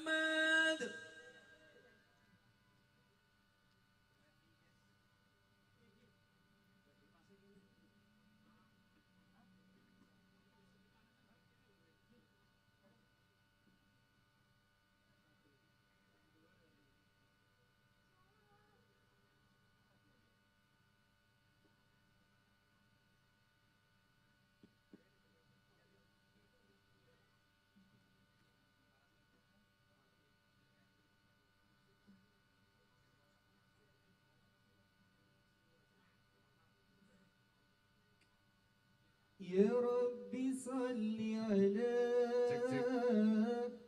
محمد. يا ربي صل على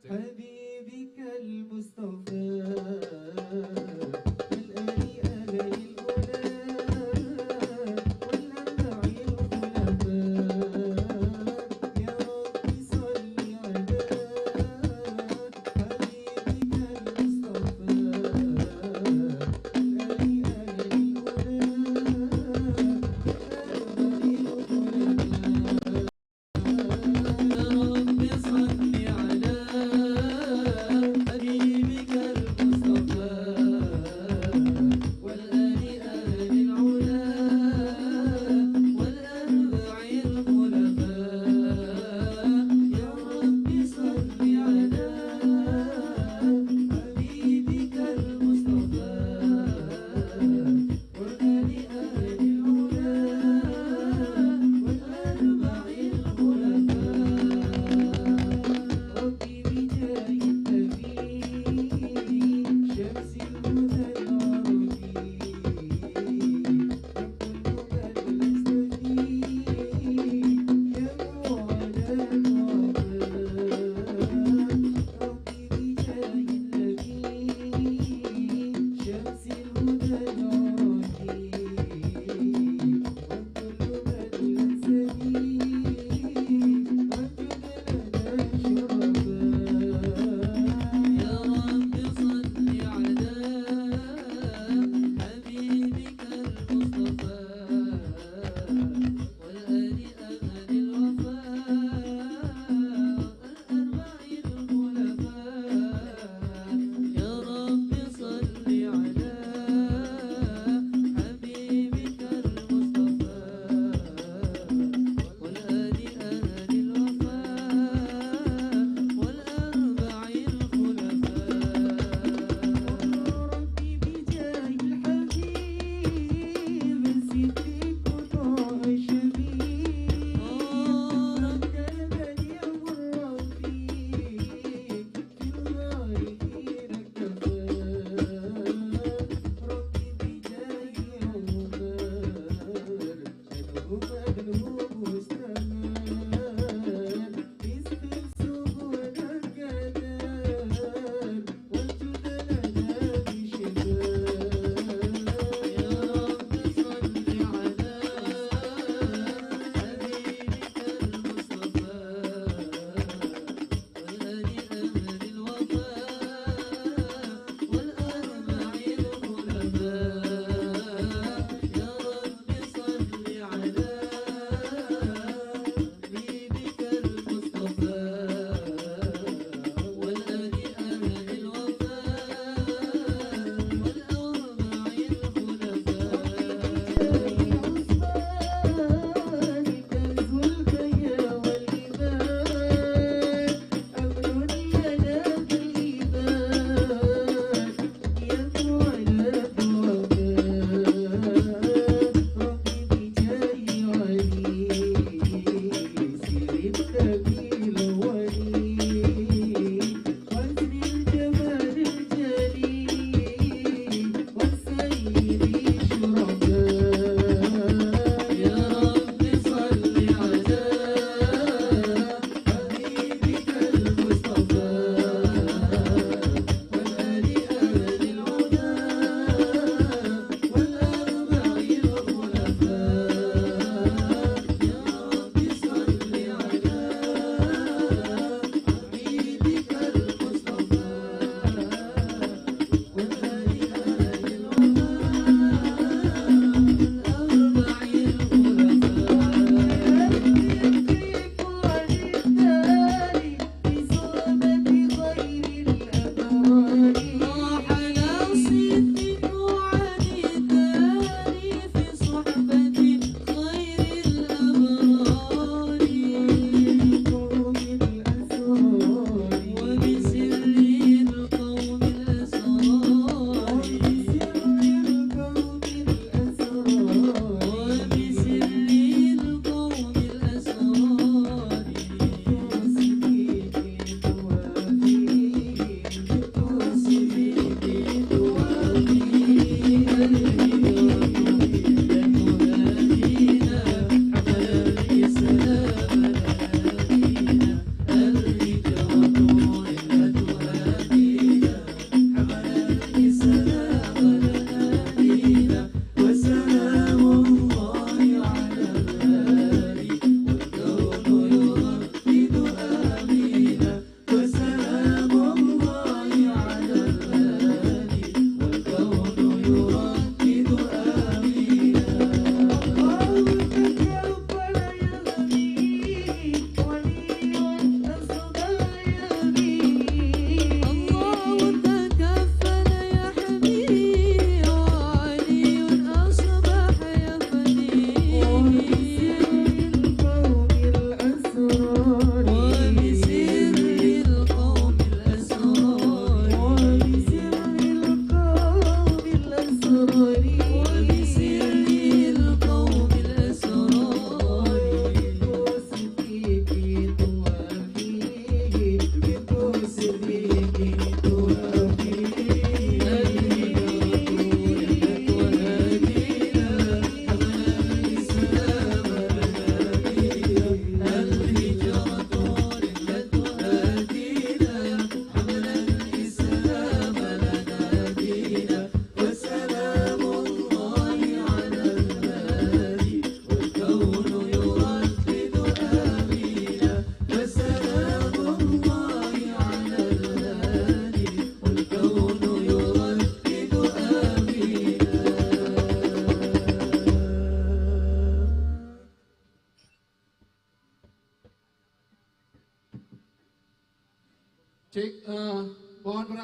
حبيبك المصطفى والآل آل الأولى والأربع الخلفاء. يا ربي صل على حبيبك المصطفى والآل آل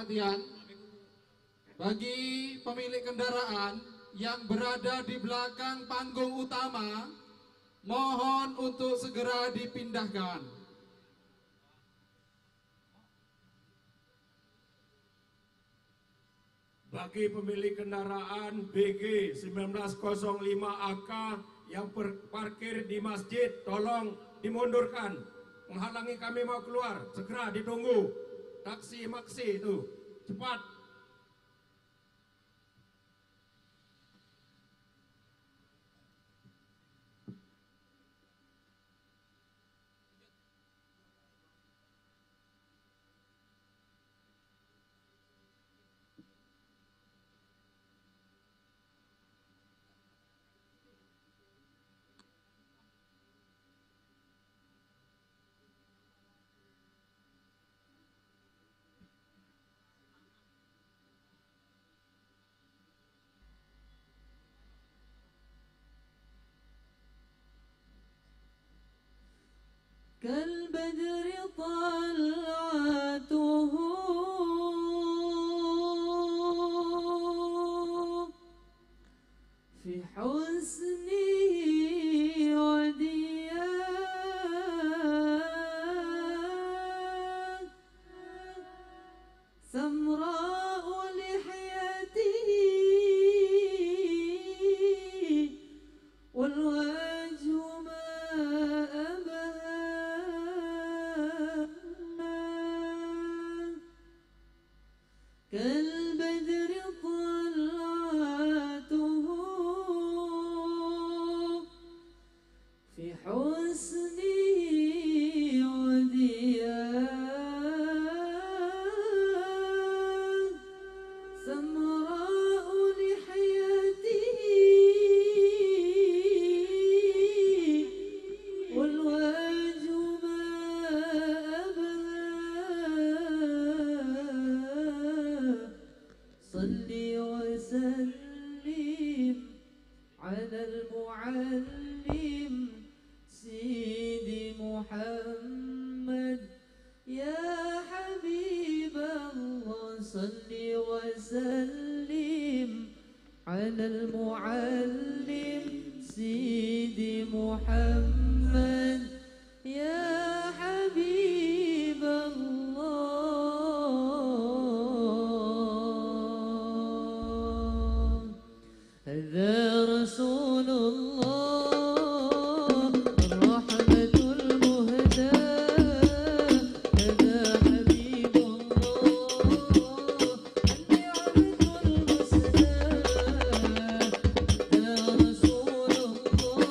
perhatian bagi pemilik kendaraan yang berada di belakang panggung utama, mohon untuk segera dipindahkan. Bagi pemilik kendaraan BG 1905AK yang parkir di masjid, tolong dimundurkan. Menghalangi kami mau keluar, segera ditunggu. Taksi maksi itu, cepat. كالبدر طلعته في حسنه وديان سمراء لحيته والوجه ما كالبدر طلعته في حسنه وديان سمراء لحياته والوجه ما أبهى صل وسلم على المعلم سيدي محمد يا حبيب الله صل وسلم على المعلم سيدي محمد يا حبيب الله هذا رسول الله الرحمة المهداة هذا حبيب الله النعمة المسداة هذا رسول الله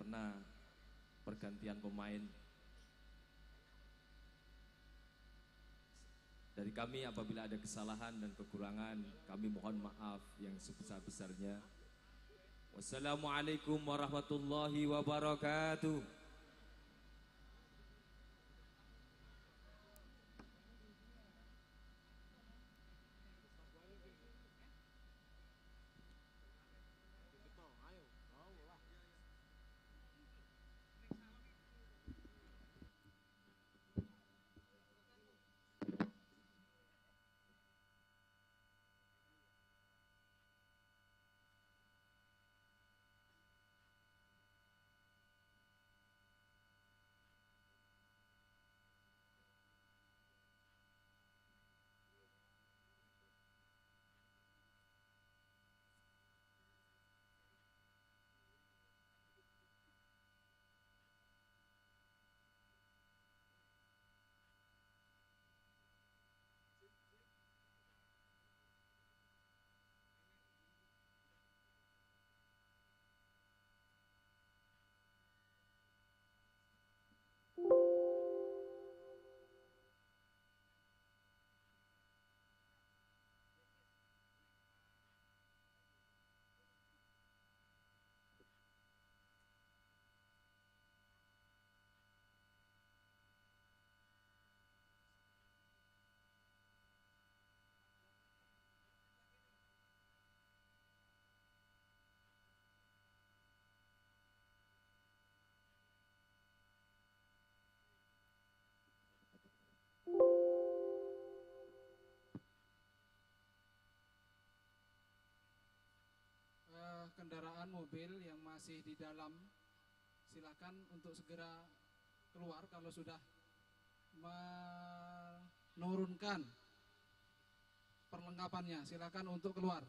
karena pergantian pemain. Dari kami apabila ada kesalahan dan kekurangan, kami mohon maaf yang sebesar-besarnya. Wassalamualaikum warahmatullahi wabarakatuh. Kendaraan mobil yang masih di dalam, silakan untuk segera keluar kalau sudah menurunkan perlengkapannya. Silakan untuk keluar.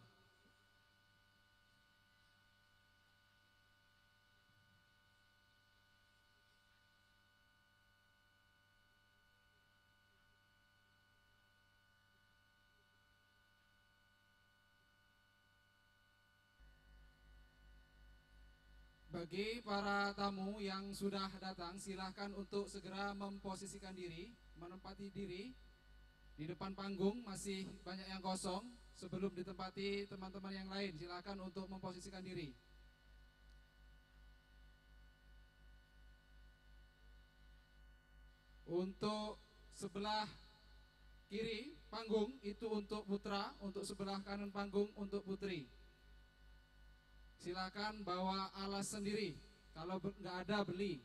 Bagi para tamu yang sudah datang, silahkan untuk segera memposisikan diri, menempati diri. Di depan panggung masih banyak yang kosong. Sebelum ditempati teman-teman yang lain, silahkan untuk memposisikan diri. Untuk sebelah kiri panggung itu untuk putra, untuk sebelah kanan panggung untuk putri. Silakan bawa alas sendiri, kalau nggak ada beli.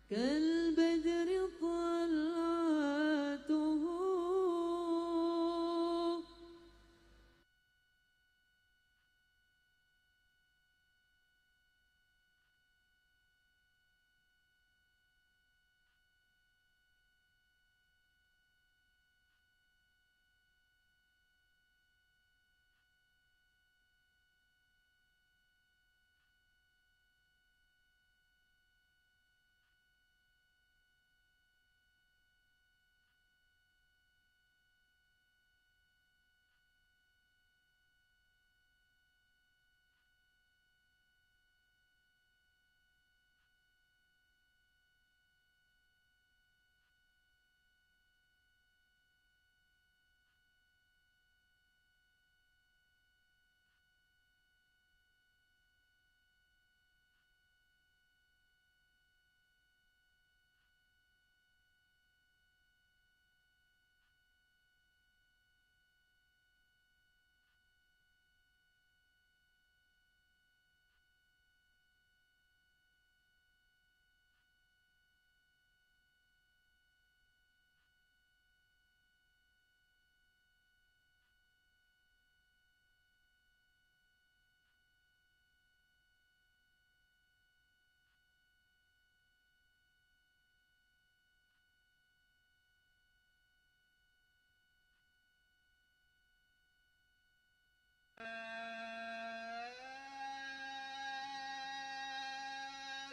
كالبدر طلعته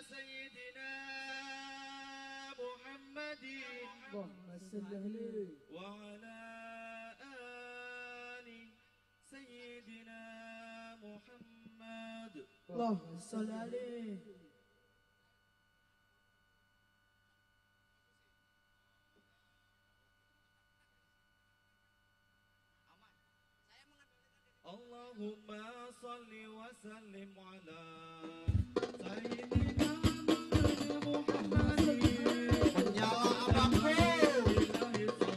سيدنا محمد اللهم صل عليه وعلى آل سيدنا محمد اللهم صل عليه اللهم صل وسلم على سيدنا محمد Nyala apapun.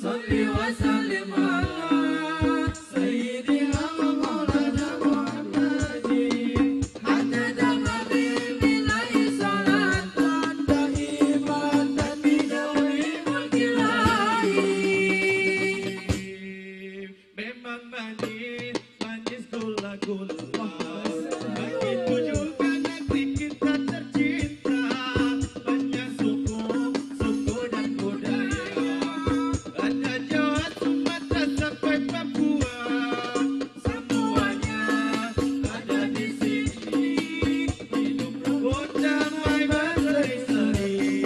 صل وسلم memang manis, manis gula-gula. Begitu juga negeri kita tercinta, banyak suku, suku dan budaya. Ada Jawa, Sumatera sampai Papua, semuanya ada di sini. Hidup rukun damai berseri-seri.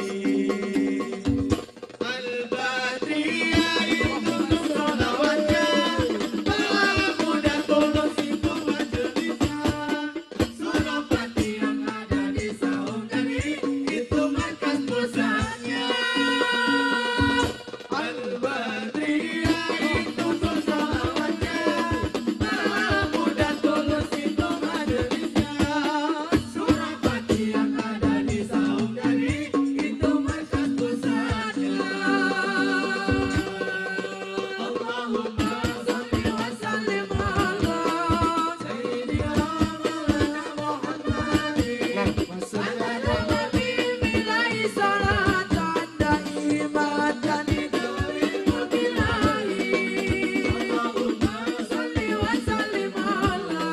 Al-Badriyah itu solawatnya, pemuda tulus itu majelisnya. Suropati yang ada di Saungkari itu markas pusatnya. Al-Badriyah itu solawatnya, pemuda tulus itu majelisnya. Suropati yang ada di Saungkari itu markas pusatnya. Allahumma sholli wa sallim ala Sayyidina Maulana Muhammadin. Ala nabi billahi salatan daimatan idawil billahi. Allahumma sholli wa sallim ala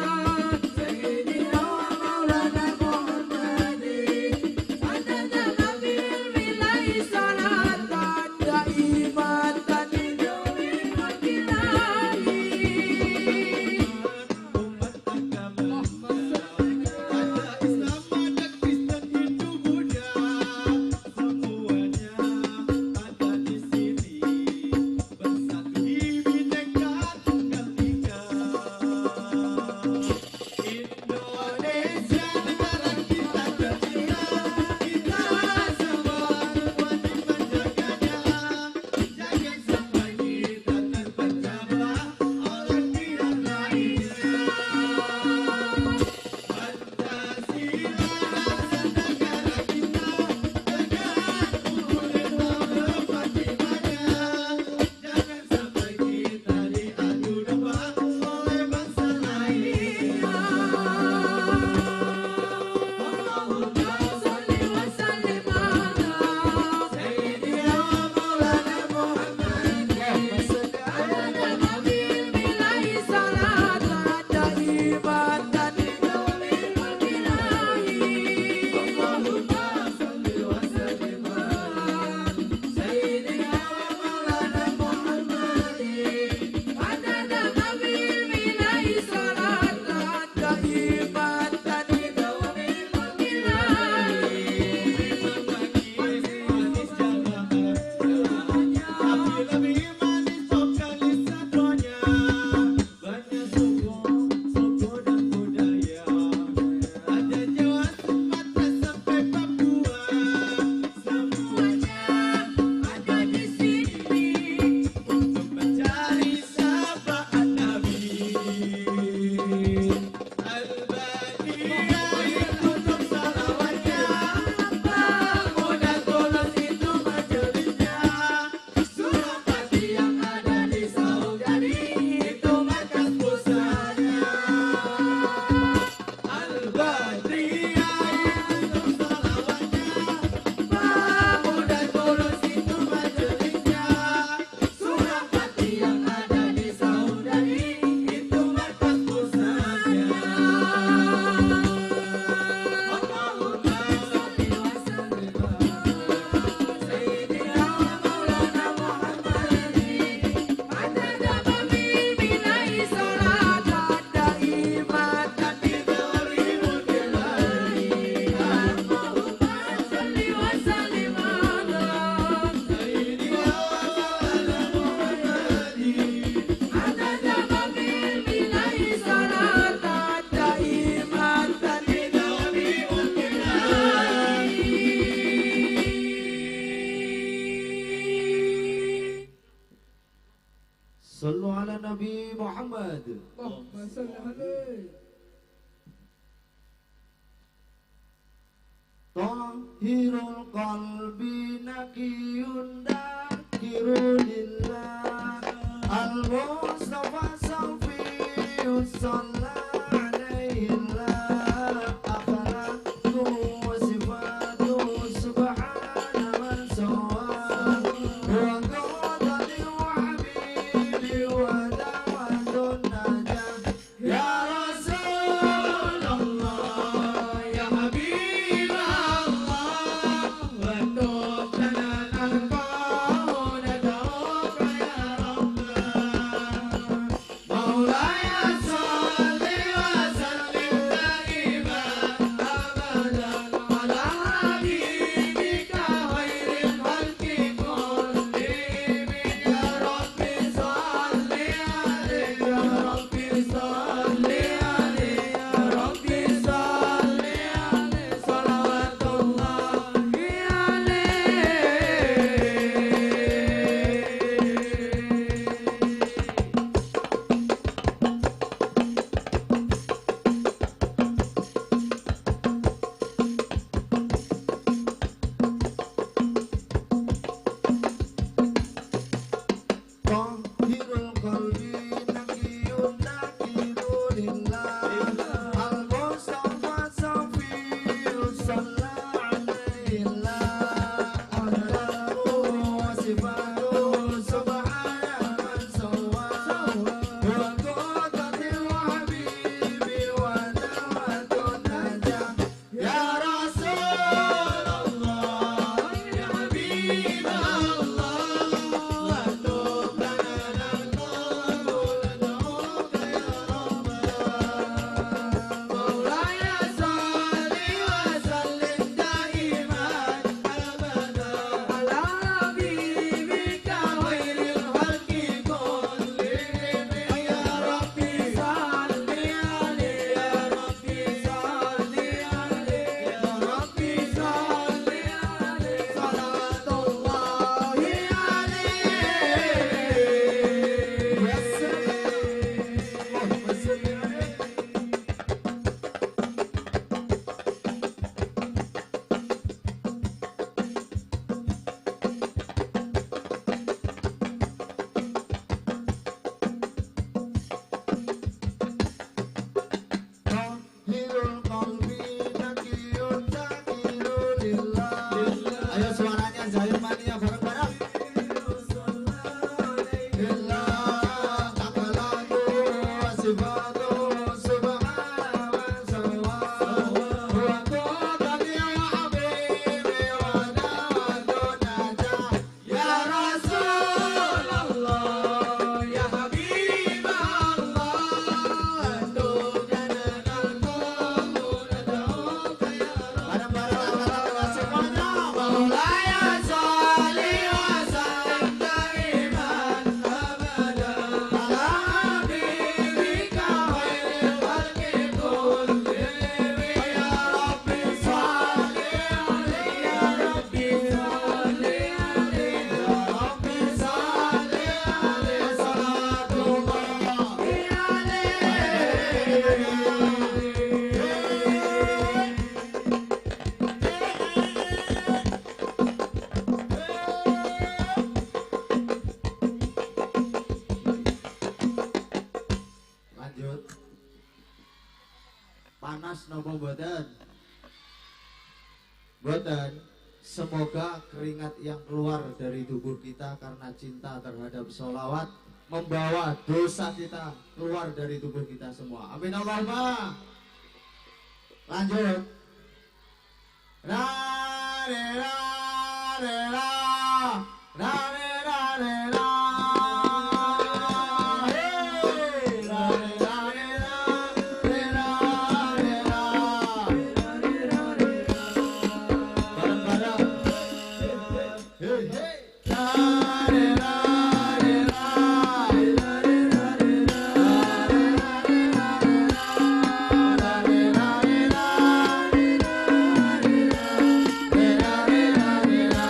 Sayyidina Maulana Muhammadin. Ala nabi billahi salatan daimatan idawil billahi. Umat agama ada Islam, ada Kristen, Hindu, Buddha, semuanya ada di sini. Bersatu di Bhinneka Tunggal Ika. Indonesia negara kita tercinta, kita semua wajib menjaganya. Jangan sampai kita terpecah belah oleh pihak lainnya. Pancasila rasa negara kita, tegak kukuh merpati banyak. Jangan sampai kita diadu domba oleh bangsa lainnya. Allahumma sholli wa sallim ala Sayyidina Maulana Muhammadin. Ala nabi billahi salatan daimatan idawil billahi. Allahumma sholli wa sallim ala Sayyidina Maulana Muhammadin. Ala nabi billahi salatan daimatan idawil billahi. Manis jamaah, tapi lebih manis lokalisatonya. Banyak suku, suku dan budaya. Ada Jawa, Sumatera sampai Papua, semuanya ada di sini untuk mencari syafaat Nabi. Al-Badriyah itu salawatnya, pemuda tulus itu majelisnya. Suropati yang ada di Saungkari itu markas pusatnya. Al-Badriyah itu salawatnya, pemuda tulus itu majelisnya. Suropati yang ada di Saungkari itu markas pusatnya. Allahumma sholli wa sallim ala Sayyidina Maulana Muhammadin. Ala nabi billahi salatan daimatan idawil billahi. Allahumma sholli wa sallim ala Sayyidina Maulana Muhammadin. Ala nabi billahi salatan daimatan idawil billahi. Sallu ala Nabi Muhammad. Allahumma salli alaihi. Tahirul qalbi nakiyun dakirulillah. Al-Mustafa Safiyus sallallahu alaihi Allah. Akhlaqu wa sifatu subhana man sawa. Wa qadari wa habibi wa da'watu Lanjut. Panas nopo mboten? Mboten. Semoga keringat yang keluar dari tubuh kita karena cinta terhadap sholawat membawa dosa kita keluar dari tubuh kita semua. Amin Allahumma. Lanjut. Ra re ra re ra ra re ra re ra. Hey, ra re ra re ra re ra re ra. Bareng-bareng. Hey, hey. Ra re ra re ra. Ra re ra re ra. Ra re ra re ra. Ra re ra re ra.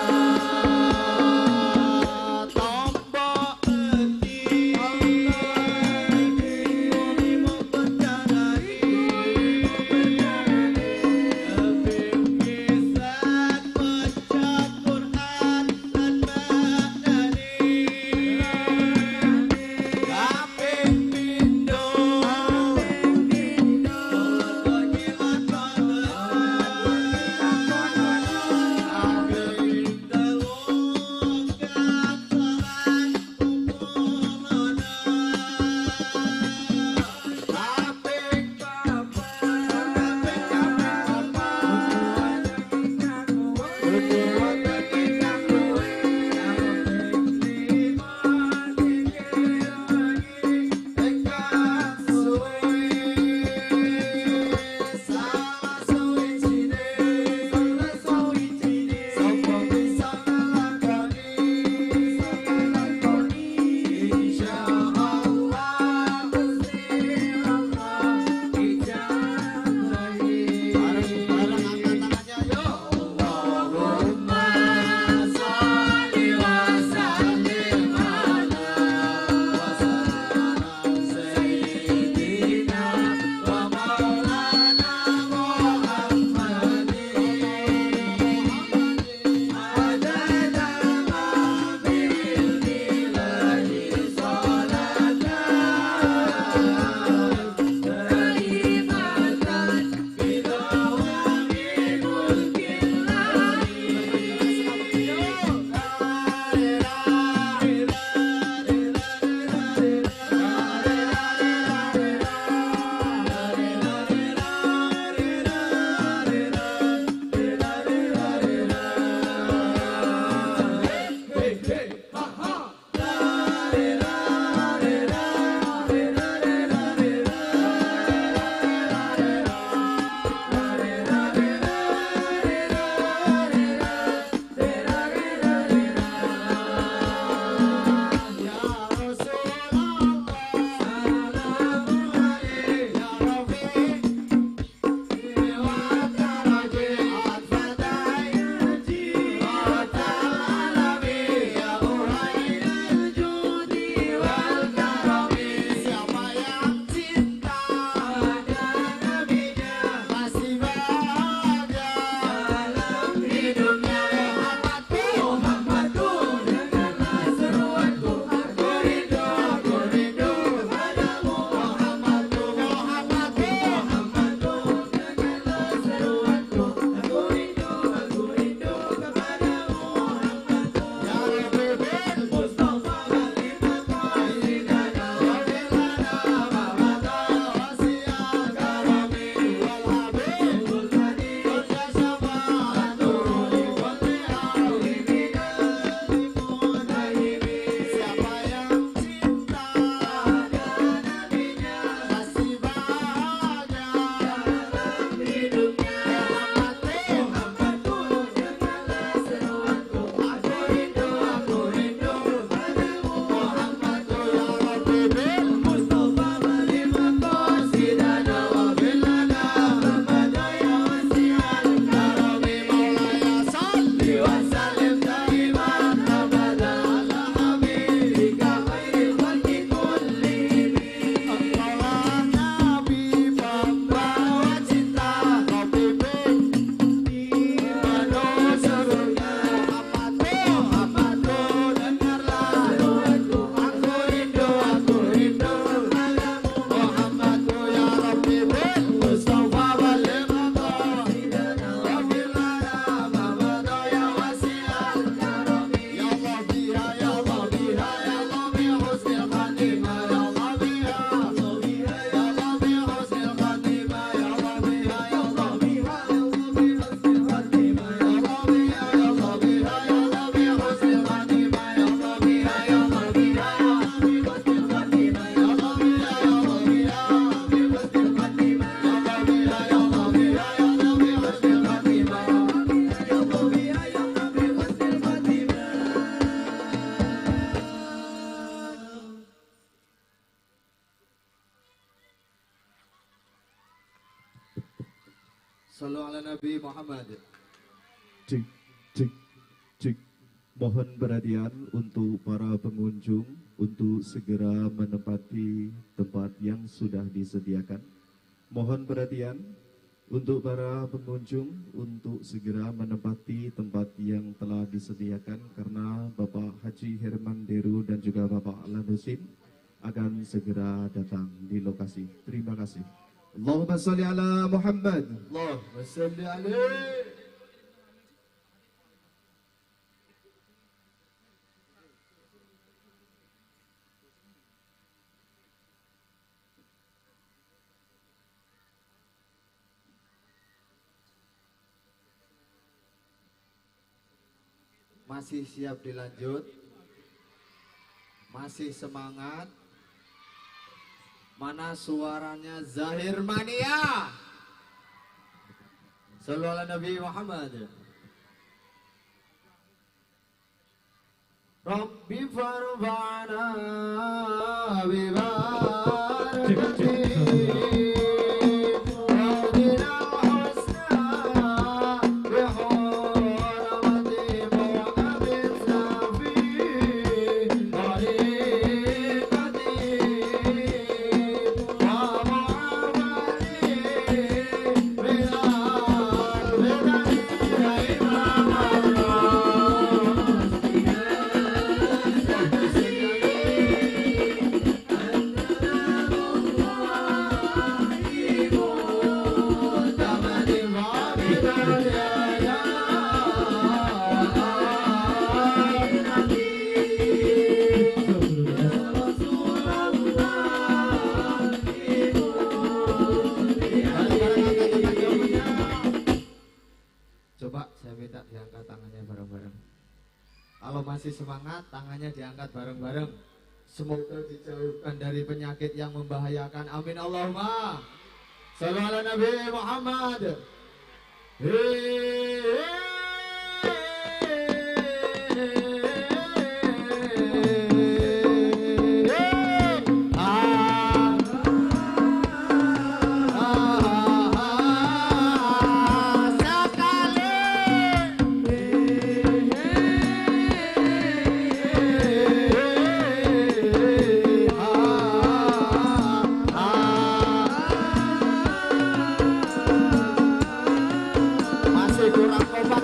Sallu ala Nabi Muhammad. Cik, cik, cik. Mohon perhatian untuk para pengunjung untuk segera menempati tempat yang sudah disediakan. Mohon perhatian untuk para pengunjung untuk segera menempati tempat yang telah disediakan karena Bapak Haji Herman Deru dan juga Bapak Lanusin akan segera datang di lokasi. Terima kasih. Allahumma sholli ala Muhammad. Allahumma sholli alaihi. Masih siap dilanjut? Masih semangat? Mana suaranya Zahir Mania? Sallu ala Nabi Muhammad. Rabbi farfa'na Coba saya minta diangkat tangannya bareng-bareng. Kalau masih semangat, tangannya diangkat bareng-bareng. Semoga dijauhkan dari penyakit yang membahayakan. Amin Allahumma. Sallu ala Nabi Muhammad. Masih kurang kompak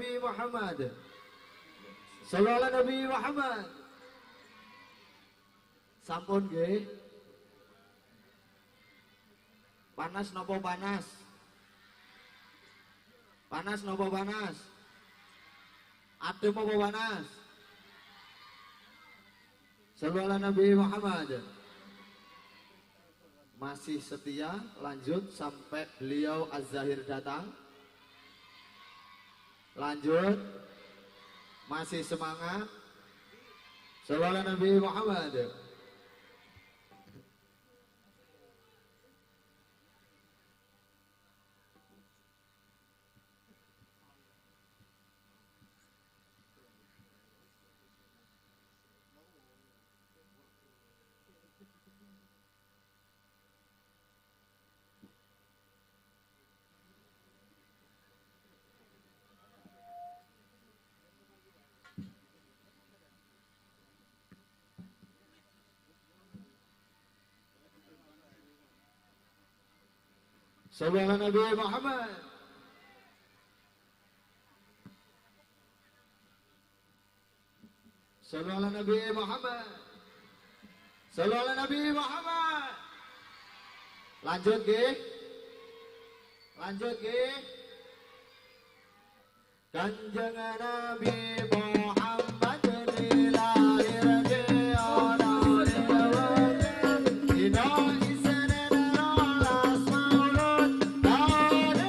Nabi Muhammad. Sallallahu ala Nabi Muhammad. Sampun nggih. Panas napa panas? Panas napa panas? Adem apa panas? Sallallahu ala Nabi Muhammad. Masih setia, lanjut sampai beliau Az-Zahir datang. Lanjut, masih semangat. Sallallahu ala Nabi Muhammad. Sallallahu ala Nabi Muhammad. Sallallahu ala Nabi Muhammad. Sallallahu ala Nabi Muhammad. Lanjut nggih. Lanjut nggih. Kanjeng Nabi Muhammad dilahir di ana dina isenen rolas maulud tahun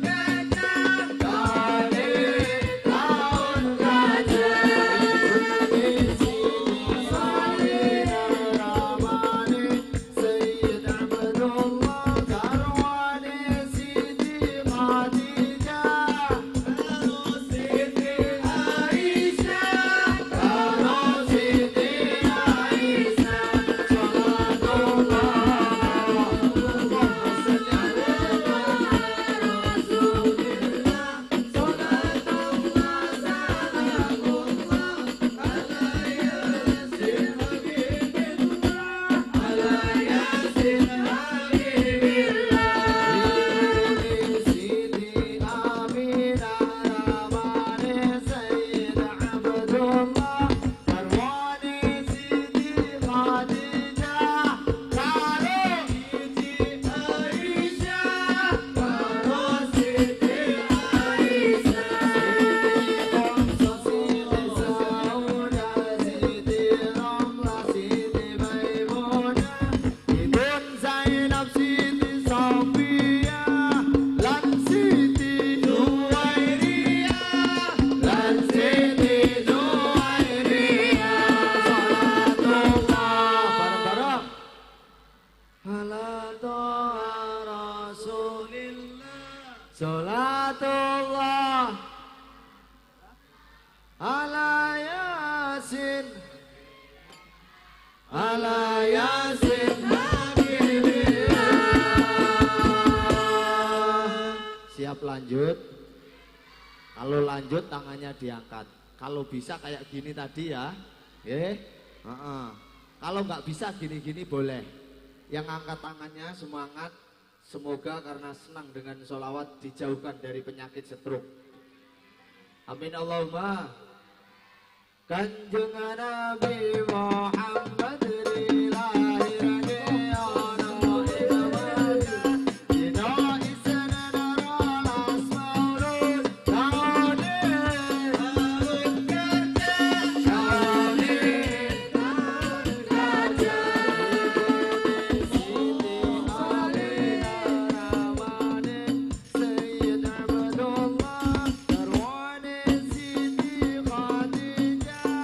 gajah tahun gajah di sini salina ramani Sayyid Abdullah Karwani Siti Khadijah Siti Aisyah Siti Aisyah Salatullah Allahumma salli ala Rasulillah Salatullah Salamullah ala Yasin Habibillah ala Yasin Habibillah Siti Aminah Ramani Sayyid Abdullah Karwani Siti Khadijah Karo Siti Aisyah Karo Siti Aisyah Siti Sauda Siti Ramlah Siti Maimunah Ibun Zainab Siti Sofiyah Lan Siti Juwairiyah Lan Siti Juwairiyah Salatullah bareng-bareng ala toha Rasulillah Salatullah ala Yasin Habibillah. Siap lanjut. Kalau lanjut tangannya diangkat. Kalau bisa kayak gini tadi ya. Kalau nggak bisa gini-gini boleh. Yang angkat tangannya semangat. Semoga karena senang dengan sholawat dijauhkan dari penyakit stroke. Amin Allahumma. Kanjeng Nabi Muhammad dilahir di ana dina isenen rolas maulud tahun gajah Siti Aminah Ramani Sayyid Abdullah Karwani Siti Khadijah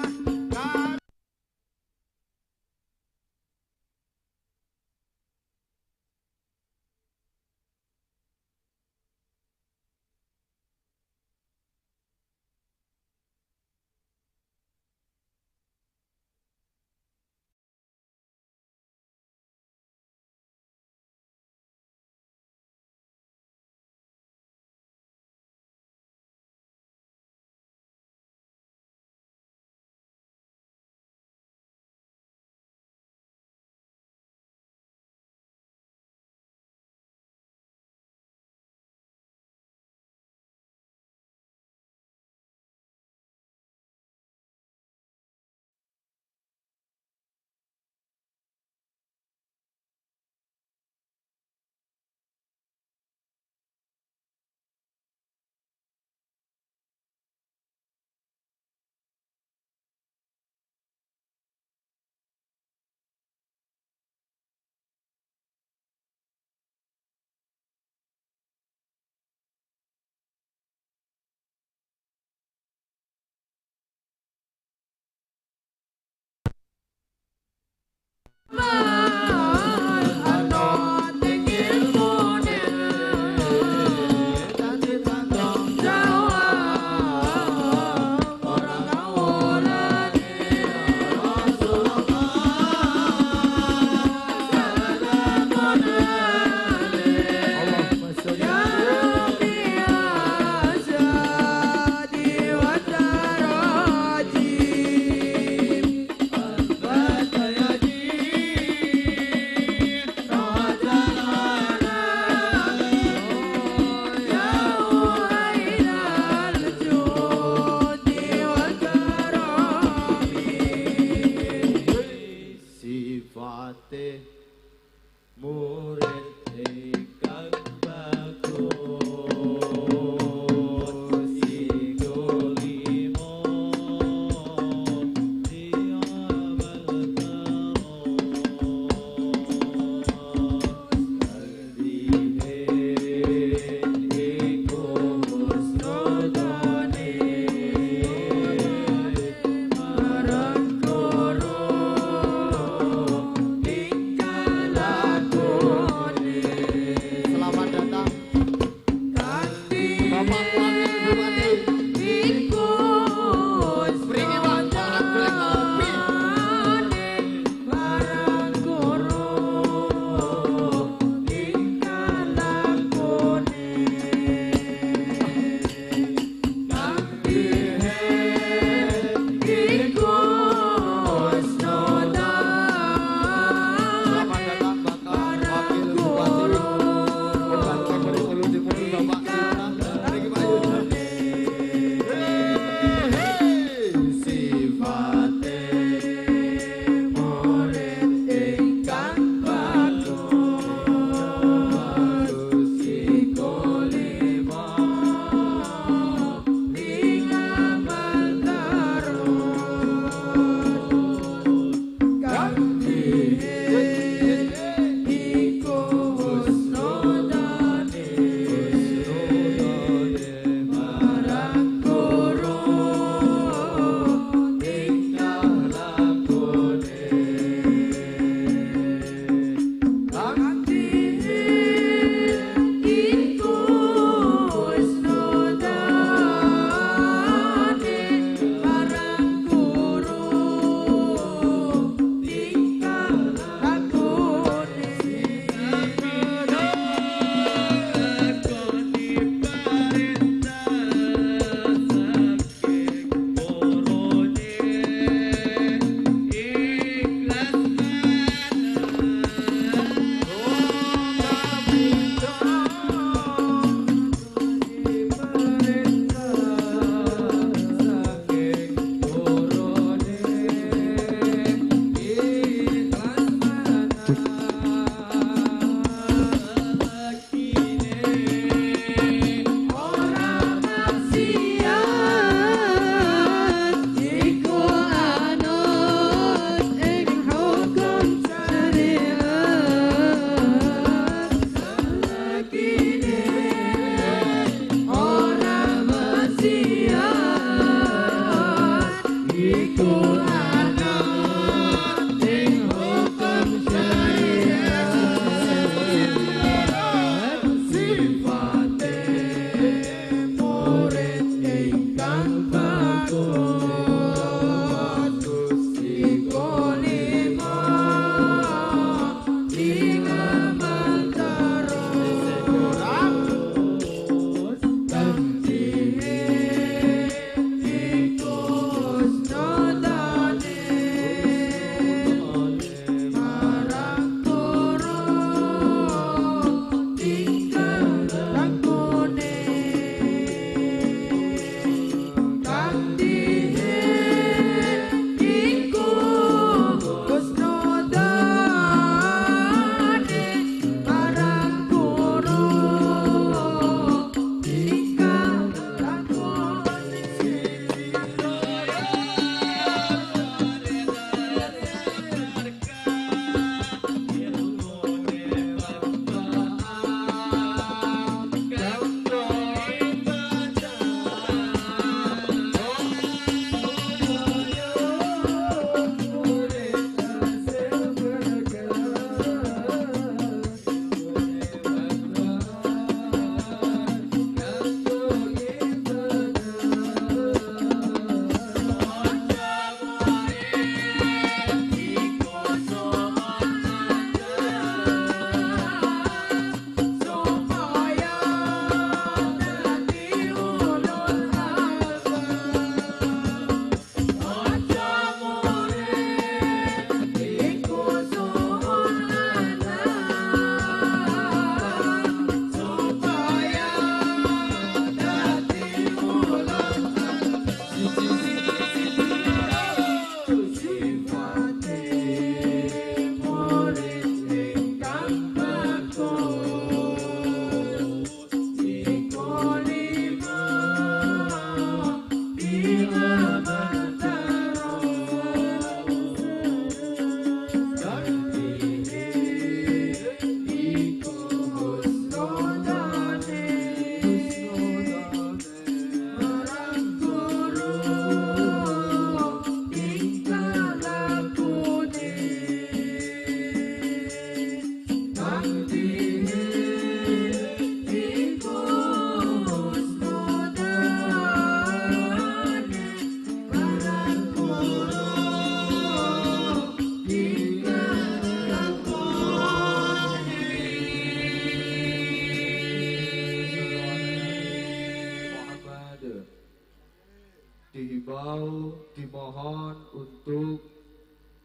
dihimbau, dimohon untuk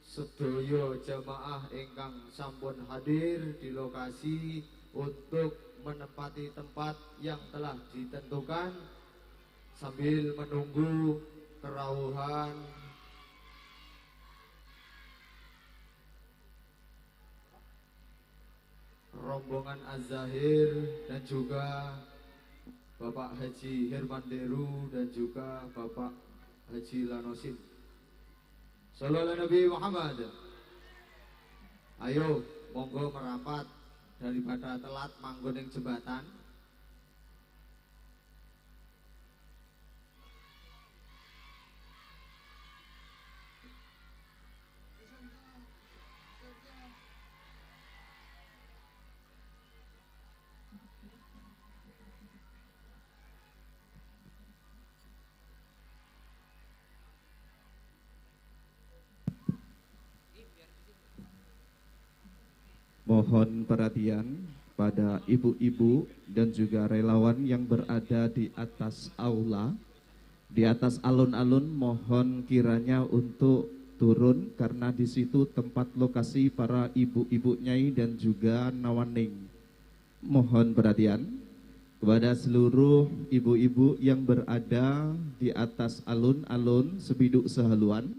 sedaya jamaah ingkang sampun hadir di lokasi untuk menempati tempat yang telah ditentukan sambil menunggu kerawuhan rombongan Az-Zahir dan juga Bapak Haji Hermanderu dan juga Bapak Haji Lanosin. Sallallahu Nabi Muhammad. Ayo, monggo merapat daripada telat manggon ing jembatan. Mohon perhatian pada ibu-ibu dan juga relawan yang berada di atas aula, di atas alun-alun, mohon kiranya untuk turun karena di situ tempat lokasi para ibu-ibu nyai dan juga nawaning. Mohon perhatian kepada seluruh ibu-ibu yang berada di atas alun-alun sebiduk sehaluan,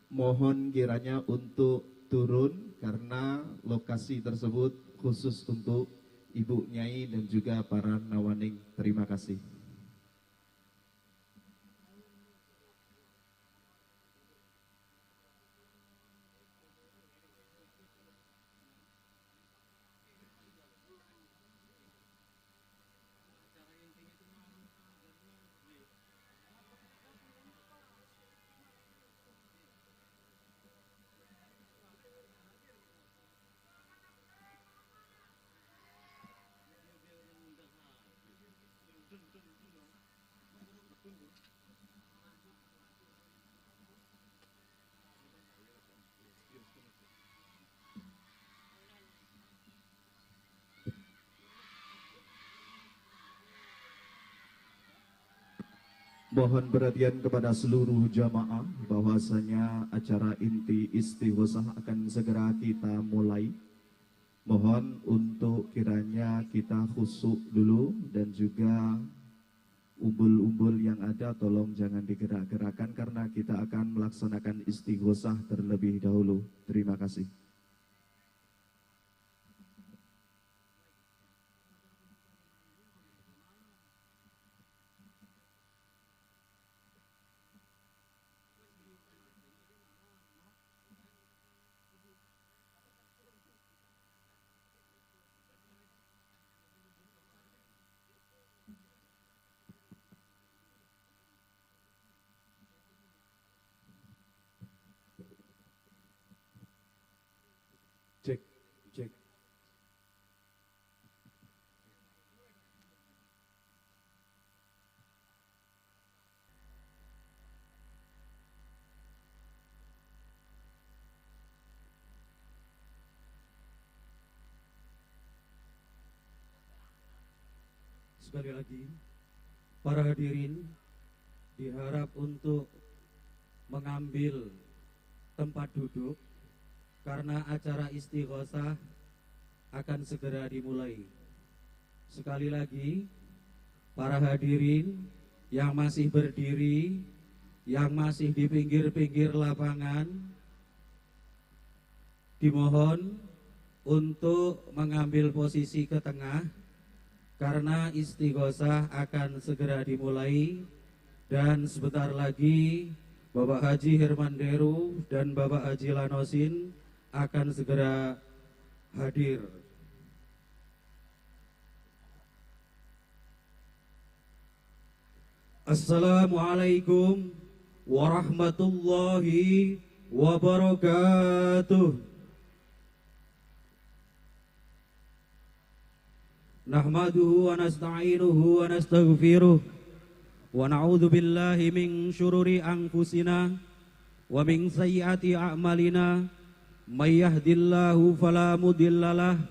mohon kiranya untuk turun karena lokasi tersebut khusus untuk ibu nyai dan juga para nawaning. Terima kasih. Mohon perhatian kepada seluruh jamaah bahwasanya acara inti istighosah akan segera kita mulai. Mohon untuk kiranya kita khusyuk dulu dan juga umbul-umbul yang ada tolong jangan digerak-gerakkan karena kita akan melaksanakan istighosah terlebih dahulu. Terima kasih. Cek, cek. Sekali lagi, para hadirin diharap untuk mengambil tempat duduk karena acara istighosah akan segera dimulai. Sekali lagi, para hadirin yang masih berdiri, yang masih di pinggir-pinggir lapangan, dimohon untuk mengambil posisi ke tengah karena istighosah akan segera dimulai dan sebentar lagi Bapak Haji Hermanderu dan Bapak Haji Lanosin akan segera hadir. Assalamualaikum warahmatullahi wabarakatuh. Nahmaduhu wa nasta'inuhu wa nastaghfiruh wa na'udzu billahi min syururi anfusina wa min sayyiati a'malina may yahdihillahu fala mudhillalah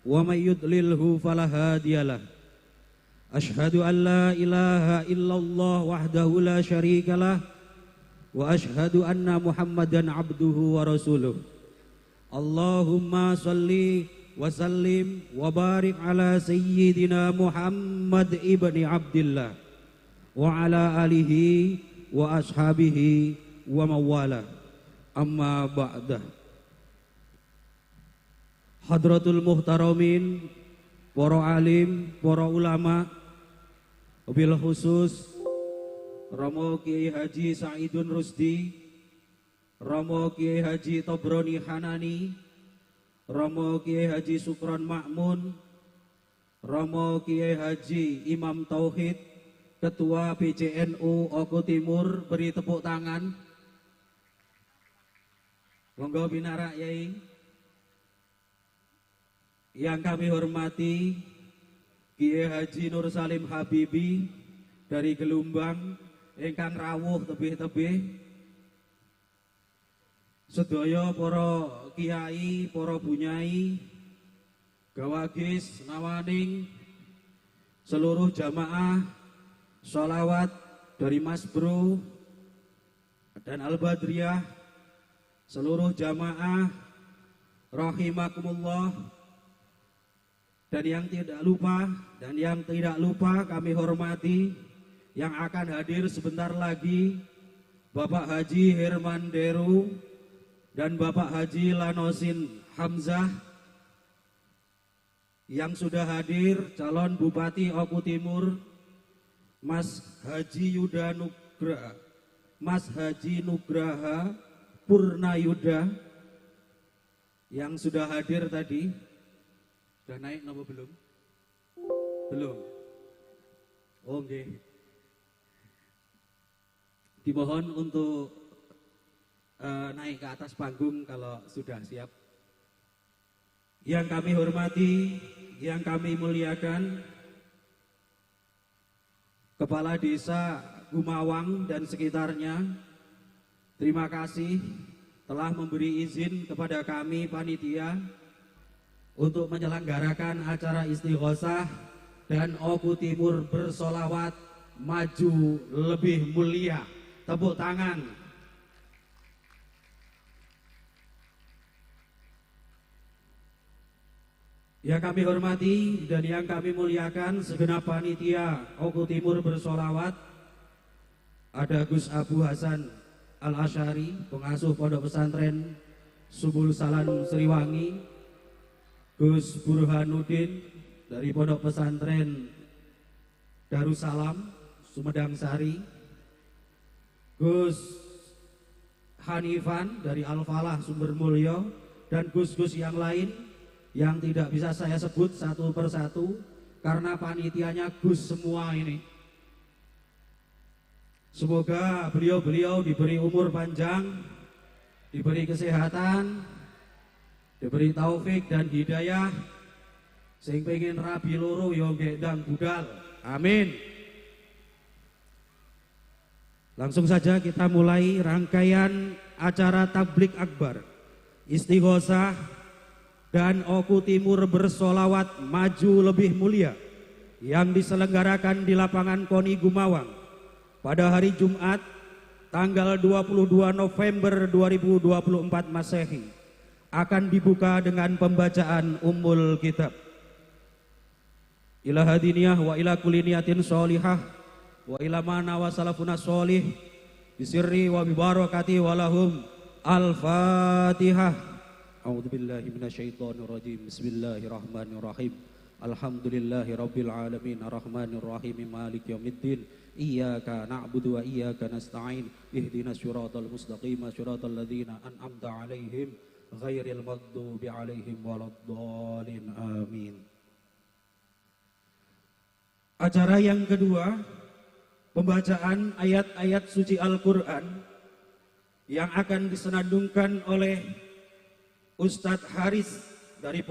wa may yudlilhu fala hadiyalah. أشهد أن لا إله إلا الله وحده لا شريك له وأشهد أن محمدا عبده ورسوله اللهم صل وسلم وبارك على سيدنا محمد ابن عبد الله وعلى آله وأصحابه ومن والاه أما بعد. Hadratul muhtaramin, para alim, para ulama, wabil khusus Romo Kiai Haji Saidun Rusdi, Romo Kiai Haji Tobroni Hanani, Romo Kiai Haji Sukron Makmun, Romo Kiai Haji Imam Tauhid, Ketua PCNU Oku Timur, beri tepuk tangan. Monggo binarak Yai. Yang kami hormati Kiai Haji Nur Salim Habibi dari Gelumbang, ingkang rawuh tebih-tebih, sedaya para kiai, para bunyai, gawagis, nawaning, seluruh jamaah sholawat dari Mas Bro dan Al-Badriyah, seluruh jamaah rahimakumullah. Dan yang tidak lupa kami hormati yang akan hadir sebentar lagi Bapak Haji Herman Deru dan Bapak Haji Lanosin Hamzah, yang sudah hadir calon Bupati Oku Timur Mas Haji Yuda Nugraha, Mas Haji Nugraha Purnayuda yang sudah hadir tadi. Sudah naik nopo belum? Belum. Oh nggih. Dimohon untuk naik ke atas panggung kalau sudah siap. Yang kami hormati, yang kami muliakan, Kepala Desa Gumawang dan sekitarnya, terima kasih telah memberi izin kepada kami panitia untuk menyelenggarakan acara istighosah dan Oku Timur bersolawat maju lebih mulia. Tepuk tangan. Yang kami hormati dan yang kami muliakan segenap panitia Oku Timur bersolawat, ada Gus Abu Hasan Al-Asyari, pengasuh Pondok Pesantren Subul Salam Sriwangi, Gus Burhanuddin dari Pondok Pesantren Darussalam Sumedang Sari, Gus Hanifan dari Al-Falah Sumber Mulyo, dan gus-gus yang lain yang tidak bisa saya sebut satu persatu karena panitianya Gus semua ini. Semoga beliau-beliau diberi umur panjang, diberi kesehatan, diberi taufik dan hidayah, sing pengen rabi loro yo ndang budal. Amin. Langsung saja kita mulai rangkaian acara tablik akbar, istighosah dan Oku Timur bersolawat maju lebih mulia yang diselenggarakan di lapangan KONI Gumawang pada hari Jumat tanggal 22 November 2024 Masehi akan dibuka dengan pembacaan Ummul Kitab. Ila hadiniyah wa ila kulli niyatin sholihah wa ila mana wa salafuna sholih bisirri wa bibarakati walahum al-fatihah. A'udzu billahi minasyaitonir rajim. Bismillahirrahmanirrahim. Alhamdulillahi rabbil alamin arrahmanir rahim maliki yaumiddin. Iyyaka na'budu wa iyyaka nasta'in. Ihdinas siratal mustaqim siratal ladzina an'amta 'alaihim ghairil maghdubi 'alaihim waladdallin. Amin. Acara yang kedua, pembacaan ayat-ayat suci Al-Quran yang akan disenandungkan oleh Ustadz Haris dari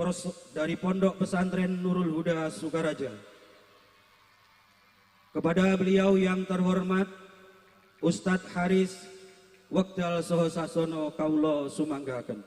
Pondok Pesantren Nurul Huda Sukaraja. Kepada beliau yang terhormat Ustadz Haris Wekdal Soho Sasono Kaulo Sumanggaken.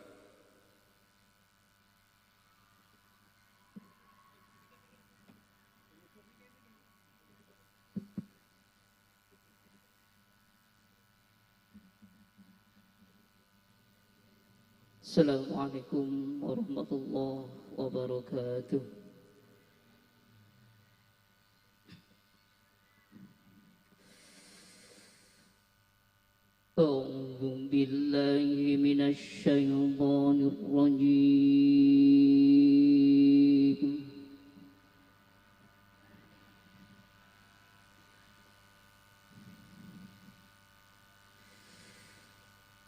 Assalamualaikum warahmatullahi wabarakatuh. A'udzu billahi minasy syaithanir rajim.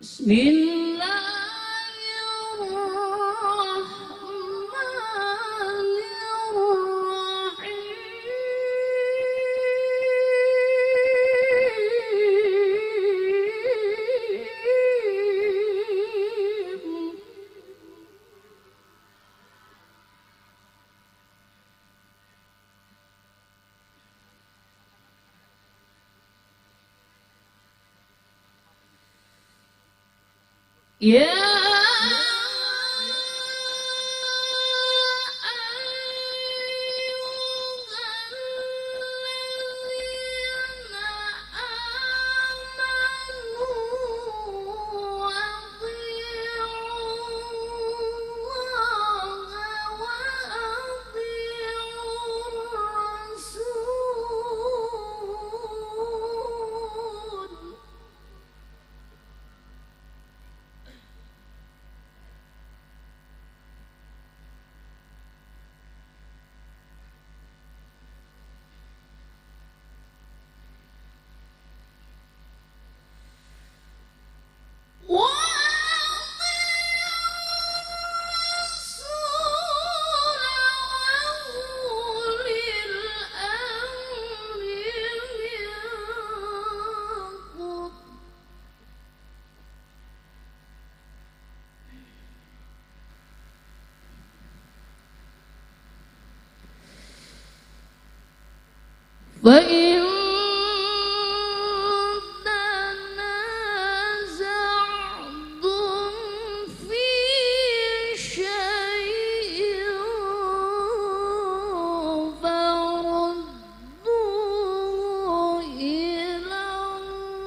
Bismillahirrahmanirrahim. Ya ayyuhalladzina amanu athi'ullaha wa athi'ur rasul. فإن تنازعتم في شيء فردوه إلى الله.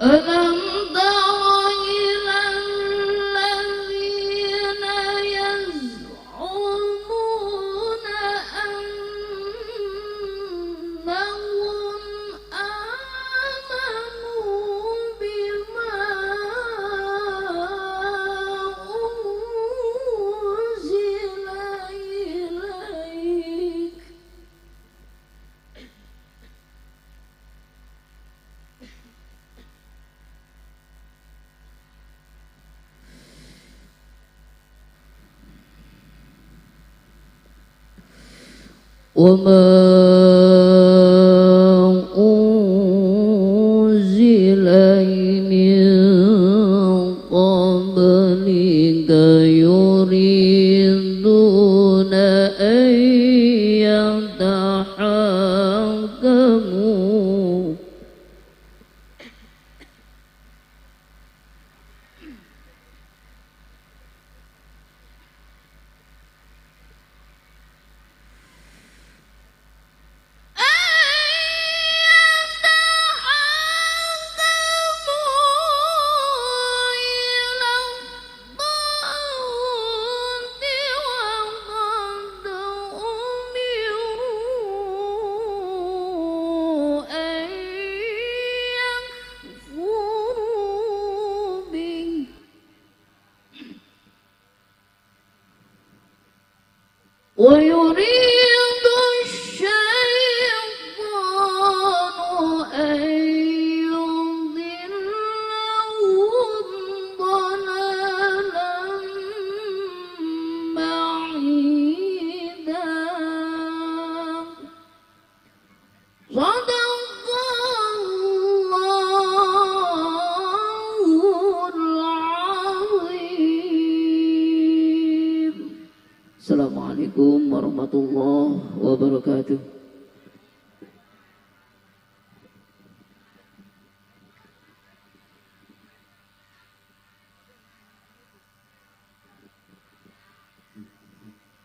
ألم تر إلى الذين يزعمون أنهم آمنوا بما أنزل إليك وما أنزل من قبلك يريدون أن يتحاكموا ويريد الشيطان أن يضلهم ضلالا بعيدا صدق الله العظيم. Assalamualaikum warahmatullahi wabarakatuh.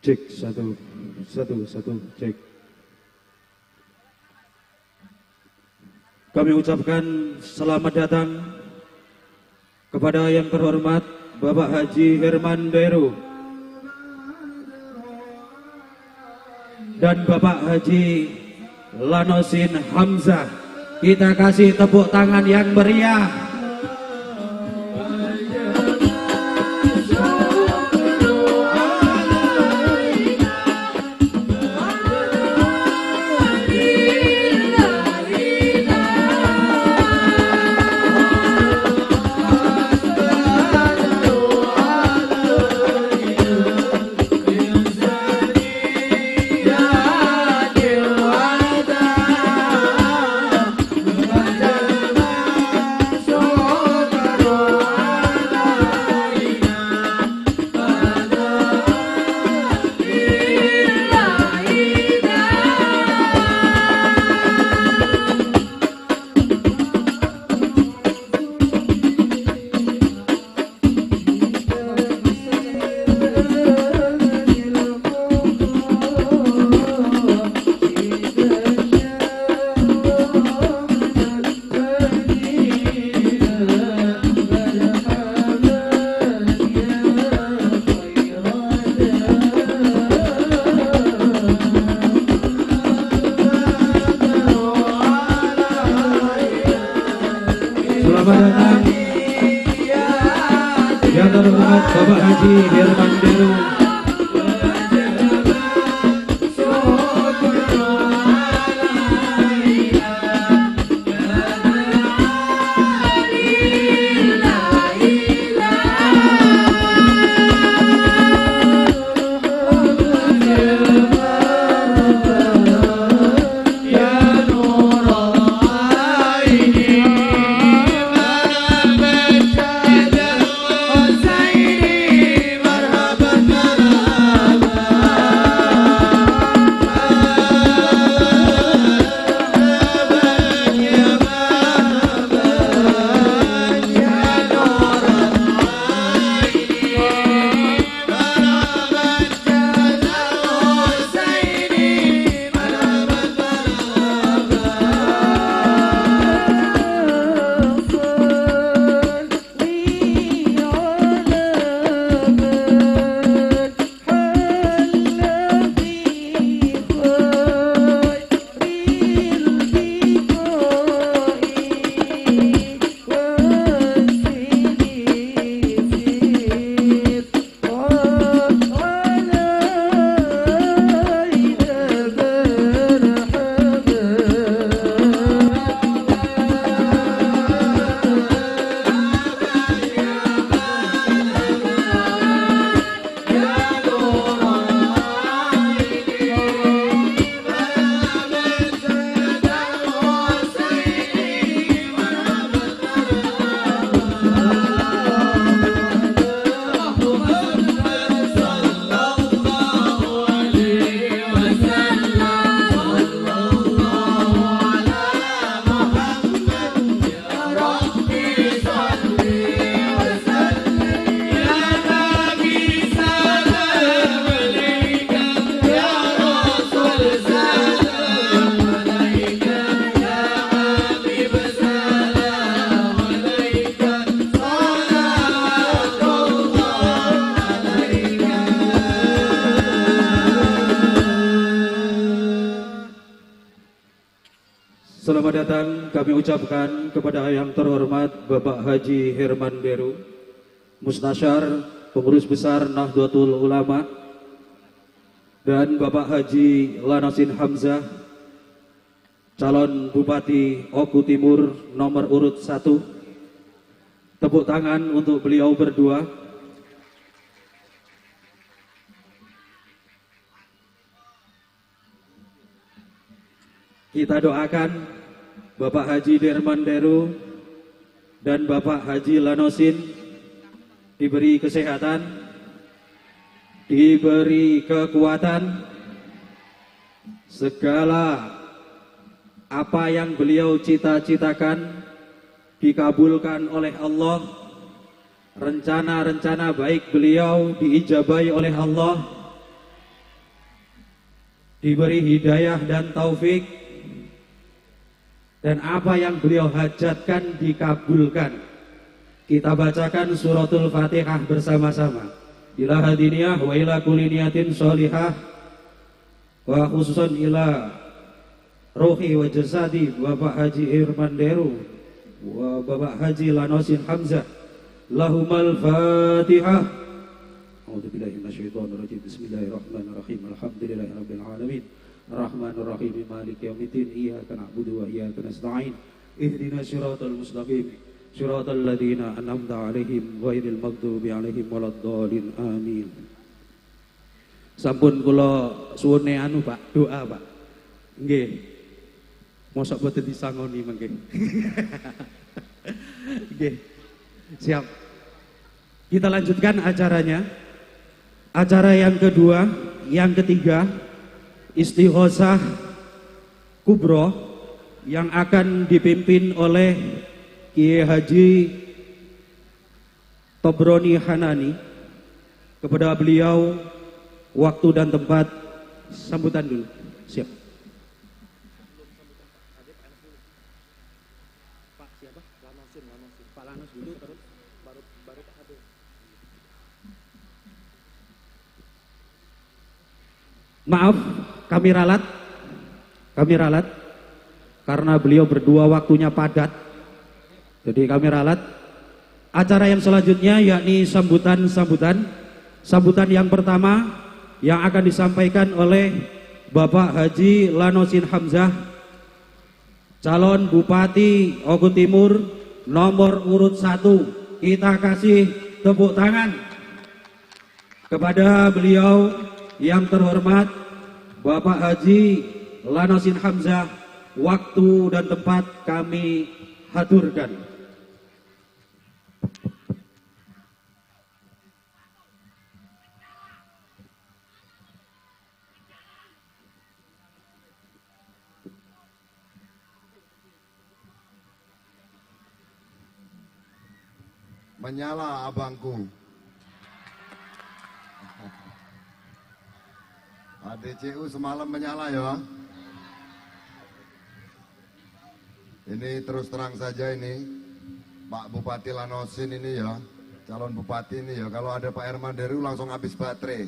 Cek satu, cek. Kami ucapkan selamat datang kepada yang terhormat Bapak Haji Herman Deru dan Bapak Haji Lanosin Hamzah. Kita kasih tepuk tangan yang meriah. Yang terhormat Bapak Haji Herman Deru مرحبا selamat datang kami ucapkan kepada yang terhormat Bapak Haji Herman Deru, Mustasyar Pengurus Besar Nahdlatul Ulama, dan Bapak Haji Lanosin Hamzah, calon Bupati Oku Timur nomor urut 1. Tepuk tangan untuk beliau berdua. Kita doakan Bapak Haji Herman Deru dan Bapak Haji Lanosin diberi kesehatan, diberi kekuatan, segala apa yang beliau cita-citakan dikabulkan oleh Allah, rencana-rencana baik beliau diijabahi oleh Allah, diberi hidayah dan taufik, dan apa yang beliau hajatkan dikabulkan. Kita bacakan suratul Fatihah bersama-sama. Ila hadiniyah wa ila kulli niyatin sholihah wa khususan ila rohi wa jasadi Bapak Haji Herman Deru wa Bapak Haji Lanosin Hamzah. Lahumal Fatihah. A'udzubillahi minasyaitonir rajim. Bismillahirrahmanirrahim. Alhamdulillahirabbil alamin. Ar-Rahmanir Rahim. Maliki yaumiddin. Iyyaka na'budu wa iyyaka nasta'in. Ihdinas siratal mustaqim. Siratal ladzina an'amta 'alaihim ghairil maghdubi 'alaihim waladdallin. Amin. Sampun kula suwune anu Pak, doa Pak. Nggih. Mosok boten disangoni mangke. Nggih. Siap. Kita lanjutkan acaranya. Acara yang kedua, yang ketiga, Istighosah Kubro yang akan dipimpin oleh Kiai Haji Tobroni Hanani. Kepada beliau waktu dan tempat sambutan dulu. Siap. Pak siapa? Lanosin. Pak Lanos dulu terus baru Pak Ade. Maaf, kami ralat karena beliau berdua waktunya padat. Jadi kami ralat. Acara yang selanjutnya yakni sambutan yang pertama yang akan disampaikan oleh Bapak Haji Lanosin Hamzah, calon Bupati Oku Timur nomor urut 1. Kita kasih tepuk tangan kepada beliau yang terhormat Bapak Haji Lanosin Hamzah. Waktu dan tempat kami haturkan. Menyala abangku. ADCU semalam menyala ya. Ini terus terang saja ini Pak Bupati Lanosin ini ya, calon bupati ini ya, kalau ada Pak Herman Deru langsung habis baterai,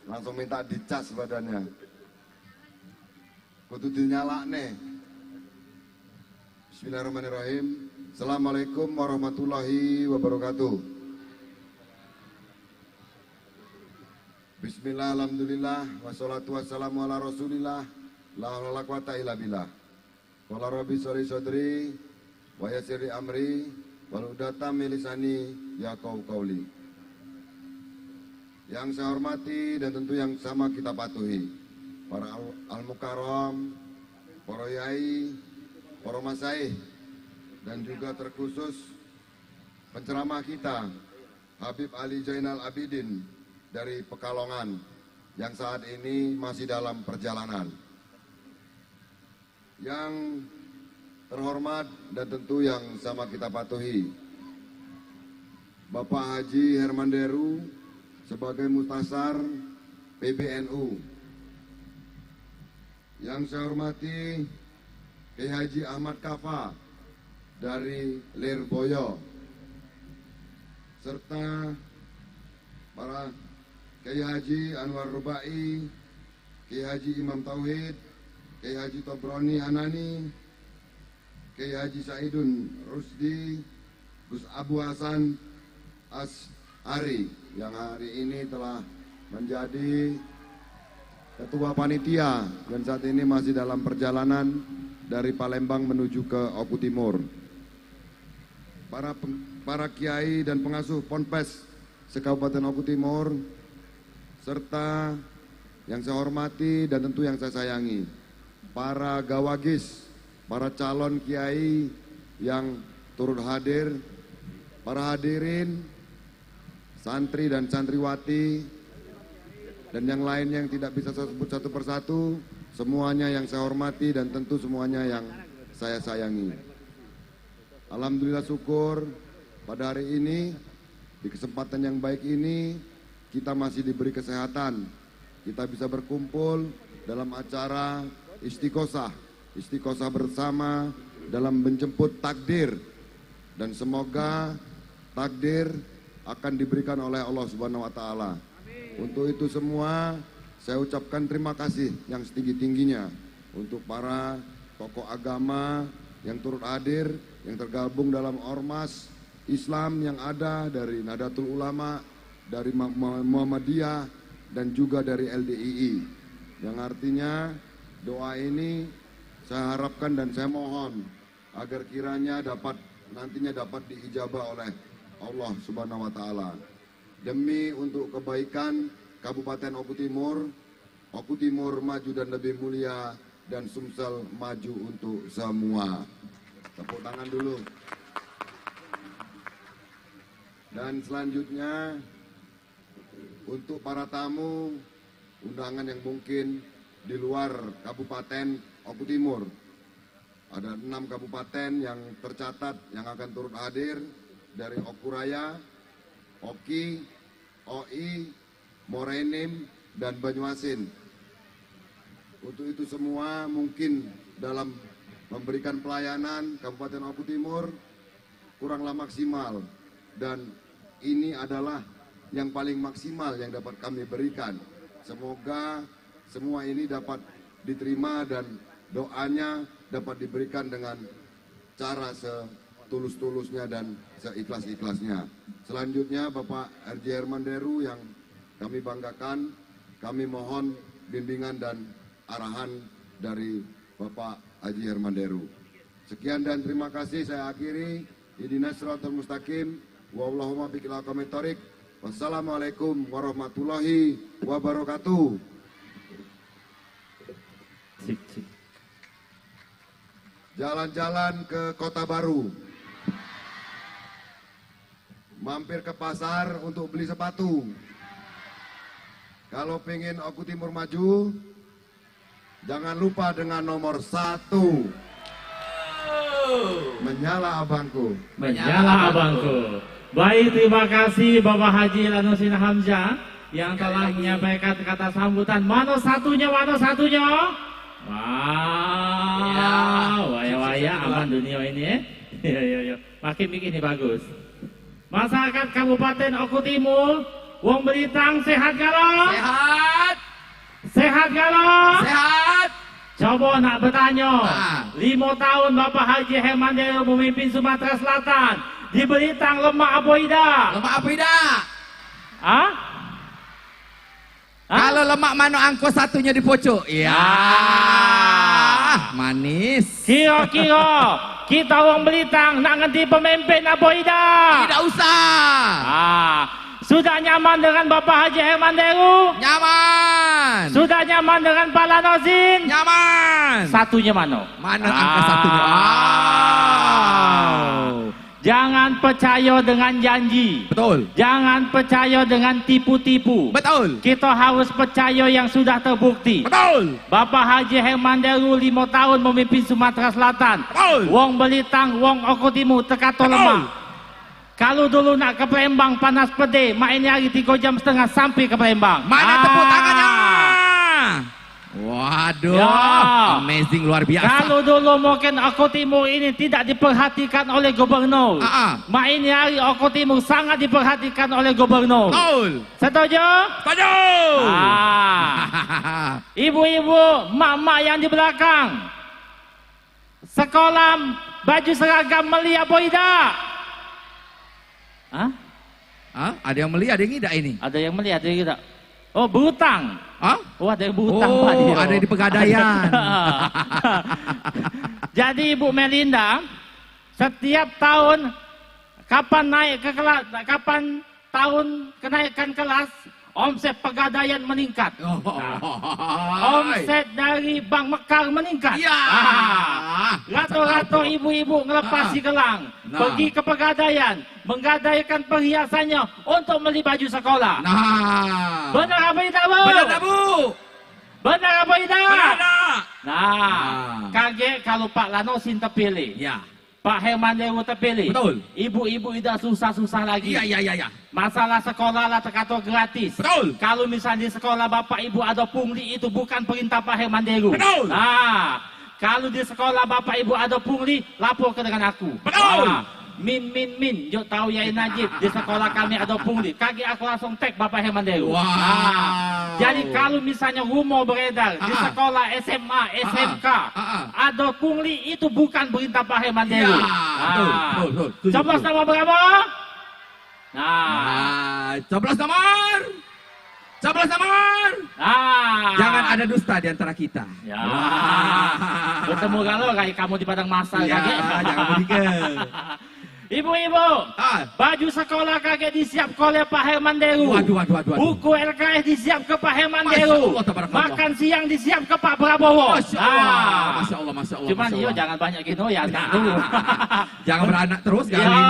langsung minta dicas badannya, kudu dinyala nih. Bismillahirrahmanirrahim. Assalamualaikum warahmatullahi wabarakatuh. Bismillah, alhamdulillah, wassalatu wassalamu ala rasulillah, la haula wala quwata illa billah. Qala rabbi sholli sadri wa yassir amri wahlul milisani yaqau qauli. Yang saya hormati dan tentu yang sama kita patuhi para al-mukarram, para yai, para masaih, dan juga terkhusus penceramah kita Habib Ali Zainal Abidin dari Pekalongan yang saat ini masih dalam perjalanan. Yang terhormat dan tentu yang sama kita patuhi Bapak Haji Herman Deru sebagai Muhtasar PBNU. Yang saya hormati Kiai Haji Ahmad Kafa dari Lirboyo, serta para Kiai Haji Anwar Rubai, Kiai Haji Imam Tauhid, Kiai Haji Tobroni Hanani, Kiai Haji Saidun Rusdi Gus Abu Hasan As'ari yang hari ini telah menjadi ketua panitia dan saat ini masih dalam perjalanan dari Palembang menuju ke Oku Timur. Para kiai dan pengasuh Ponpes se-Kabupaten Oku Timur, serta yang saya hormati dan tentu yang saya sayangi, para gawagis, para calon kiai yang turut hadir, para hadirin, santri dan santriwati, dan yang lainnya yang tidak bisa saya sebut satu persatu, semuanya yang saya hormati dan tentu semuanya yang saya sayangi. Alhamdulillah syukur pada hari ini, di kesempatan yang baik ini, kita masih diberi kesehatan. Kita bisa berkumpul dalam acara istiqosah bersama dalam menjemput takdir. Dan semoga takdir akan diberikan oleh Allah Subhanahu wa Ta'ala. Untuk itu semua, saya ucapkan terima kasih yang setinggi-tingginya untuk para tokoh agama yang turut hadir, yang tergabung dalam ormas Islam yang ada dari Nahdlatul Ulama, dari Muhammadiyah, dan juga dari LDII. Yang artinya doa ini saya harapkan dan saya mohon agar kiranya nantinya dapat diijabah oleh Allah Subhanahu wa Ta'ala. Demi untuk kebaikan Kabupaten Oku Timur maju dan lebih mulia, dan Sumsel maju untuk semua. Tepuk tangan dulu. Dan selanjutnya untuk para tamu undangan yang mungkin di luar Kabupaten Oku Timur. Ada 6 kabupaten yang tercatat yang akan turut hadir dari Oku Raya, Oki, Oi, Morenim, dan Banyuasin. Untuk itu semua mungkin dalam memberikan pelayanan Kabupaten Oku Timur kuranglah maksimal, dan ini adalah yang paling maksimal yang dapat kami berikan. Semoga semua ini dapat diterima dan doanya dapat diberikan dengan cara setulus-tulusnya dan seikhlas-ikhlasnya. Selanjutnya Bapak RJ Hermanderu yang kami banggakan, kami mohon bimbingan dan arahan dari Bapak Haji Hermanderu. Sekian dan terima kasih, saya akhiri. Ihdinas siratal mustaqim, wallahumma biqil aqwamit thoriq. Wassalamualaikum warahmatullahi wabarakatuh. Jalan-jalan ke Kota Baru, mampir ke pasar untuk beli sepatu. Kalau pengen Oku Timur maju, jangan lupa dengan nomor 1. Menyala abangku. Menyala abangku. Baik, terima kasih Bapak Haji Lanusin Hamzah yang telah menyampaikan kata sambutan. Mana satunya? Wow, waya-waya aman dunia ini ya. Yo. Makin begini bagus. Masyarakat Kabupaten Oku Timur, wong Belitang sehat galau? Sehat galau? Sehat. Coba nak bertanya, 5 tahun Bapak Haji Hermanderu memimpin Sumatera Selatan, di Belitang lemak apa tidak? Lemak apa tidak? Hah? Kalau lemak mano angko satunya di pojok. Ya, manis. Kira-kira kita orang Belitang nak ganti pemimpin apa tidak? Tidak usah. Sudah nyaman dengan Bapak Haji Hermanderu? Nyaman. Sudah nyaman dengan Pak Lanozin? Nyaman. Satunya mana? Mana angka satunya? Jangan percaya dengan janji. Betul. Jangan percaya dengan tipu-tipu. Betul. Kita harus percaya yang sudah terbukti. Betul. Bapak Haji Hermanderu 5 tahun memimpin Sumatera Selatan. Betul. Wong Belitang, wong Oku Timur terkata lemah. Kalau dulu nak ke Palembang panas pedih, mak ini hari 3,5 jam sampai ke Palembang. Mana tepuk tangannya? Waduh, ya. Amazing, luar biasa. Kalau dulu mungkin Oku Timur ini tidak diperhatikan oleh gubernur, mak ini hari Oku Timur sangat diperhatikan oleh gubernur. Betul. Setuju? Setuju. Ibu-ibu, mak-mak yang di belakang, sekolah baju seragam meli apa tidak? Hah? Hah? Ada yang meli, ada yang tidak ini? Ada yang meli, ada yang tidak. Oh, berhutang. Hah? Oh, ada yang berhutang Oh, Pak Dio. ada di Pegadaian. Jadi Ibu Melinda, setiap tahun kapan naik ke kelas, kapan tahun kenaikan kelas, omset Pegadaian meningkat. Omset dari Bank Mekar meningkat. Ya. Rato-rato ibu-ibu ngelepas si gelang, pergi ke Pegadaian, menggadaikan perhiasannya untuk beli baju sekolah. Nah. Benar apa tidak, Bu? Benar tak, Bu? Benar apa tidak? Benar tak? Nah, kaget kalau Pak Lanosin terpilih. Ya. Pak Herman Deru terpilih. Betul. Ibu-ibu tidak susah-susah lagi. Iya. Masalah sekolah lah terkata gratis. Betul. Kalau misalnya di sekolah Bapak Ibu ada pungli, itu bukan perintah Pak Herman Deru. Betul. Nah, kalau di sekolah Bapak Ibu ada pungli, lapor ke dengan aku. Betul. Nah, min. Jok tahu Yai Najib, di sekolah kami ada pungli. Kaki aku langsung tag Bapak Herman Deru. Wow. Nah, jadi kalau misalnya rumor beredar di sekolah SMA, SMK, ada pungli, itu bukan perintah Pak Herman Deru. Betul. Coblos nomor berapa? Coblos nomor. Jangan ada dusta di antara kita. Ya. Bertemu kalau kayak kamu di padang masa. Ya, jangan begitu. Ibu-ibu, baju sekolah kakek disiap oleh Pak Herman Deru. Waduh. Buku LKS disiap ke Pak Herman Deru. Makan siang disiap ke Pak Prabowo. Masya Allah. Cuman iyo jangan banyak gino ya, anak dulu. Jangan beranak terus kali ini.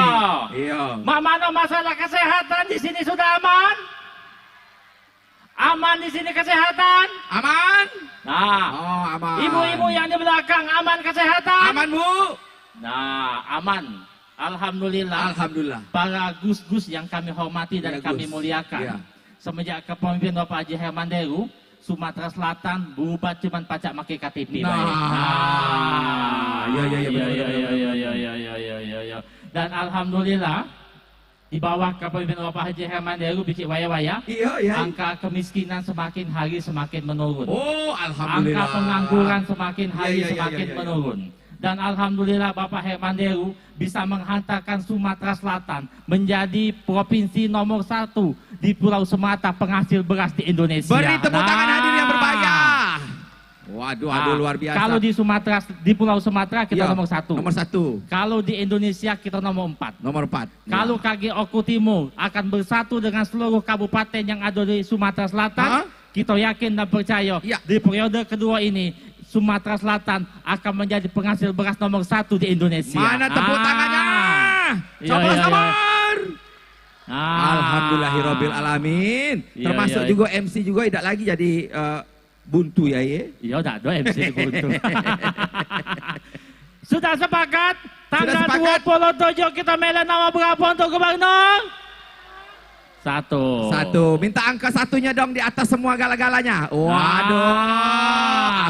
Iya. Mak mana masalah kesehatan di sini sudah aman? Aman di sini kesehatan? Aman. Nah, aman. Ibu-ibu yang di belakang aman kesehatan? Aman, Bu. Nah, aman. Alhamdulillah. Para gus-gus yang kami hormati dan kami muliakan. Ya. Semenjak kepemimpinan Bapak Haji Herman Deru, Sumatera Selatan berubah cuman pajak pakai KTP. Iya. Dan alhamdulillah di bawah kepemimpinan Bapak Haji Herman Deru bicik waya-waya, angka kemiskinan semakin hari semakin menurun. Oh, alhamdulillah. Angka pengangguran semakin hari semakin menurun. Dan alhamdulillah Bapak Herman Deru bisa menghantarkan Sumatera Selatan menjadi provinsi nomor 1 di Pulau Sumatera penghasil beras di Indonesia. Beri tepuk tangan hadir yang berbahagia. Waduh, luar biasa. Kalau di Sumatera, di Pulau Sumatera kita nomor 1. Nomor 1. Kalau di Indonesia kita nomor 4. Nomor 4. Kalau KG Oku Timur akan bersatu dengan seluruh kabupaten yang ada di Sumatera Selatan, kita yakin dan percaya di periode kedua ini Sumatera Selatan akan menjadi penghasil beras nomor 1 di Indonesia. Mana tepuk tangannya? Coblos nomor. Alhamdulillahirabbil alamin. Termasuk juga MC juga tidak lagi jadi buntu ya. Iya, tidak ada MC buntu. Sudah sepakat? Tanggal 27 kita milih nama berapa untuk gubernur? 1. Minta angka 1-nya dong di atas semua gala-galanya. Waduh.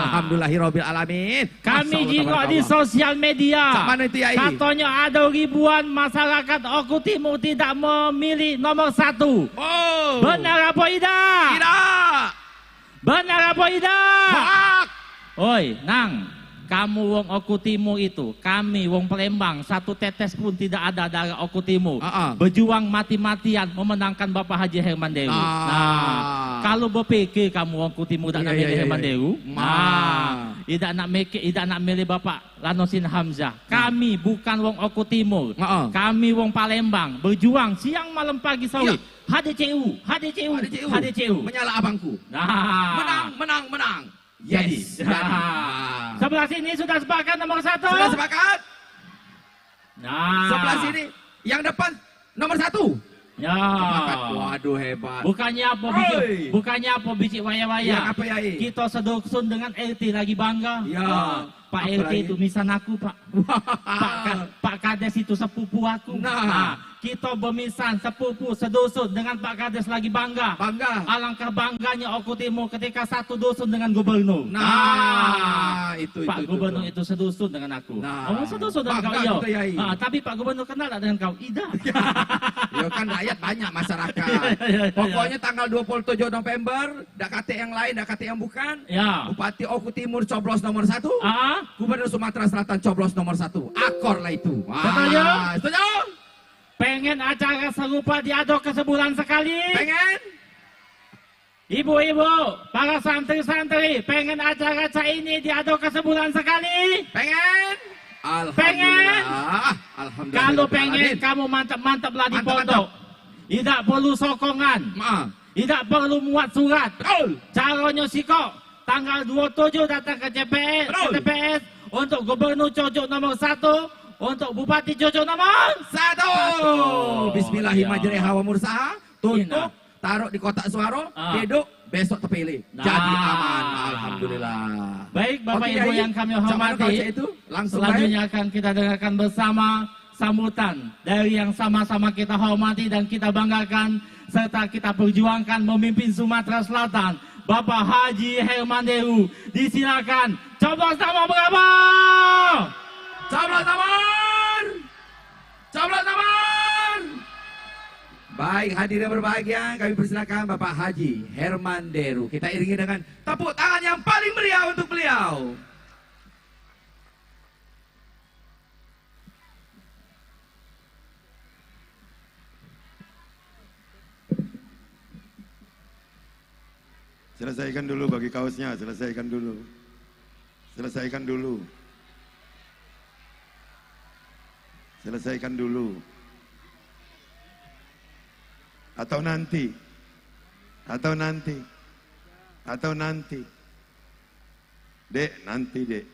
Alhamdulillahirabbil alamin. Kami juga di sosial media. Mana itu ya? Katanya ada ribuan masyarakat Oku Timur tidak memilih nomor 1. Oh. Benar apa tidak? Tidak. Benar apa tidak? Hak. Oi, Nang. Kamu wong Oku Timur itu, kami wong Palembang, satu tetes pun tidak ada dari Oku Timur. Berjuang mati-matian memenangkan Bapak Haji Herman Deru. Nah, kalau berpikir kamu wong Oku Timur tidak nak milih Herman Deru, tidak nak milih Bapak Lanosin Hamzah. Kami bukan wong Oku Timur, kami wong Palembang, berjuang siang malam pagi sore. HDCU. Menyala abangku. Nah, Menang. Yes. Sebelah sini sudah sepakat nomor 1. Sudah sepakat. Nah. Sebelah sini yang depan nomor 1. Ya. Sepakat. Waduh, hebat. Bukannya apa biji waya-waya. Apa ya? Kita sedusun dengan LT lagi bangga. Ya. Pak LT itu misan aku, Pak. Pak Kades itu sepupu aku. Nah, kita bermisan sepupu sedusun dengan Pak Kades lagi bangga. Alangkah bangganya Oku Timur ketika satu dusun dengan gubernur. Itu Pak Gubernur itu sedusun dengan aku. Sedusun dengan kau iya. Tapi Pak Gubernur kenal dengan kau? Tidak. Ya kan rakyat banyak masyarakat. Pokoknya tanggal 27 November, dak kate yang lain, dak kate yang bukan. Ya. Bupati Oku Timur coblos nomor 1. Gubernur Sumatera Selatan coblos nomor 1. Akor lah itu. Setuju? Setuju? Pengen acara serupa diaduk ke sebulan sekali? Pengen? Ibu-ibu, para santri-santri, pengen acara ini diaduk ke sebulan sekali? Pengen? Pengen? Alhamdulillah. Kalau pengen, kamu mantap-mantap lah di pondok. Tidak perlu sokongan. Tidak perlu muat surat. Caranya siko, tanggal 27 datang ke TPS untuk Gubernur Cucuk nomor 1, untuk Bupati Cucuk nomor 1. Bismillahirrahmanirrahim. Hawa mursaha, tutup, taruh di kotak suara, duduk, besok terpilih. Jadi aman, alhamdulillah. Baik Bapak Oke, Ibu Yai. yang kami Macam mana hormati, kalau itu? Langsung selanjutnya akan kita dengarkan bersama sambutan dari yang sama-sama kita hormati dan kita banggakan serta kita perjuangkan memimpin Sumatera Selatan, Bapak Haji Herman Deru. Disilakan, coblos nama berapa? Coblos nomor! Coblos nomor! Baik, hadirin berbahagia, kami persilakan Bapak Haji Herman Deru. Kita iringi dengan tepuk tangan yang paling meriah untuk beliau. Selesaikan dulu bagi kaosnya, selesaikan dulu. Selesaikan dulu. Selesaikan dulu. Atau nanti. Atau nanti. Atau nanti. Dek, nanti dek.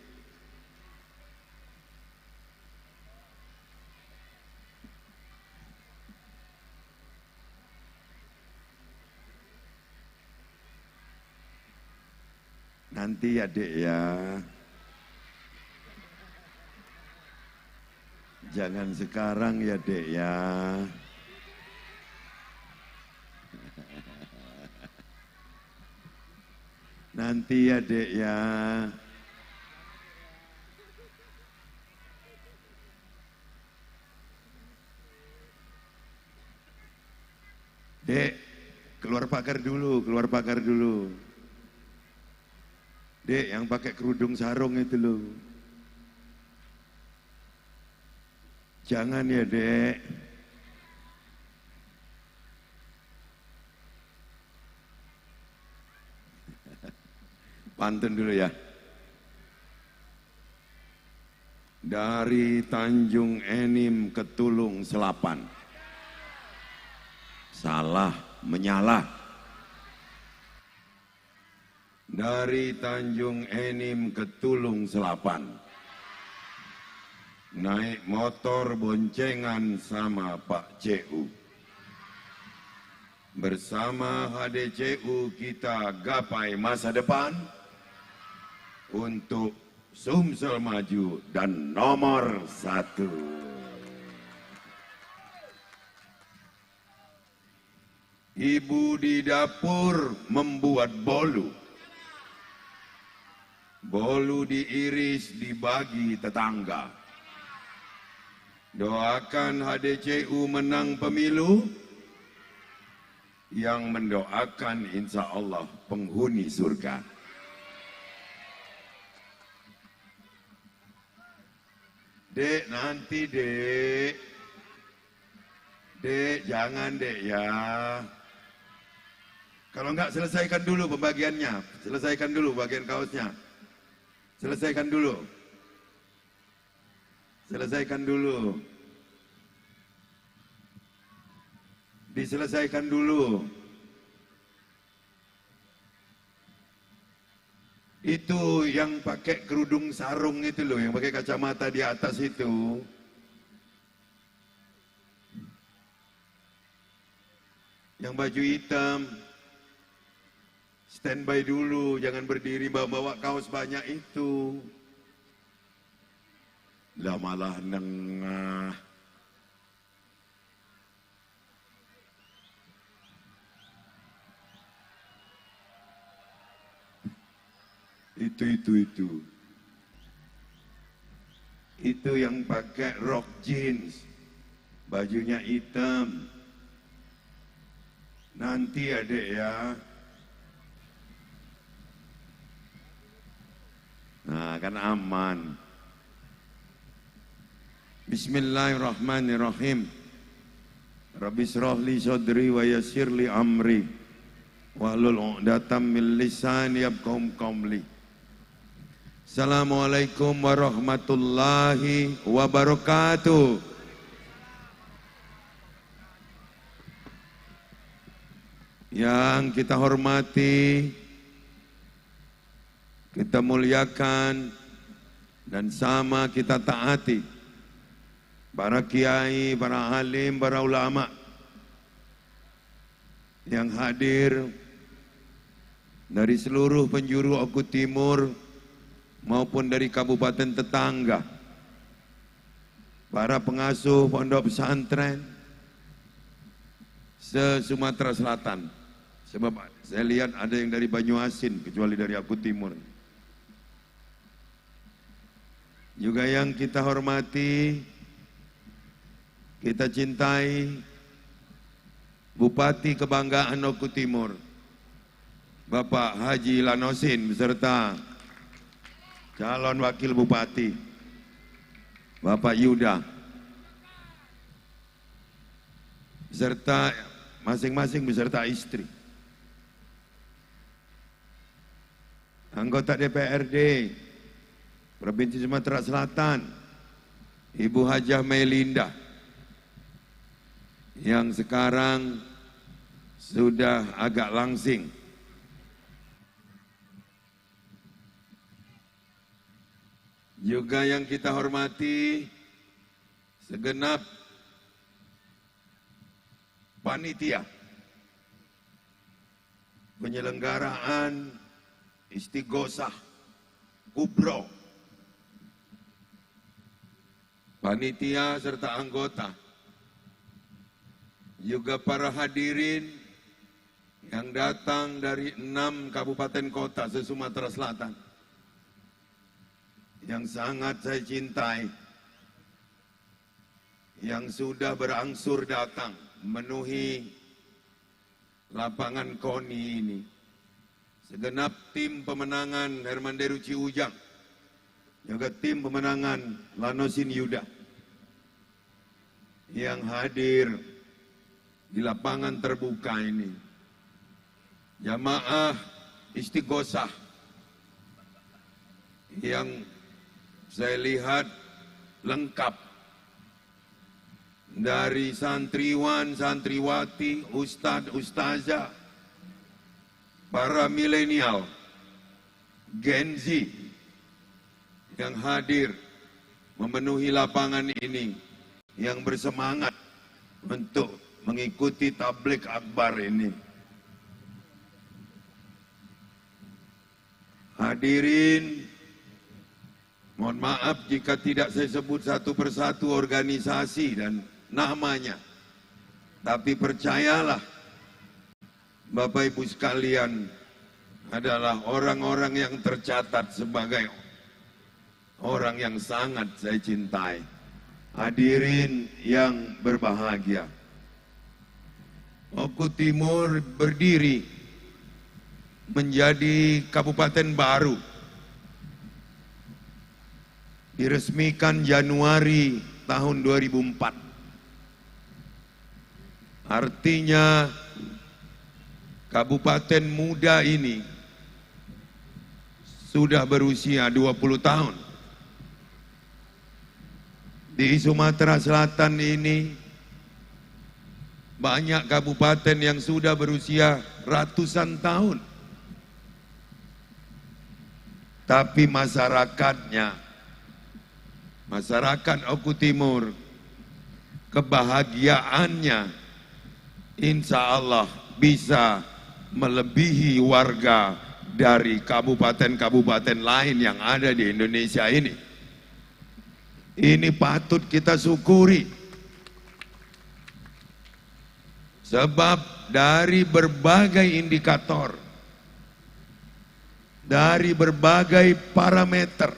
Nanti ya dek ya. Jangan sekarang ya dek ya. Nanti ya dek ya. Dek, keluar pagar dulu, keluar pagar dulu. Dek, yang pakai kerudung sarung itu loh. Jangan ya, Dek. Pantun dulu ya. Dari Tanjung Enim ke Tulung Selapan. Salah menyalah. Dari Tanjung Enim ke Tulung Selapan. Naik motor boncengan sama Pak CU. Bersama HDCU kita gapai masa depan untuk Sumsel maju dan nomor 1. Ibu di dapur membuat bolu. Bolu diiris dibagi tetangga. Doakan HDCU menang pemilu. Yang mendoakan insya Allah penghuni surga. Dek, nanti dek. Dek, jangan dek ya. Kalau enggak selesaikan dulu pembagiannya. Selesaikan dulu bagian kaosnya. Selesaikan dulu. Selesaikan dulu. Diselesaikan dulu. Itu yang pakai kerudung sarung itu loh, yang pakai kacamata di atas itu. Yang baju hitam. Standby dulu, jangan berdiri bawa-bawa kaos banyak itu. Lah malah nengah. Itu yang pakai rok jeans, bajunya hitam. Nanti adek ya. Nah, kan aman. Bismillahirrahmanirrahim. Rabbi shrah li sadri wa yassir li amri wahlul 'uqdatam min lisani yafqahu qawli. Assalamualaikum warahmatullahi wabarakatuh. Yang kita hormati, kita muliakan, dan sama kita taati para kiai, para alim, para ulama yang hadir dari seluruh penjuru Oku Timur maupun dari kabupaten tetangga, para pengasuh pondok pesantren se-Sumatera Selatan. Sebab saya lihat ada yang dari Banyuasin kecuali dari Oku Timur. Juga yang kita hormati, kita cintai, Bupati Kebanggaan Oku Timur, Bapak Haji Lanosin beserta calon Wakil Bupati, Bapak Yuda, beserta masing-masing beserta istri. Anggota DPRD Provinsi Sumatera Selatan, Ibu Hajah Melinda, yang sekarang sudah agak langsing. Juga yang kita hormati segenap panitia penyelenggaraan Istighosah Kubro, panitia serta anggota, juga para hadirin yang datang dari 6 kabupaten kota se-Sumatera Selatan yang sangat saya cintai, yang sudah berangsur datang memenuhi lapangan KONI ini. Segenap tim pemenangan Herman Deru Ciujang, juga tim pemenangan Lanosin Yuda yang hadir di lapangan terbuka ini. Jamaah Istighosah yang saya lihat lengkap dari santriwan, santriwati, ustadz, ustazah, para milenial, Gen Z yang hadir memenuhi lapangan ini, yang bersemangat untuk mengikuti tabligh akbar ini. Hadirin, mohon maaf jika tidak saya sebut satu persatu organisasi dan namanya, tapi percayalah Bapak Ibu sekalian adalah orang-orang yang tercatat sebagai orang yang sangat saya cintai. Hadirin yang berbahagia, Oku Timur berdiri menjadi kabupaten baru, diresmikan Januari tahun 2004. Artinya kabupaten muda ini sudah berusia 20 tahun. Di Sumatera Selatan ini banyak kabupaten yang sudah berusia ratusan tahun. Tapi masyarakatnya, masyarakat Oku Timur, kebahagiaannya insya Allah bisa melebihi warga dari kabupaten-kabupaten lain yang ada di Indonesia ini. Ini patut kita syukuri. Sebab dari berbagai indikator, dari berbagai parameter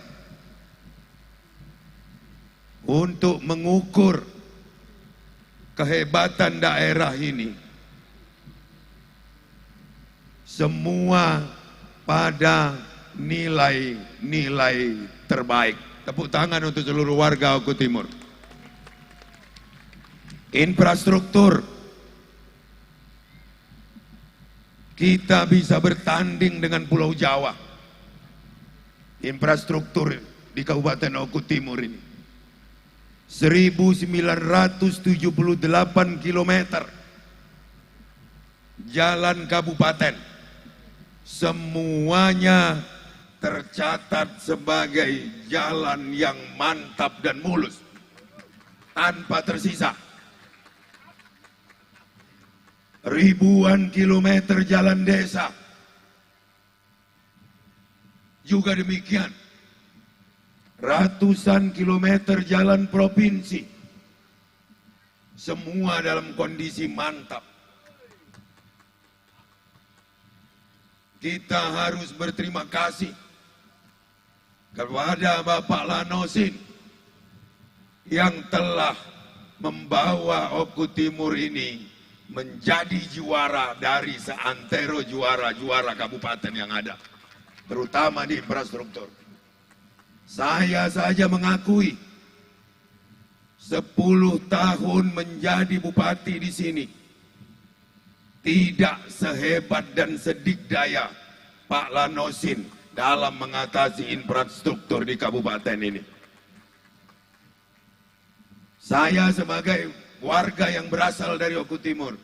untuk mengukur kehebatan daerah ini, semua pada nilai-nilai terbaik. Tepuk tangan untuk seluruh warga Oku Timur. Infrastruktur. Kita bisa bertanding dengan Pulau Jawa. Infrastruktur di Kabupaten Oku Timur ini 1978 km jalan kabupaten, semuanya tercatat sebagai jalan yang mantap dan mulus tanpa tersisa. Ribuan kilometer jalan desa juga demikian. Ratusan kilometer jalan provinsi, semua dalam kondisi mantap. Kita harus berterima kasih kepada Bapak Lanosin yang telah membawa Oku Timur ini menjadi juara dari seantero juara-juara kabupaten yang ada, terutama di infrastruktur. Saya saja mengakui 10 tahun menjadi bupati di sini tidak sehebat dan sedikdaya Pak Lanosin dalam mengatasi infrastruktur di kabupaten ini. Saya sebagai warga yang berasal dari Oku Timur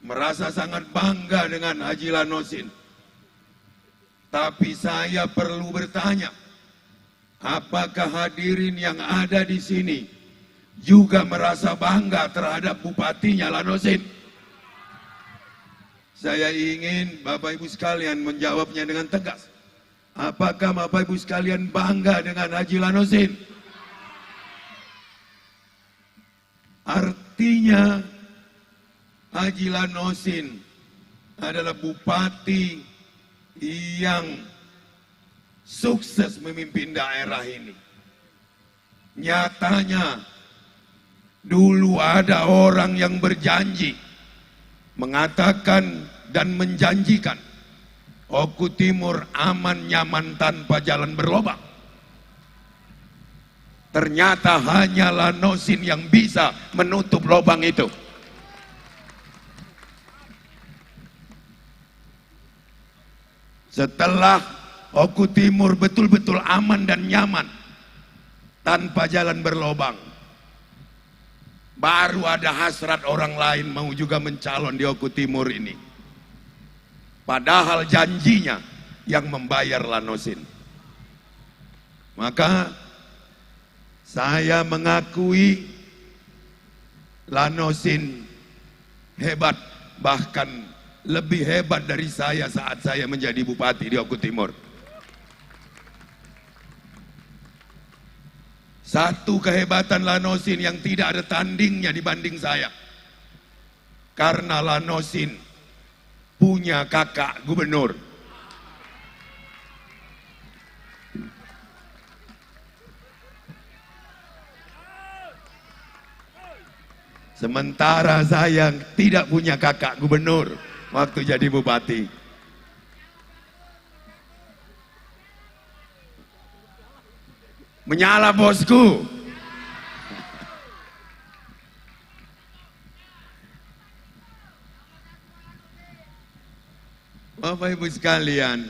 merasa sangat bangga dengan Haji Lanosin. Tapi saya perlu bertanya, apakah hadirin yang ada di sini juga merasa bangga terhadap bupatinya Lanosin? Saya ingin Bapak Ibu sekalian menjawabnya dengan tegas. Apakah Bapak Ibu sekalian bangga dengan Haji Lanosin? Artinya Haji Lanosin adalah bupati yang sukses memimpin daerah ini. Nyatanya dulu ada orang yang berjanji, mengatakan dan menjanjikan Oku Timur aman nyaman tanpa jalan berlobang. Ternyata hanya Lanosin yang bisa menutup lubang itu. Setelah Oku Timur betul-betul aman dan nyaman tanpa jalan berlobang, baru ada hasrat orang lain mau juga mencalon di Oku Timur ini. Padahal janjinya yang membayar Lanosin. Maka saya mengakui Lanosin hebat, bahkan lebih hebat dari saya saat saya menjadi bupati di Oku Timur. Satu kehebatan Lanosin yang tidak ada tandingnya dibanding saya. Karena Lanosin punya kakak gubernur. Sementara saya tidak punya kakak gubernur waktu jadi bupati. Menyala bosku. Bapak Ibu sekalian,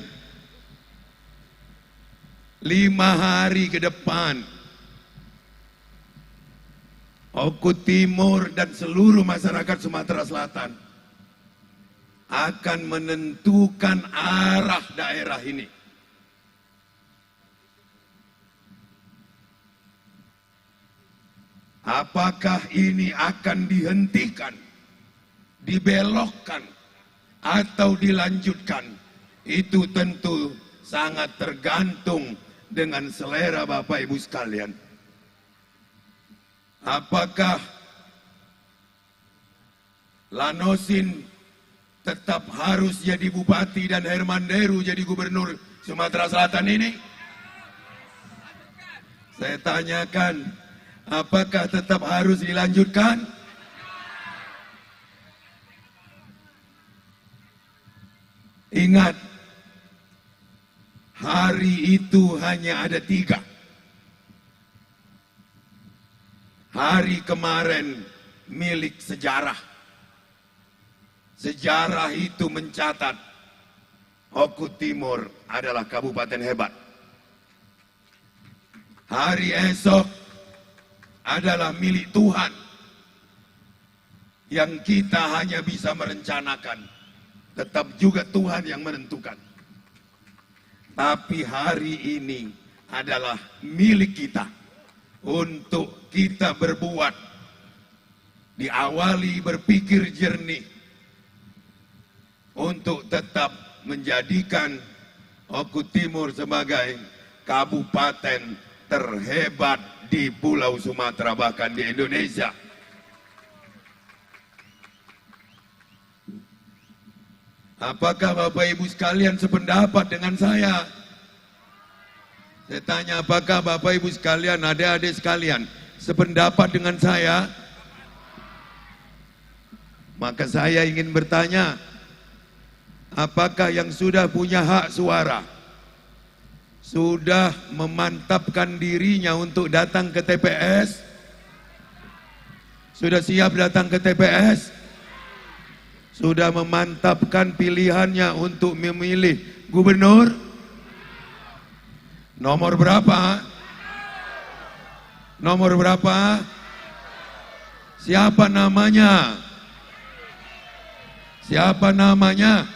5 hari ke depan Oku Timur dan seluruh masyarakat Sumatera Selatan akan menentukan arah daerah ini. Apakah ini akan dihentikan, dibelokkan, atau dilanjutkan? Itu tentu sangat tergantung dengan selera Bapak Ibu sekalian. Apakah Lanosin tetap harus jadi bupati dan Herman Deru jadi gubernur Sumatera Selatan ini? Saya tanyakan, apakah tetap harus dilanjutkan? Ingat, hari itu hanya ada 3. Hari kemarin milik sejarah. Sejarah itu mencatat Oku Timur adalah kabupaten hebat. Hari esok adalah milik Tuhan yang kita hanya bisa merencanakan. Tetap juga Tuhan yang menentukan. Tapi hari ini adalah milik kita untuk kita berbuat. Diawali berpikir jernih untuk tetap menjadikan Oku Timur sebagai kabupaten terhebat di Pulau Sumatera, bahkan di Indonesia. Apakah Bapak Ibu sekalian sependapat dengan saya? Saya tanya, apakah Bapak Ibu sekalian, adik-adik sekalian, sependapat dengan saya? Maka saya ingin bertanya, apakah yang sudah punya hak suara, sudah memantapkan dirinya untuk datang ke TPS? Sudah siap datang ke TPS? Sudah memantapkan pilihannya untuk memilih gubernur? Nomor berapa? Nomor berapa? Siapa namanya? Siapa namanya?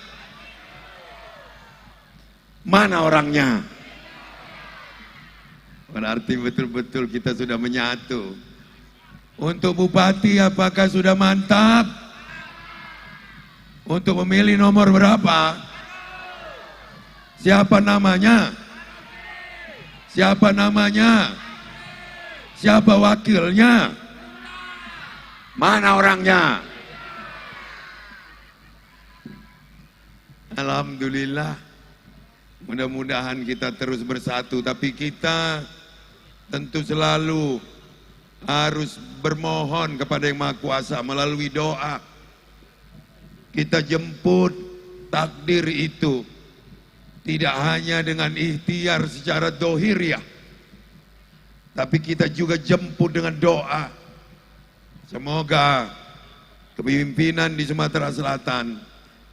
Mana orangnya? Berarti betul-betul kita sudah menyatu. Untuk bupati apakah sudah mantap? Untuk memilih nomor berapa? Siapa namanya? Siapa namanya? Siapa wakilnya? Mana orangnya? Alhamdulillah. Mudah-mudahan kita terus bersatu, tapi kita tentu selalu harus bermohon kepada Yang Maha Kuasa melalui doa. Kita jemput takdir itu tidak hanya dengan ikhtiar secara dohiriah, tapi kita juga jemput dengan doa. Semoga kepemimpinan di Sumatera Selatan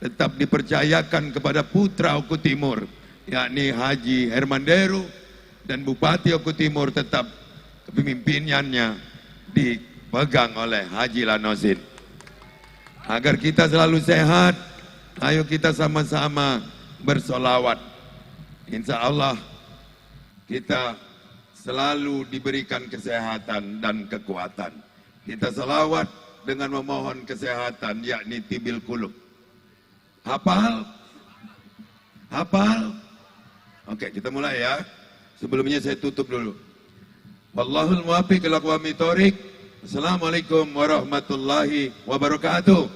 tetap dipercayakan kepada putra Oku Timur, yakni Haji Herman Deru, dan Bupati Oku Timur tetap kepemimpinannya dipegang oleh Haji Lanosin. Agar kita selalu sehat, ayo kita sama-sama bersolawat. Insya Allah kita selalu diberikan kesehatan dan kekuatan. Kita selawat dengan memohon kesehatan, yakni tibil kulub. Hafal? Hafal? Oke, kita mulai ya. Sebelumnya saya tutup dulu. Wallahul muwaffiq ila aqwamit thoriq. Assalamualaikum warahmatullahi wabarakatuh.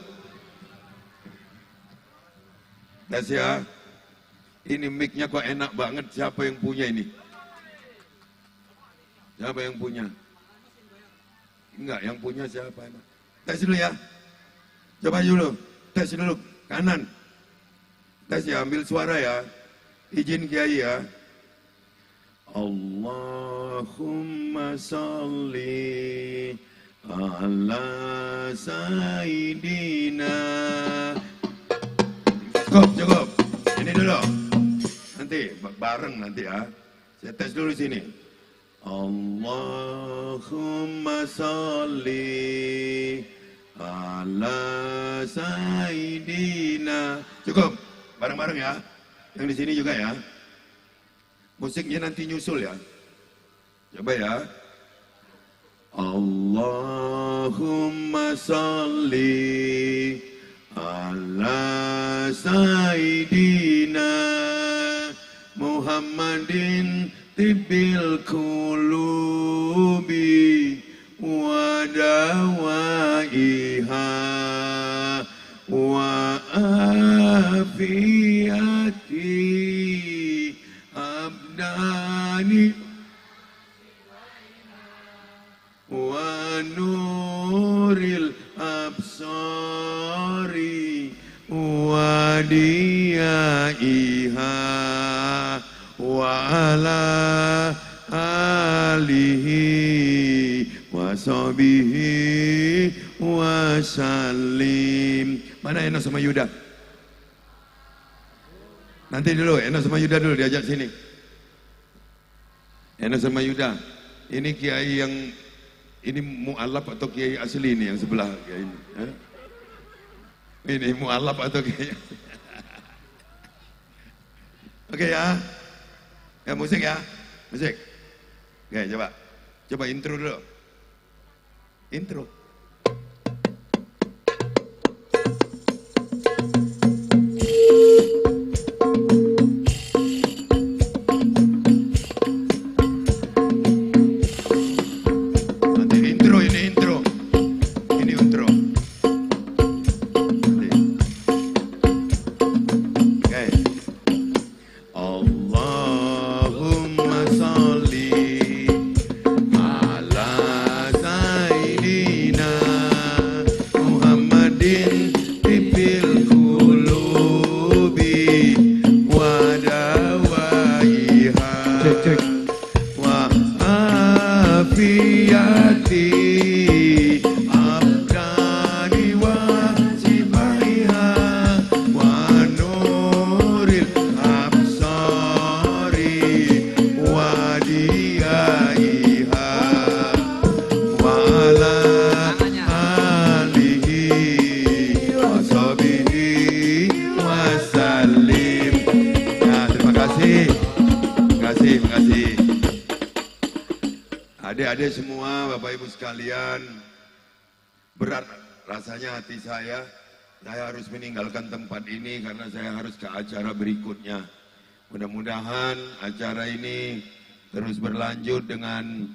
Tes ya. Ini mic-nya kok enak banget. Siapa yang punya ini? Siapa yang punya? Enggak, yang punya siapa? Tes dulu ya. Coba dulu. Tes dulu. Kanan. Tes ya, ambil suara ya. Izin Kiai ya. Allahumma salli ala Sayyidina. Cukup. Ini dulu. Nanti bareng nanti ya. Saya tes dulu sini. Allahumma salli ala Sayyidina. Cukup. Bareng-bareng ya. Yang di sini juga ya. Musiknya nanti nyusul ya. Coba ya. Allahumma salli ala Sayyidina Muhammadin tibbil qulubi wa dawaiha wa afiyati abdani wa nuril absari wa diyaiha wa ala alihi wa sahbihi wa sallim. Mana Eno sama Yuda? Nanti dulu, Eno sama Yuda dulu diajak sini. Eno sama Yuda. Ini kiai yang ini mu'alaf atau kiai asli ini yang sebelah kiai ini. Ini mu'alaf atau kiai? Oke ya. Ya musik ya. Musik. Oke, coba. Coba intro dulu. Intro. Adik-adik semua, Bapak Ibu sekalian, berat rasanya hati saya harus meninggalkan tempat ini karena saya harus ke acara berikutnya. Mudah-mudahan acara ini terus berlanjut dengan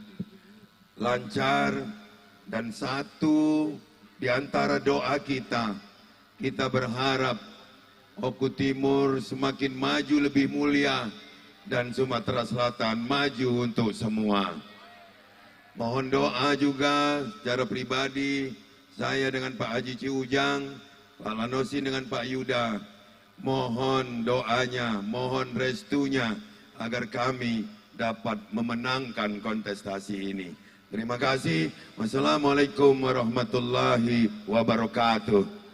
lancar, dan satu di antara doa kita berharap Oku Timur semakin maju lebih mulia dan Sumatera Selatan maju untuk semua. Mohon doa juga secara pribadi, saya dengan Pak Haji Ciujang, Pak Lanosi dengan Pak Yuda. Mohon doanya, mohon restunya agar kami dapat memenangkan kontestasi ini. Terima kasih. Wassalamualaikum warahmatullahi wabarakatuh.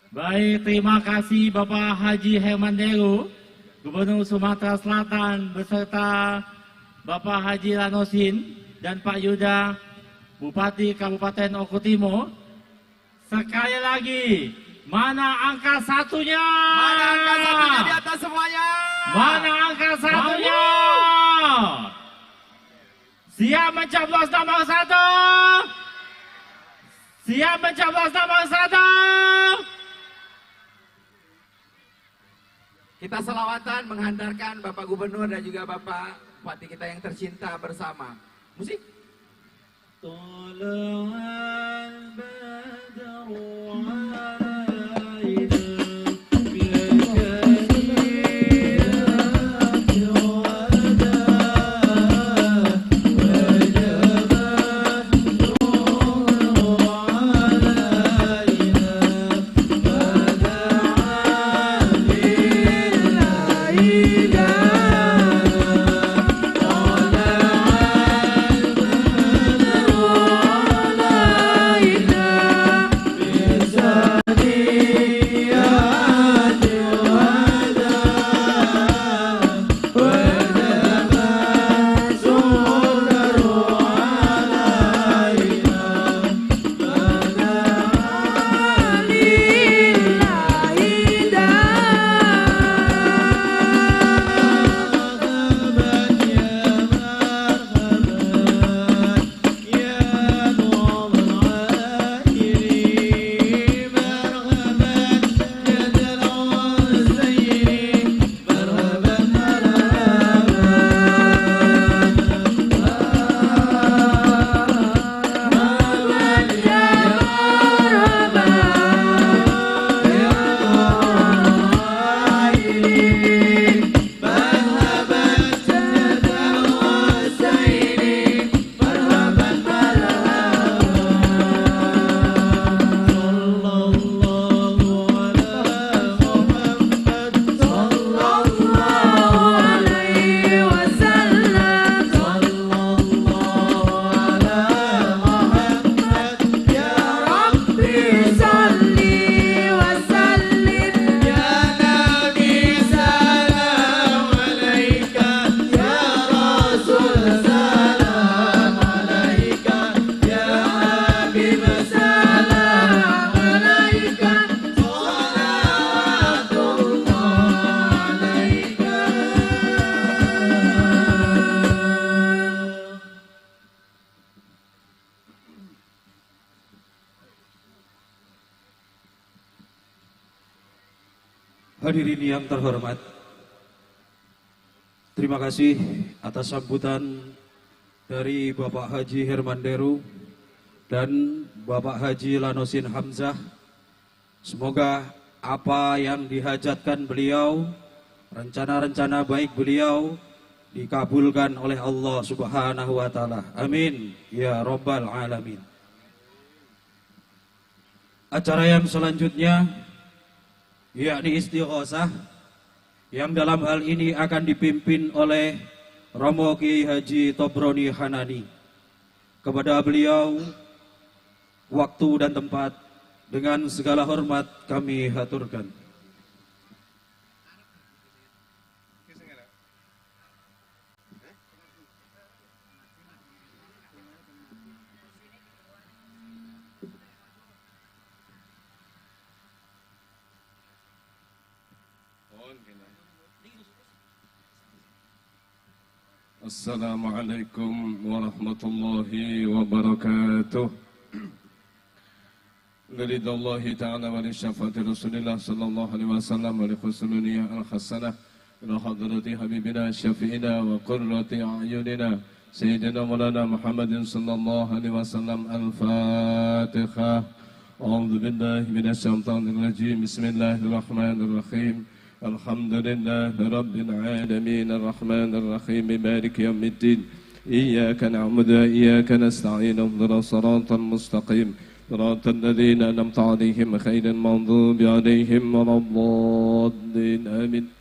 Baik, terima kasih Bapak Haji Herman Deru, Gubernur Sumatera Selatan beserta Bapak Haji Lanosin dan Pak Yuda, Bupati Kabupaten Oku Timur. Sekali lagi, mana angka satunya? Mana angka satunya di atas semuanya? Mana angka satunya? Siap mencoblos nomor 1? Siap mencoblos nomor 1? Kita selawatan menghantarkan Bapak Gubernur dan juga Bapak Bupati kita yang tercinta bersama. Musik. Hadirin yang terhormat, terima kasih atas sambutan dari Bapak Haji Herman Deru dan Bapak Haji Lanosin Hamzah. Semoga apa yang dihajatkan beliau, rencana-rencana baik beliau dikabulkan oleh Allah Subhanahu wa taala. Amin ya rabbal alamin. Acara yang selanjutnya yakni istighosah yang dalam hal ini akan dipimpin oleh Romo Kiai Haji Tobroni Hanani. Kepada beliau waktu dan tempat dengan segala hormat kami haturkan. Assalamualaikum warahmatullahi wabarakatuh. Lillahi ta'ala wa li syafaati Rasulillah sallallahu alaihi wasallam wa li husnul al-hasanah ila hadrati habibina syafi'ina wa qurrati a'yunina sayyidina maulana Muhammadin sallallahu alaihi wasallam. Al-Fatihah. A'udzu billahi minasy syaithanir rajim. Bismillahirrahmanirrahim. Alhamdulillahi rabbil alamin arrahmanir rahim maliki yaumiddin. Iyyaka na'budu wa iyyaka nasta'in. Ihdinas siratal mustaqim. Siratal ladzina an'amta 'alaihim ghairil maghdubi 'alaihim waladdallin. Amin.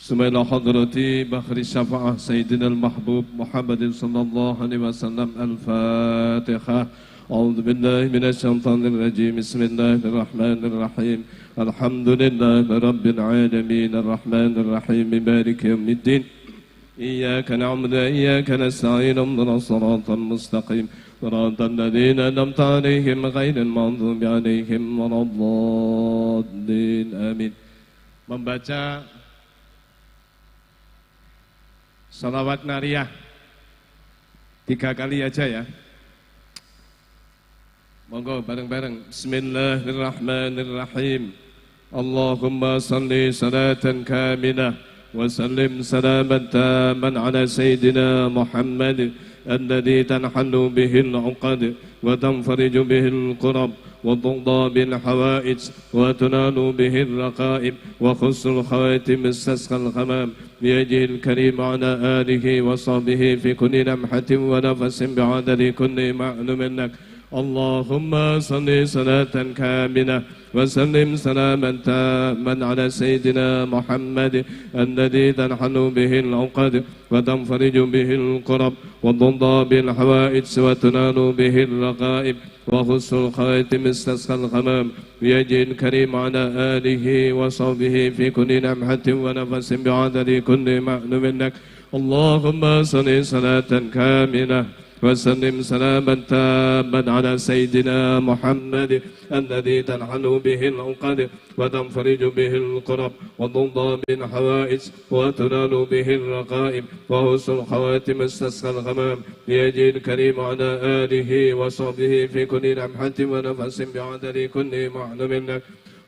Subhana hadrati bakhri syafa'ah sayyidina al-mahbub Muhammadin sallallahu alaihi wasallam. Al-Fatihah. A'udzu billahi minasy syaithanir rajim. Bismillahirrahmanirrahim. Alhamdulillahi rabbil alamin arrahmanir rahim maliki yaumiddin. Iyyaka na'budu wa iyyaka nasta'in. Ihdinas siratal mustaqim. Siratal ladzina an'amta 'alaihim ghairil maghdubi 'alaihim waladdallin. Amin. Membaca salawat nariyah 3 kali aja ya. Monggo bareng-bareng. Bismillahirrahmanirrahim. Allahumma salli salatan kamilah wa sallim salaman taman ala sayyidina Muhammad alladhi tanhallu bihil uqad wa tanfariju bihil qurab wa tuqda bil hawaij wa tunalu bihil raqaib wa khussul khawatim istasqal ghamam biyajihil karim ala alihi wa sahbihi fi kulli lamhatin wa nafasin bi'adadi kulli ma'lumin lak. Allahumma salli salatan kamilah wa sallim salaman taman ala sayyidina Muhammad alladhi tanhalu bihil uqad wa tanfariju bihil qurab wa tudda bil hawaij wa tunalu bihil raqaib wa khussul khawatim istasqal ghamam biyajihil karim ala alihi wa sahbihi fi kulli lamhatin wa nafasin bi'adadi kulli ma'lumin lak. Allahumma salli salatan kamilah وسلم سلاما تاما على سيدنا محمد الذي تنحل به العقد وتنفرج به الكرب وتضى بالحوائج وتنال به الرقائب وحسن الخواتم استسقى الغمام بيده الكريم على آله وصحبه في كل لمحة ونفس بعدد كل معلم لك.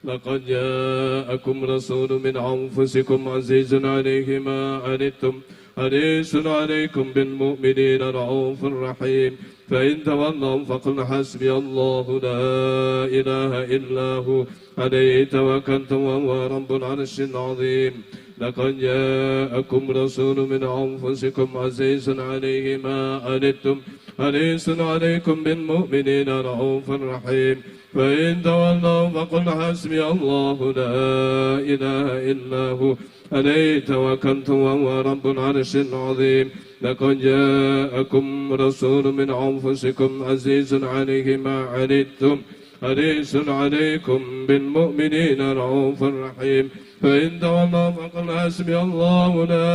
لقد جاءكم رسول من أنفسكم عزيز عليه ما عنتم حريص عليكم بالمؤمنين رؤوف رحيم. فإن تولوا فقل حسبي الله لا إله إلا هو عليه توكلت وهو رب العرش العظيم. لقد جاءكم رسول من أنفسكم عزيز عليه ما عنتم حريص عليكم بالمؤمنين رؤوف رحيم. فإن تولوا فقل حسبي الله لا إله إلا هو عليه توكلت وهو رب العرش العظيم. لقد جاءكم رسول من أنفسكم عزيز عليه ما عنتم حريص عليكم بالمؤمنين رؤوف رحيم. فإن تولوا فقل حسبي الله لا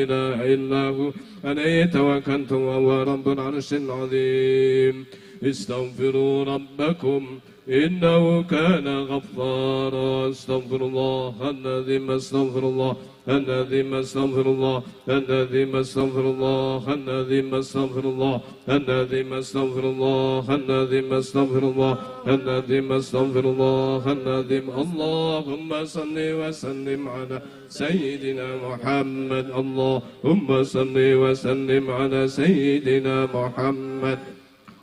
إله إلا هو عليه توكلت وهو رب العرش العظيم. استغفروا ربكم إنه كان غفارا استغفر الله العظيم استغفر الله العظيم استغفر الله العظيم استغفر الله العظيم استغفر الله العظيم استغفر الله العظيم استغفر الله العظيم استغفر الله العظيم اللهم صل وسلم على سيدنا محمد اللهم صل وسلم على سيدنا محمد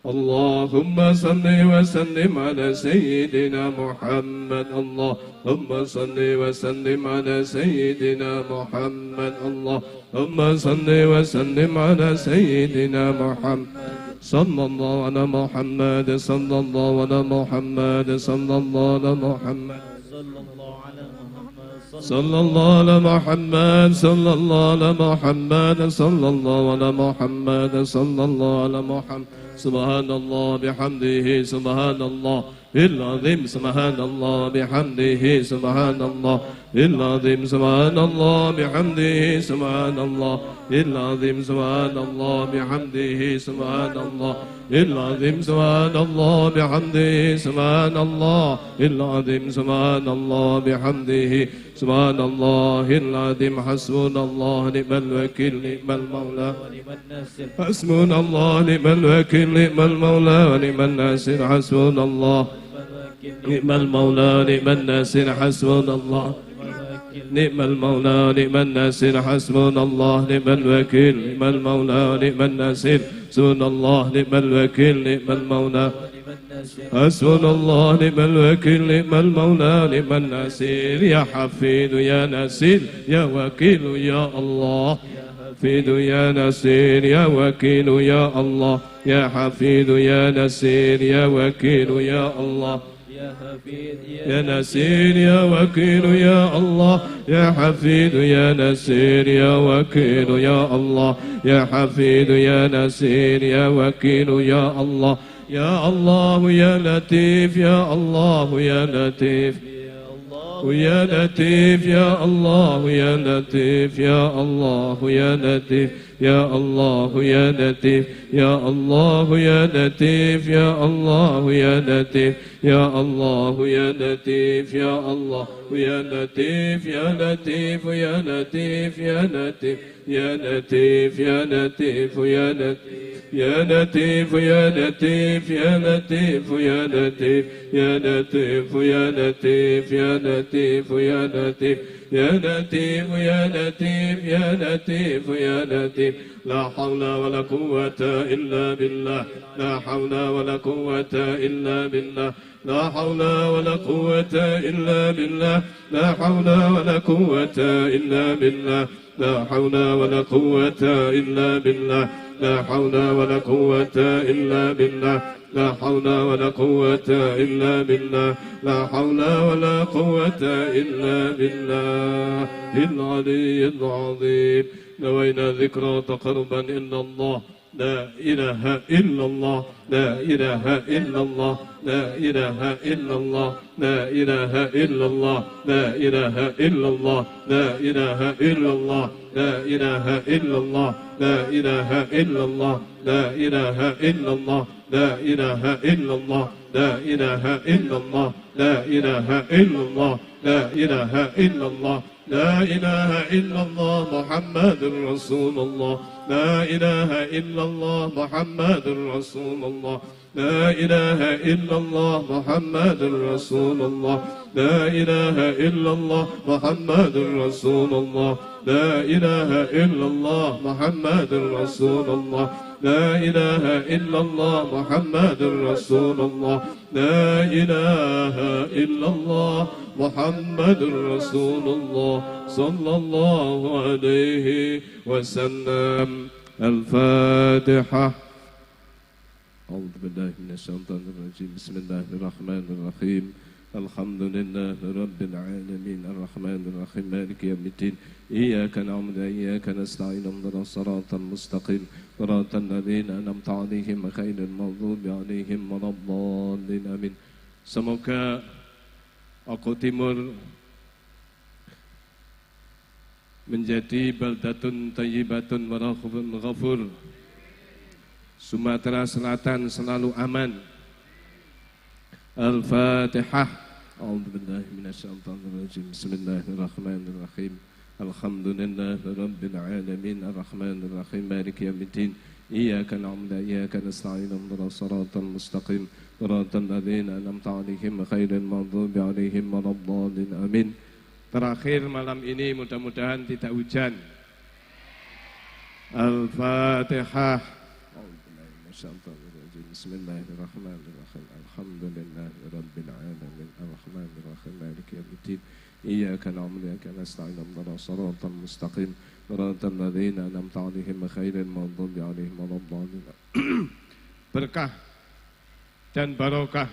اللهم صل وسلم على سيدنا محمد اللهم صل وسلم على سيدنا محمد اللهم صل وسلم على سيدنا محمد صلى الله على محمد صلى الله على محمد صلى الله على محمد صلى الله على محمد صلى الله على محمد صلى الله على محمد صلى الله على محمد سبحان الله بحمده سبحان الله العظيم سبحان الله بحمده سبحان الله العظيم سبحان الله بحمده سبحان الله العظيم سبحان الله بحمده سبحان الله العظيم سبحان الله بحمده سبحان الله العظيم سبحان الله بحمده سبحان الله العظيم حسبنا الله نعم الوكيل نعم المولى حسبنا الله نعم الوكيل نعم المولى ونعم الناصر حسبنا الله نعم المولى نعم الناصر حسبنا الله نعم المولى نعم الناصر حسبنا الله نعم الوكيل نعم المولى نعم الناصر حسبنا الله نعم الوكيل نعم المولى حسبنا الله نعم الوكيل نعم المولى نعم الناصر يا حفيظ يا ناصر يا وكيل يا الله حفيظ يا ناصر يا وكيل يا الله يا حفيظ يا ناصر يا وكيل يا الله يا نسير يا وكيل يا الله يا حفيظ يا نسير يا وكيل يا الله يا حفيظ يا نسير يا وكيل يا الله يا الله يا لطيف يا الله يا لطيف يا لطيف يا الله يا لطيف يا الله يا لطيف يا الله يا لطيف يا الله يا لطيف يا الله يا لطيف يا الله يا لطيف يا الله يا لطيف يا لطيف يا لطيف يا لطيف يا لطيف يا لطيف يا لطيف يا لطيف يا لطيف يا لطيف يا لطيف يا لطيف يا لطيف يا لطيف يا لطيف يا لطيف يا لطيف يا لطيف يا لطيف لا حول ولا قوة إلا بالله لا حول ولا قوة إلا بالله لا حول ولا قوة إلا بالله لا حول ولا قوة إلا بالله لا حول ولا قوة إلا بالله لا حول ولا قوة إلا بالله لا حول ولا قوة إلا بالله لا حول ولا قوة إلا بالله العلي العظيم نوينا ذكرى تقربا إلا الله لا إله إلا الله لا إله إلا الله لا إله إلا الله لا إله إلا الله لا إله إلا الله لا إله إلا الله لا إله إلا الله لا إله إلا الله لا إله إلا الله لا إله إلا الله لا إله إلا الله لا إله إلا الله لا إله إلا الله لا إله إلا الله محمد رسول الله لا إله إلا الله محمد رسول الله لا إله إلا الله محمد رسول الله لا إله إلا الله محمد رسول الله لا إله إلا الله محمد رسول الله لا إله إلا الله محمد رسول الله لا إله إلا الله محمد رسول الله صلى الله عليه وسلم الفاتحة أعوذ بالله من الشيطان الرجيم بسم الله الرحمن الرحيم الحمد لله رب العالمين الرحمن الرحيم مالك يوم الدين إياك نعبد وإياك نستعين اهدنا الصراط المستقيم صراط الذين أنعمت عليهم غير المغضوب عليهم ولا الضالين آمين. Semoga Oku Timur menjadi baldatun thayyibatun wa raghbun ghafur, Sumatera Selatan selalu aman. Al-Fatihah. A'udzubillahi minasyaitonirrajim. Bismillahirrahmanirrahim. Alhamdulillahirabbil alamin arrahmanir rahim maliki yaumiddin. Iyyaka na'budu wa iyyaka nasta'in ihdinas siratal mustaqim siratal ladzina an'amta 'alaihim ghairil maghdubi 'alaihim waladdallin. Amin. Terakhir malam ini mudah-mudahan tidak hujan. Al-Fatihah. Bismillahirrahmanirrahim. Alhamdulillahirabbil alamin arrahmanir rahim maliki yaumiddin. Iyyaka na'budu wa iyyaka nasta'in ihdinas siratal mustaqim siratal ladzina an'amta 'alaihim ghairil maghdubi 'alaihim waladdallin. Berkah dan barokah,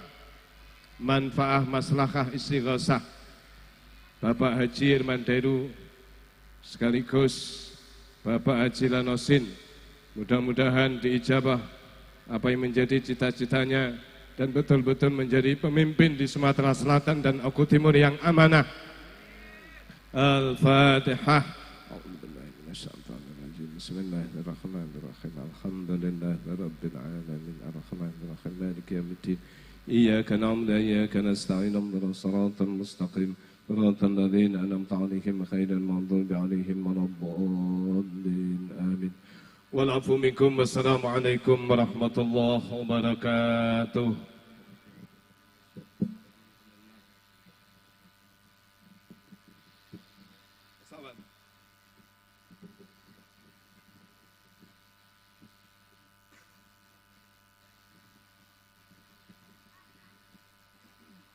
manfaah, maslahah, istighosah Bapak Haji Hermanderu sekaligus Bapak Haji Lanosin, mudah-mudahan diijabah apa yang menjadi cita-citanya dan betul-betul menjadi pemimpin di Sumatera Selatan dan Oku Timur yang amanah. Al-Fatihah. Bismillahirrahmanirrahim. Alhamdulillahirabbil alamin arrahmanir rahim maliki yaumiddin. Iyyaka na'budu wa iyyaka nasta'in ihdinas siratal mustaqim siratal ladzina an'amta 'alaihim ghairil maghdubi 'alaihim waladdallin. Amin. Wal 'afwu minkum. Wassalamualaikum warahmatullahi wabarakatuh.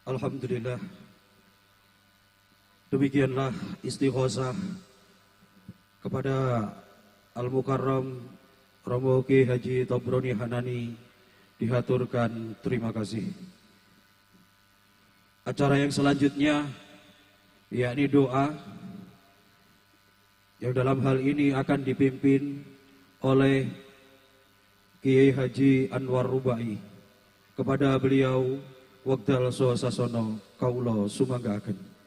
Alhamdulillah. Demikianlah istighosah kepada Al-Mukarram Romo Ki Haji Tobroni Hanani dihaturkan terima kasih. Acara yang selanjutnya yakni doa yang dalam hal ini akan dipimpin oleh Kiai Haji Anwar Rubai. Kepada beliau wekdal sasasono kaula sumanggaken.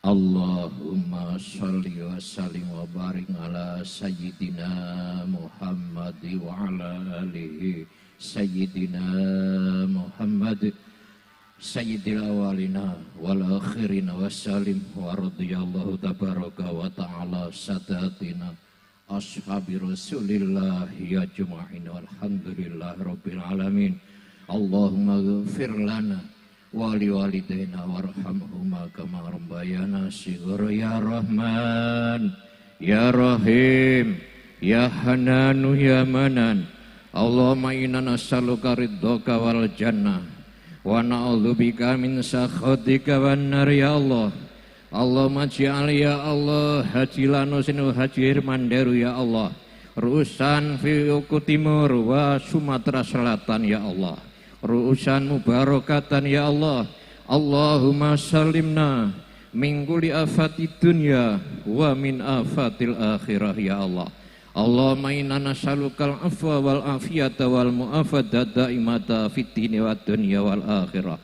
Allahumma sholli wa sallim wa barik ala sayyidina Muhammad wa ala alihi sayyidina Muhammad sayyidil awalina wal akhirina wa sallim wa radiyallahu tabaraka wa ta'ala sadatina ashabi rasulillah ya juma'in walhamdulillah rabbil alamin. Allahumma ghafir lana wali walidaina warhamhuma kama rabbayana shighara ya Rahman ya Rahim ya Hananu ya Manan. Allahumma inna nas'aluka ridhaka wal jannah wa na'udzubika min sakhatika wan nar ya Allah. Allahumma ja'al ya Allah Haji Lanosin Haji Hermanderu ya Allah ru'usan fi Oku Timur wa Sumatera Selatan ya Allah, ru'usan mubarakatan ya Allah. Allahumma salimna min kulli afatid dunya wa min afatil akhirah ya Allah. Allahumma inna nas'alukal afwa wal afiyata wal mu'afadata daimata fid dini wad dunya wal akhirah.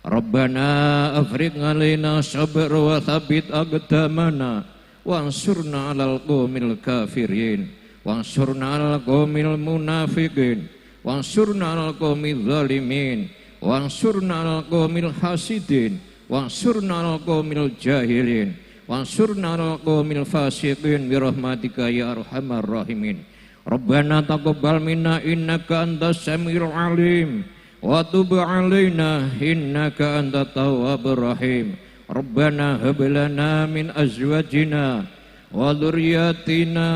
Rabbana afriq alaina sabr wa thabbit aqdamana wansurna 'alal qaumil kafirin wansurna 'alal qaumil munafiqin wansurna 'alal qaumil zalimin wansurna 'alal qaumil hasidin wansurna 'alal qaumil jahilin wansurna 'alal qaumil fasiqin bi rahmatika ya arhamar rahimin. Rabbana taqabbal minna innaka antas samiul alim wa tub 'alaina innaka antat tawwabur rahim. Rabbana hab lana min azwajina wa dhurriyyatina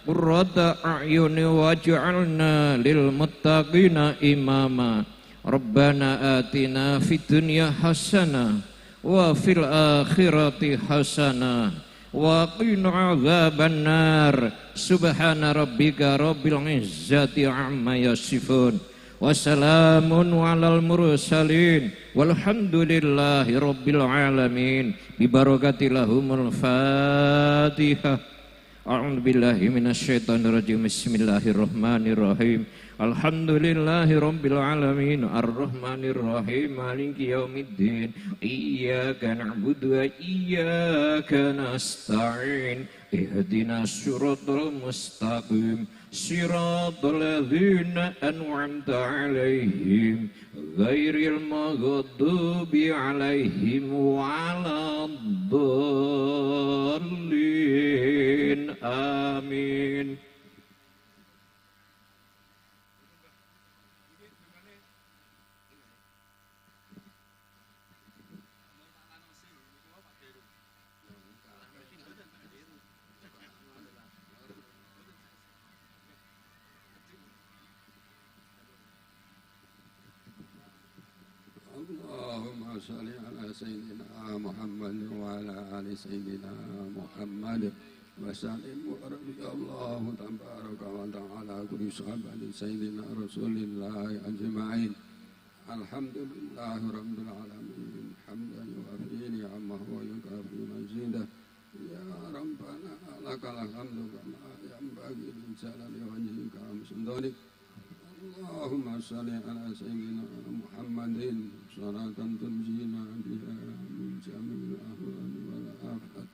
qurrata a'yuni waj'alna lil muttaqina imama. Rabbana atina fid dunya hasanah wa fil akhirati hasanah wa qina adzabannar. Subhana rabbika rabbil izzati amma yasifun wa salamun alal mursalin walhamdulillahi rabbil alamin. Bi barakatilahumul Fatihah. A'udzu billahi minasyaitonir rajim. Bismillahirrahmanirrahim. Alhamdulillahi rabbil alamin arrahmanir rahim maliki yaumiddin iyyaka na'budu wa iyyaka nasta'in ihdinas siratal mustaqim siratal ladzina an'amta 'alaihim ghairil maghdubi 'alaihim waladdallin amin. Allahumma sholli ala sayyidina Muhammad wa ala ali sayyidina Muhammad wa sallim wa radiyallahu tabaraka wa ta'ala kulli sahabatin sayyidina Rasulillah ajma'in. Alhamdulillahi rabbil alamin hamdan yuwafi ni'amahu wa yukafi mazidah. Ya Rabbana lakal hamdu kama yanbaghi li jalali wajhika wa sultanik. Allahumma sholli ala sayyidina Muhammadin salatan tunjina biha min jami'il ahwali wal afat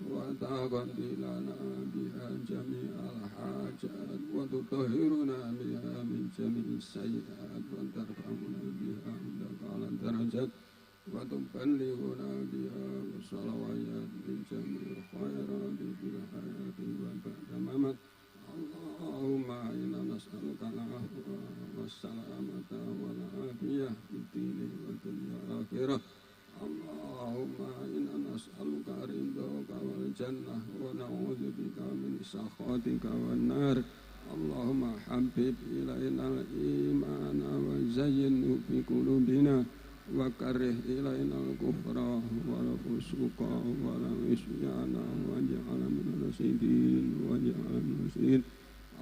wa taqdi lana biha jami'al hajat wa tutahhiruna biha min jami'is sayyi'at wa tarfa'una biha indaka darajat wa tuballighuna biha salawat min jami'il khairat fil hayati wa ba'da mamat. Allahumma inna nas'aluka al-afwa was-salamata wal-afiyah fid dini wad dunya wal akhirah. Allahumma inna nas'aluka ridhaka wal jannah wa na'udzubika min sakhatika wan nar. Allahumma habbib ilaina al-imana wa zayyinhu fi qulubina wa karrih ilaina al-kufra wal fusuqa wal isyana waj'alna minal rasyidin waj'alna minal rasyidin.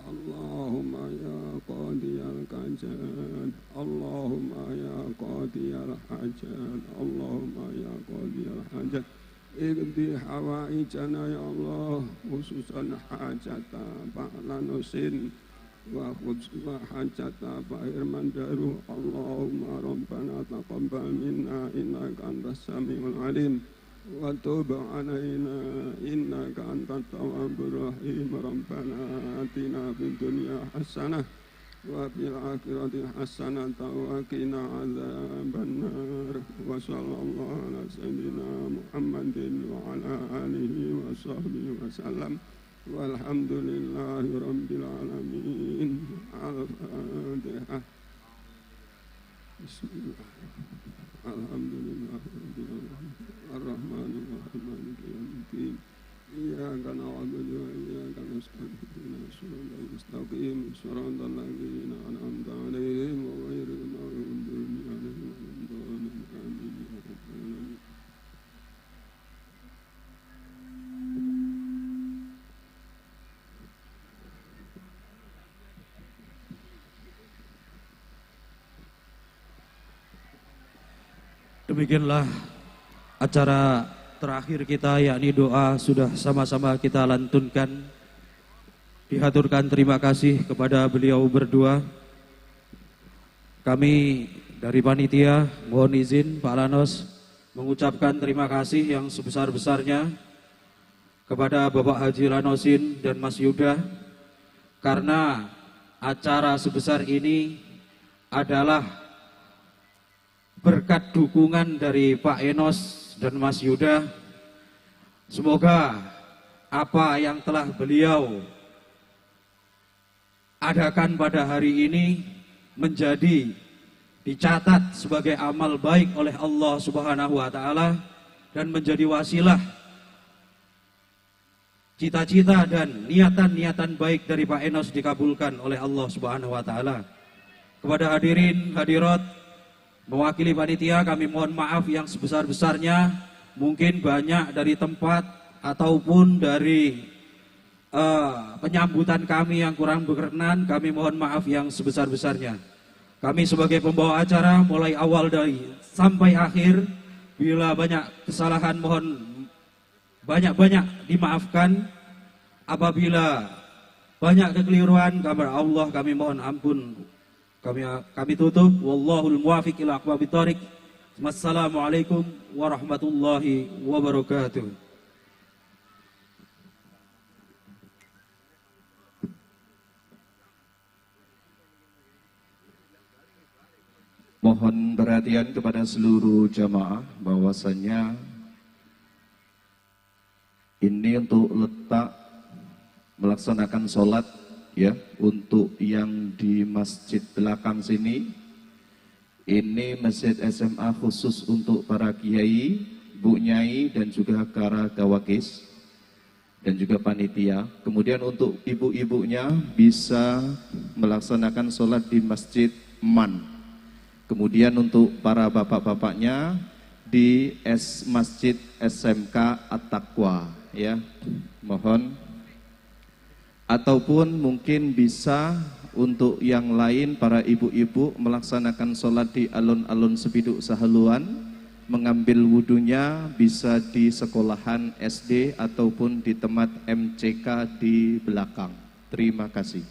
Allahumma ya qadiyal hajat, Allahumma ya qadiyal hajat, Allahumma ya qadiyal hajat, iqdi hawaijana ya Allah, khususan hajata Pak Lanosin wa khususan hajata Pak Herman Daru. Allahumma rabbana taqabbal minna innaka antas samiul alim wa tub alaina innaka antat tawwabur rahim. Rabbana atina fid dunya hasanah wa fil akhirati hasanah wa qina adzabannar. Wa sallallahu ala sayyidina Muhammadin wa ala alihi wa sahbihi wa sallam. Walhamdulillahi rabbil alamin. Al-Fatihah. Bismillahirrahmanirrahim. Alhamdulillahirabbil alamin. Ar-Rahmanir Rahim. Maliki yaumiddin. Iyyaka na'budu wa iyyaka nasta'in. Ihdinas siratal mustaqim. Siratal ladzina an'amta 'alaihim ghairil maghdubi 'alaihim waladdallin. Amin ya rabbal alamin. Demikianlah acara terakhir kita, yakni doa sudah sama-sama kita lantunkan. Dihaturkan terima kasih kepada beliau berdua. Kami dari panitia mohon izin Pak Lanos mengucapkan terima kasih yang sebesar-besarnya kepada Bapak Haji Lanosin dan Mas Yuda, karena acara sebesar ini adalah berkat dukungan dari Pak Enos dan Mas Yuda. Semoga apa yang telah beliau adakan pada hari ini menjadi dicatat sebagai amal baik oleh Allah Subhanahu wa taala dan menjadi wasilah cita-cita dan niatan-niatan baik dari Pak Enos dikabulkan oleh Allah Subhanahu wa taala. Kepada hadirin hadirat, mewakili panitia kami mohon maaf yang sebesar-besarnya. Mungkin banyak dari tempat ataupun dari penyambutan kami yang kurang berkenan, kami mohon maaf yang sebesar-besarnya. Kami sebagai pembawa acara mulai awal dari sampai akhir, bila banyak kesalahan mohon banyak-banyak dimaafkan. apabila banyak kekeliruan kepada Allah kami mohon ampun. Kami tutup. Wallahul muwafiq ila aqwamit thoriq. Wassalamualaikum warahmatullahi wabarakatuh. Mohon perhatian kepada seluruh jamaah bahwasannya ini untuk letak melaksanakan sholat ya, untuk yang di masjid belakang sini ini masjid SMA khusus untuk para kiai, bu nyai dan juga para gawakis dan juga panitia. Kemudian untuk ibu-ibunya bisa melaksanakan sholat di masjid Man. Kemudian untuk para bapak-bapaknya di Masjid SMK At-Taqwa ya, mohon. Ataupun mungkin bisa untuk yang lain para ibu-ibu melaksanakan sholat di alun-alun Sepiduk Sahaluan, mengambil wudunya bisa di sekolahan SD ataupun di tempat MCK di belakang. Terima kasih.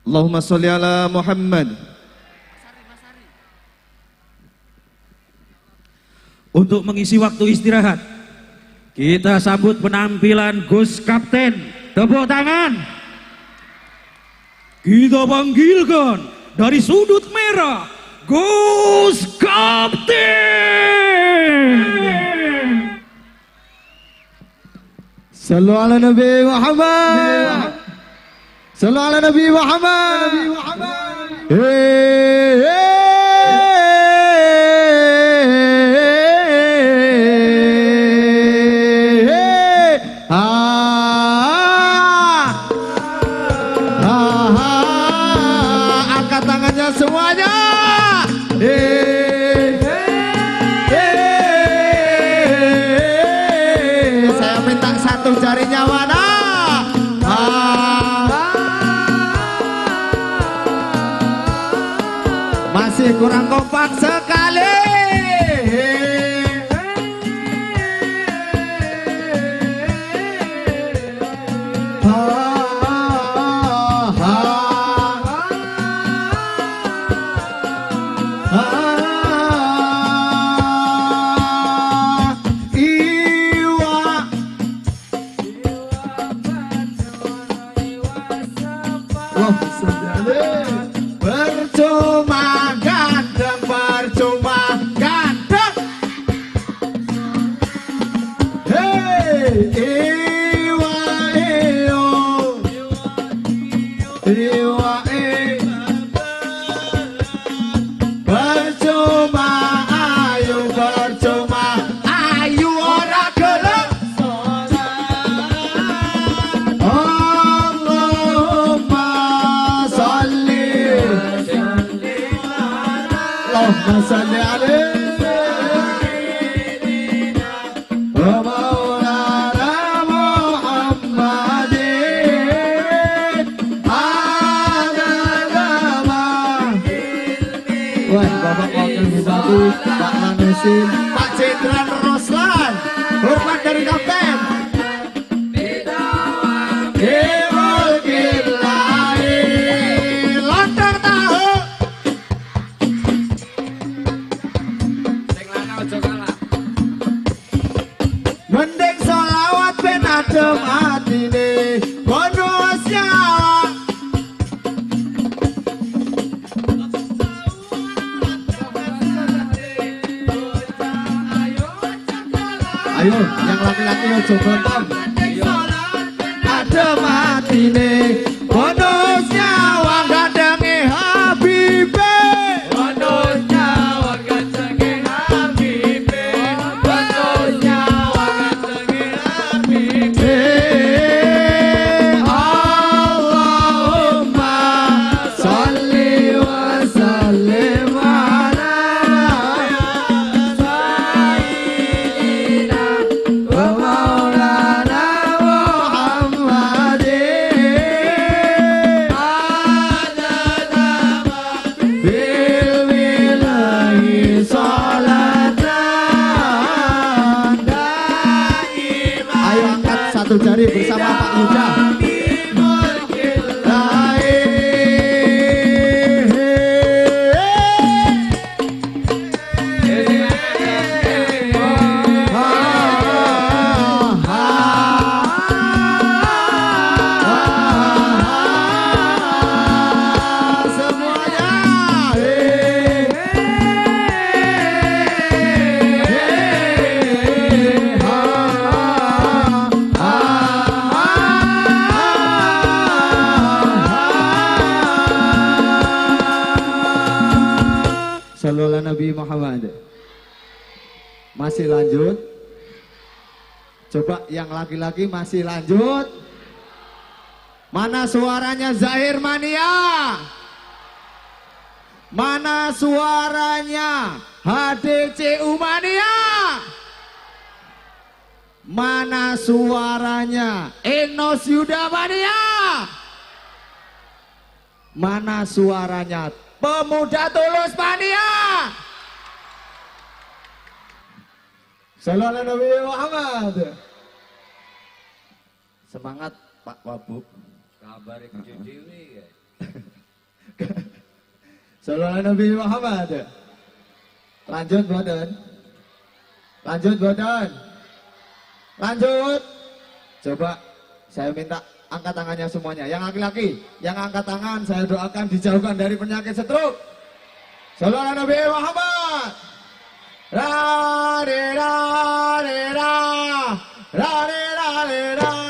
Allahumma sholli ala Muhammad. Untuk mengisi waktu istirahat, kita sambut penampilan Gus Kapten. Tepuk tangan. Kita panggilkan dari sudut merah, Gus Kapten. Sallu ala Nabi Muhammad. Sallu ala Nabi Muhammad. Angkat tangannya semuanya. Saya minta satu jarinya mana? Masih kurang kompak sekali. Percuma gandeng, percuma gandeng. Hey, iwa iyo, iwa percuma ayu, percuma ayu ora gelem. Allahumma sholli Allahumma salli alaihi wa maulana Muhammadin adalama. Wah, Bapak Wakil Bupati, Pak Manesin, Pak Jenderal Roslan, hormat dari Kapten. Kewal kilai, lontong tahu. Mending sholawat ben adem atine bonus nyawa. Ayo yang laki-laki ojo gontong. Adem atine bonus nyawa gandengi Habibe. Bonus nyawa gandengi Habibe. Bonus nyawa gandengi Habibe. Allahumma sholli wa sallim ala sayyidina wa satu jari bersama Pak Yuda. Sallallahu Nabi Muhammad. Masih lanjut. Coba yang laki-laki masih lanjut. Mana suaranya Zahir Mania? Mana suaranya HDCU Mania? Mana suaranya Enos Yuda Mania? Mana suaranya Pemuda Tulus Mania? Sallallahu Nabi Muhammad. Semangat Pak Wabub. Kabar kerja dewi. Sallallahu Nabi Muhammad. Lanjut badan. Lanjut badan. Lanjut. Coba saya minta angkat tangannya semuanya. Yang laki-laki, yang angkat tangan saya doakan dijauhkan dari penyakit stroke. Sallallahu Nabi Muhammad. La de la de la la de la de la.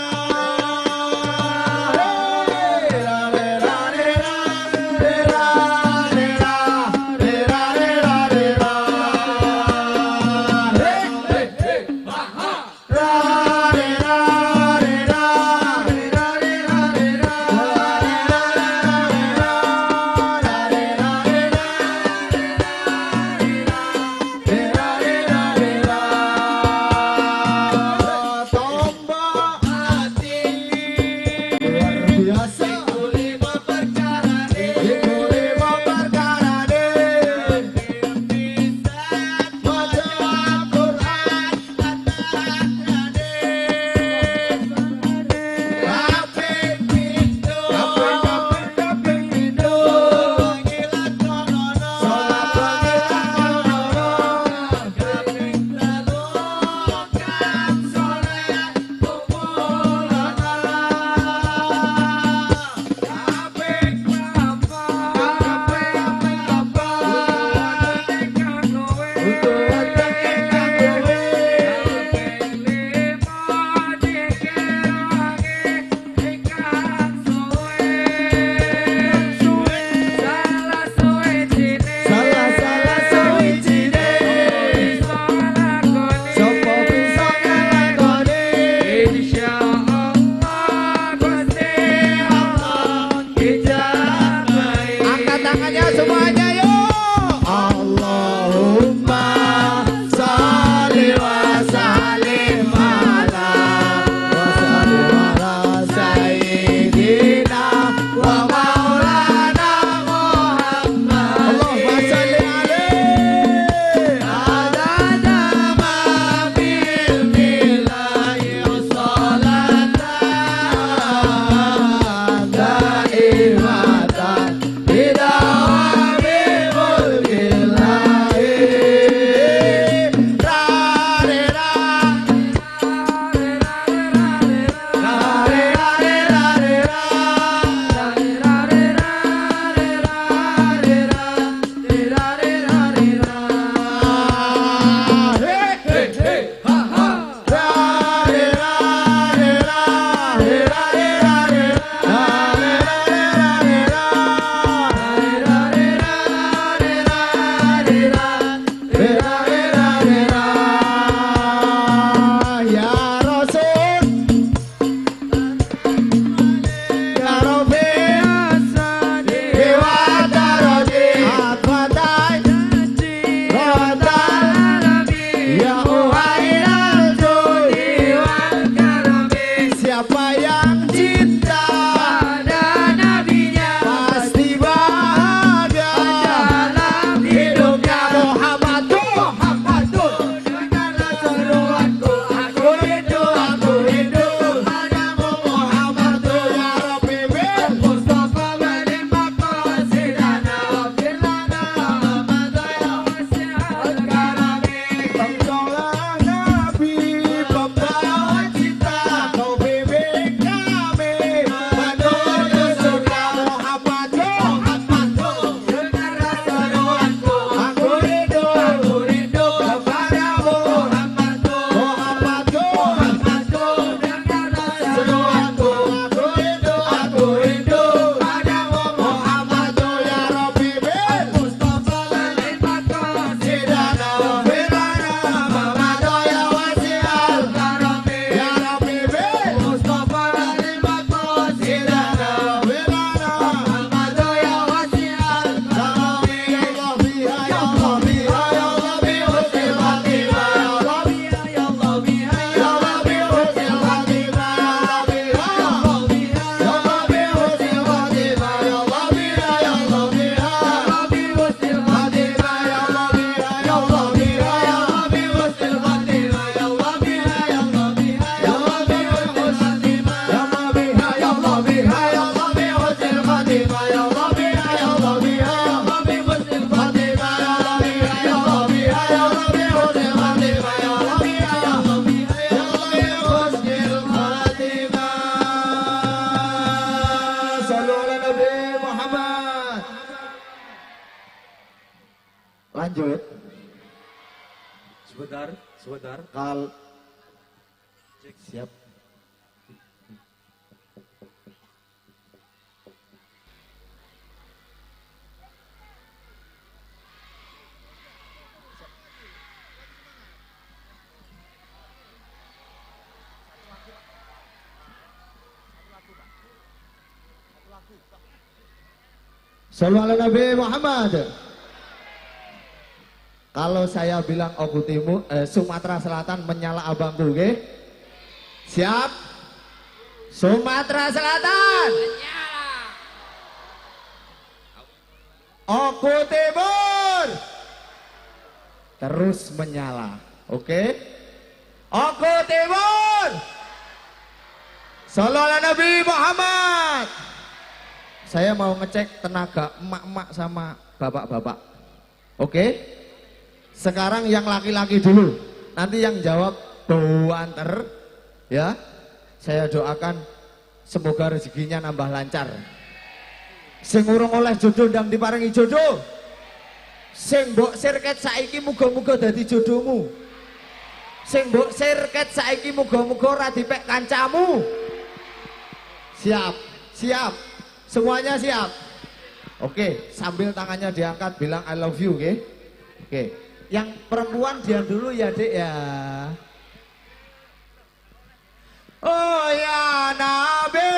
Lanjut. Sebentar. Siap. Sallallahu alaihi Nabi Muhammad. Kalau saya bilang Oku Timur, Sumatera Selatan menyala abangku, oke? Siap? Sumatera Selatan. Oku Timur. Terus menyala, oke? Oku Timur. Sallallahu alaihi Nabi Muhammad. Saya mau ngecek tenaga emak-emak sama bapak-bapak. Oke? Sekarang yang laki-laki dulu. Nanti yang jawab banter. Ya. Saya doakan semoga rezekinya nambah lancar. Sing urung oleh jodoh ndang diparingi jodoh. Sing mbok sirket saiki muga-muga dadi jodohmu. Sing mbok sirket saiki muga-muga ora dipek kancamu. Siap. Semuanya siap. Oke, sambil tangannya diangkat bilang I love you, oke? Oke. Yang perempuan diam dulu ya, Dek ya. Oh ya Nabi.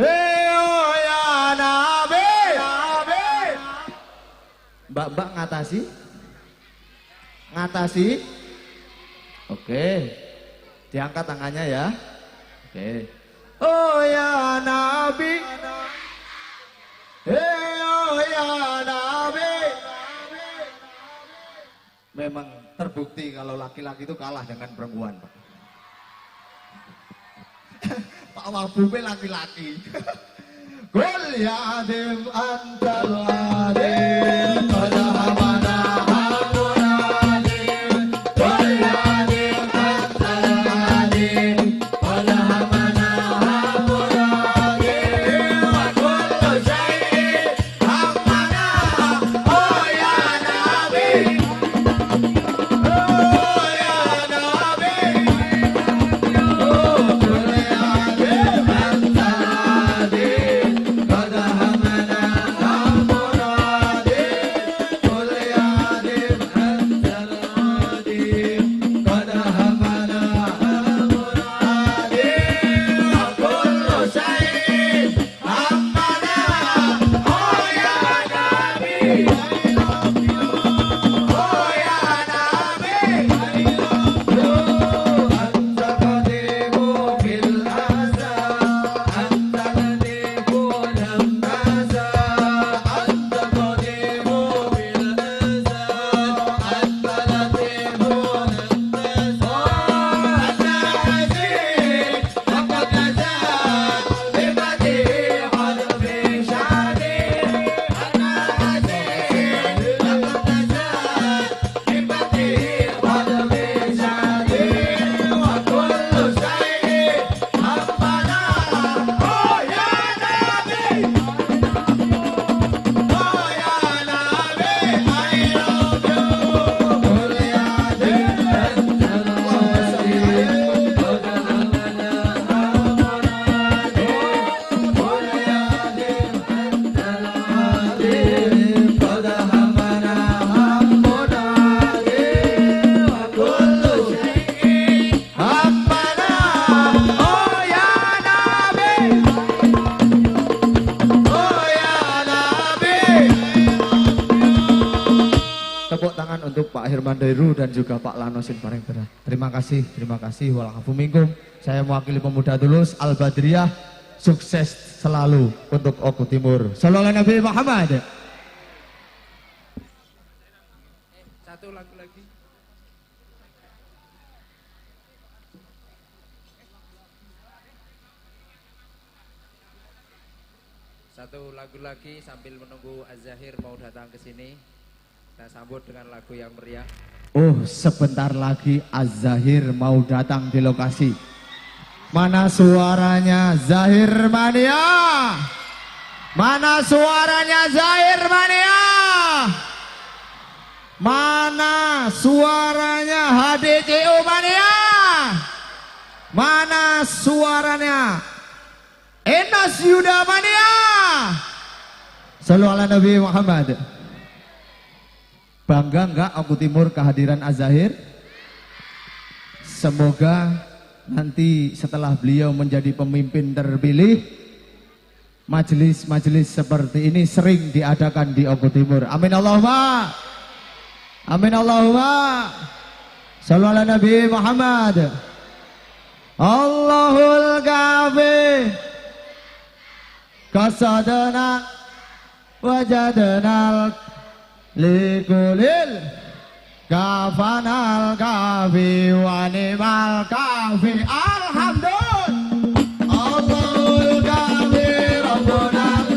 Oh ya Nabi. Mbak ngatasi. Oke. Diangkat tangannya ya. Oke. Oh ya Nabi. Oh ya Nabi. Memang terbukti kalau laki-laki itu kalah dengan perempuan, Pak. Pak Wabube laki-laki. Qul ya adim antal adim qad hamana hamunadim. Qul ya adim antal adim qad hamana hamunadim. Wa kullu syai'in hamana. Oh ya Nabi. Oh ya Nabi. Oh qul ya adim antal adim qad hamana hamunadim. Qul ya adim antal adim qad hamana hamunadim. Wa kullu syai'in hamana. Oh ya Nabi. Oh ya Nabi. Anta qadimu fil azza. Anta qadimu lam taza. Anta qadimu fil azza. Anta qadimu lam taza. Anta aziz laqad nazat bimati hadfi shadi. Anta aziz laqad nazat bimati hadfi shadi. Wa kullu syai'in hamana. Oh ya Nabi. Oh ya Nabi. I love you. Qul ya adim antal adim qad hamana hamunadim. Qul ya adim antal adim qad hamana hamunadim. Wa kullu syai'in hamana. Oh ya Nabi. Oh ya Nabi. Tepuk tangan untuk Pak Herman Dairu dan juga Pak Lanosin Parengtera. Terima kasih. Walhafuminkum. Saya mewakili pemuda Tulus Al Badriyah. Sukses selalu untuk Oku Timur. Sallallahu alaihi Nabi Muhammad. Satu lagu lagi. Satu lagu lagi sambil menunggu Az-Zahir mau datang ke sini. Kita sambut dengan lagu yang meriah. Oh, sebentar lagi Az-Zahir mau datang di lokasi. Mana suaranya Zahir Mania? Mana suaranya Zahir Mania? Mana suaranya HDCU Mania? Mana suaranya Enas Yuda Mania? Sallu ala Nabi Muhammad. Bangga enggak Oku Timur kehadiran Az-Zahir? Semoga nanti setelah beliau menjadi pemimpin terpilih, majelis-majelis seperti ini sering diadakan di Oku Timur. Amin Allahumma. Amin Allahumma. Sallu ala Nabi Muhammad. Allahul Kafi qasadana wajadana likulil kafanal kafi wa ni'mal kafi. Alhamdulillah. Allahul kafi rabbuna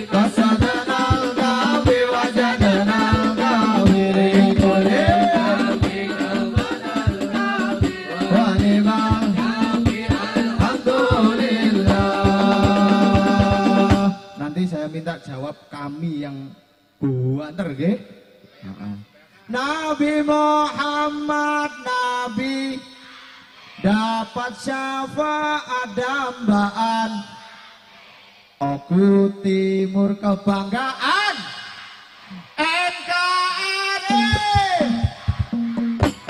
qasadanal kafi wajadanal kafi likulil wa ni'mal kafi. Alhamdulillah. Nanti saya minta jawab kami yang buanter nggih. Nabi Muhammad Nabi dapat syafaat dambaan, Oku Timur kebanggaan NKRI.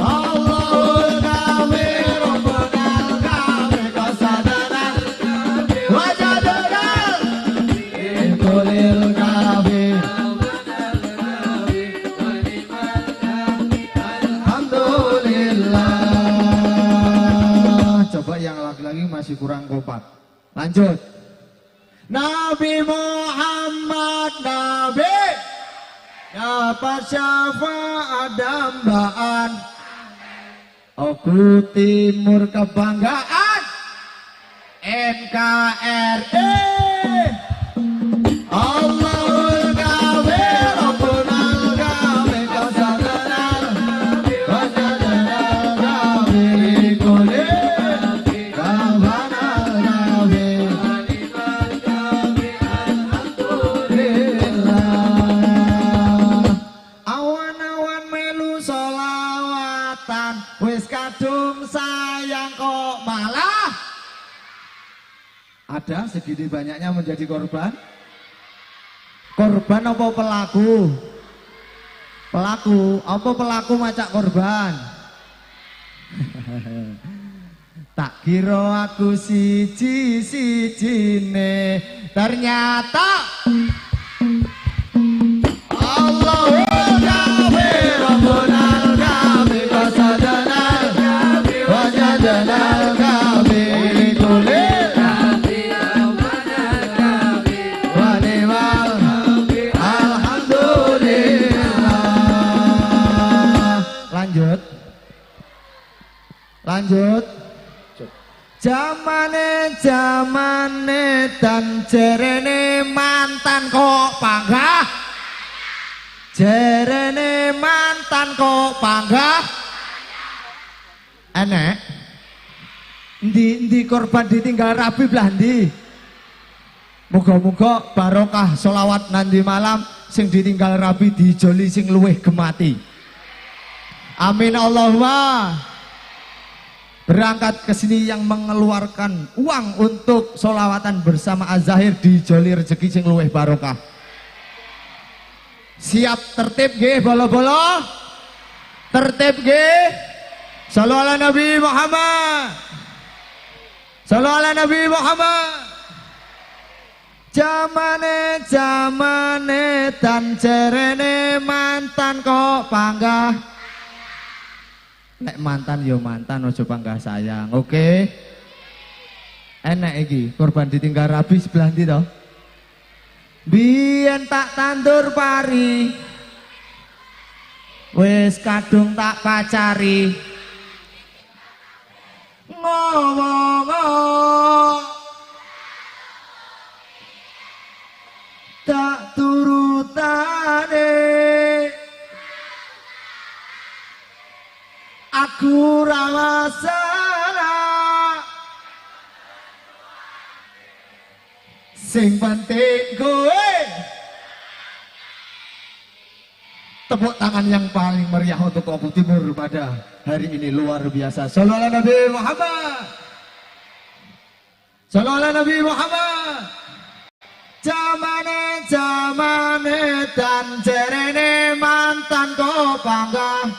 Allahul Kafi Rabbunal Kafi qasadanal wajadanal likulil kafi. Coba yang laki-laki masih kurang kompak. Lanjut. Nabi Muhammad Nabi dapat syafaat dambaan, Oku Timur kebanggaan NKRI. Allahul Kafi Rabbunal Kafi qasadanal wajadanal kafi likulil kafanal kafi. Alhamdulillah. Awan-awan melu solawatan, wis kadung sayang kok malah ada segini banyaknya menjadi korban. Korban apa pelaku? Pelaku, apa pelaku macak korban? Tak kira aku siji-sijine, ternyata Allahul Kafi Rabbunal Kafi qasadanal wajadanal kafi likulil wa ni'mal. Alhamdulillah. Lanjut. Jamane dan jerene mantan kok panggah. Jerene mantan kok panggah. Enek. Ndi korban ditinggal rabi belah ndi. Muga-muga barokah sholawat nanti malam sing ditinggal rabi dijoli sing luweh gemati. Amin Allahumma. Berangkat ke sini yang mengeluarkan uang untuk sholawatan bersama Az-Zahir dijoli rezeki sing luweh barokah. Siap tertib nggih bolo-bolo? Tertib nggih? Shallu ala Nabi Muhammad. Shallu ala Nabi Muhammad. Jamane dan jerene mantan kok panggah. Nek mantan yo mantan, ojo panggah sayang. Oke. Enak iki korban ditinggal rabi sebelah ndi to? Biyen tak tandur pari, wis kadung tak pacari. Ngomong tak turutane, aku ra masalah, sing penting kowe Tepuk tangan yang paling meriah untuk Oku Timur pada hari ini luar biasa. Shallallahu ala Nabi Muhammad. Shallallahu ala Nabi Muhammad. Jamane dan jerene mantan ko bangga.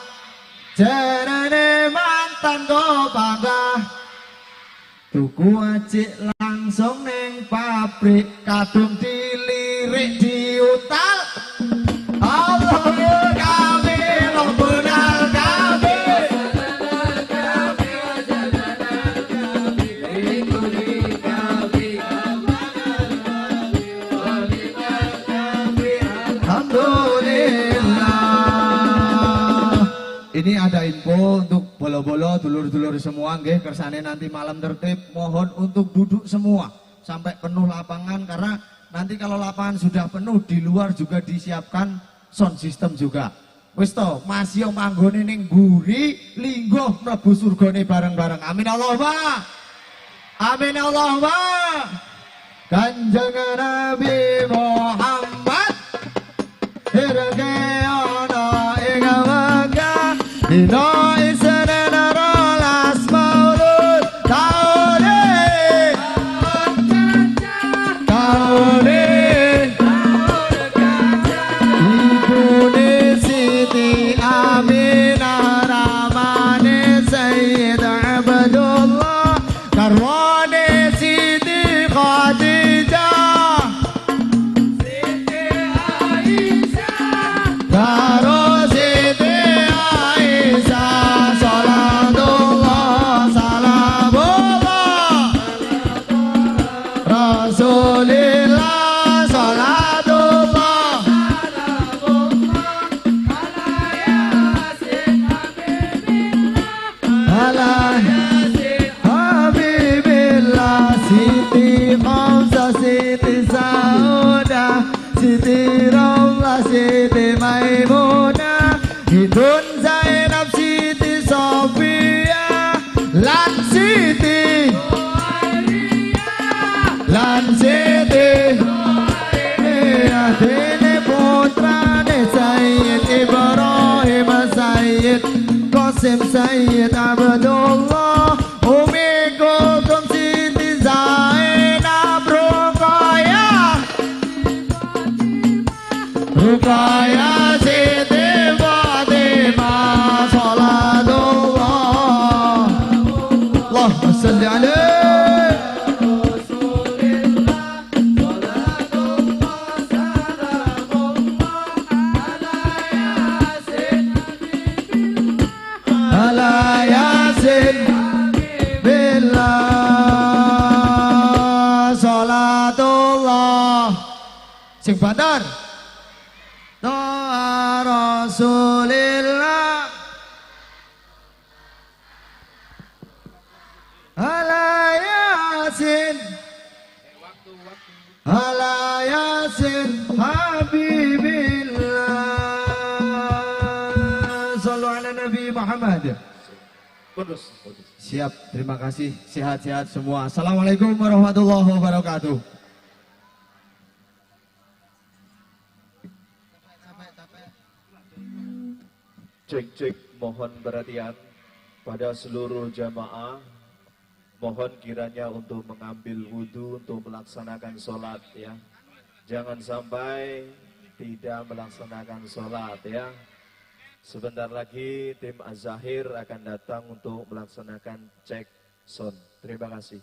Jerene mantan ko bangga. Tuku ajik langsung neng pabrik kadung dilirik diutal. Allah kami lombonal kami. Alhamdulillah. Ini ada info untuk bolo-bolo dulur-dulur semua nggih, kersane nanti malam tertib mohon untuk duduk semua sampai penuh lapangan, karena nanti kalau lapangan sudah penuh di luar juga disiapkan sound system juga. Wis to, masih yang manggone ning mburi lingguh mlebu surgane bareng-bareng. Amin Allahumma. Amin Allahumma. Kanjeng Nabi Muhammad irge ana ing wegah dina isenen rolas maulud taune ibune Siti Aminah ramane Sayyid Abdullah karwane Siti Khadijah Siti Aisyah karo Siti Aisyah salatullah salamullah Rasulillah salatullah ala Habibillah Siti Khamsah Siti Saudah Siti Rawlah Siti Maimunah Hidun Zainab Siti Sofia Lan Siti Lan Siti Dene putrane Sayyid Ibrahim Sayyid Qasim Sayyid Abdullah Umi Kulthum Siti Zainab Ruqayyah Siti Fatimah salatullah Allahumma salli alaihi ala yasin billah salatullah sing banter doa Rasulillah ala yasin ala yasin habibillah sallu ala Nabi Muhammad. Siap, terima kasih. Sehat-sehat semua. Assalamualaikum warahmatullahi wabarakatuh. Cek-cek, mohon perhatian pada seluruh jamaah. Mohon kiranya untuk mengambil wudhu untuk melaksanakan sholat ya. Jangan sampai tidak melaksanakan sholat ya. Sebentar lagi tim Az-Zahir akan datang untuk melaksanakan cek sound. Terima kasih.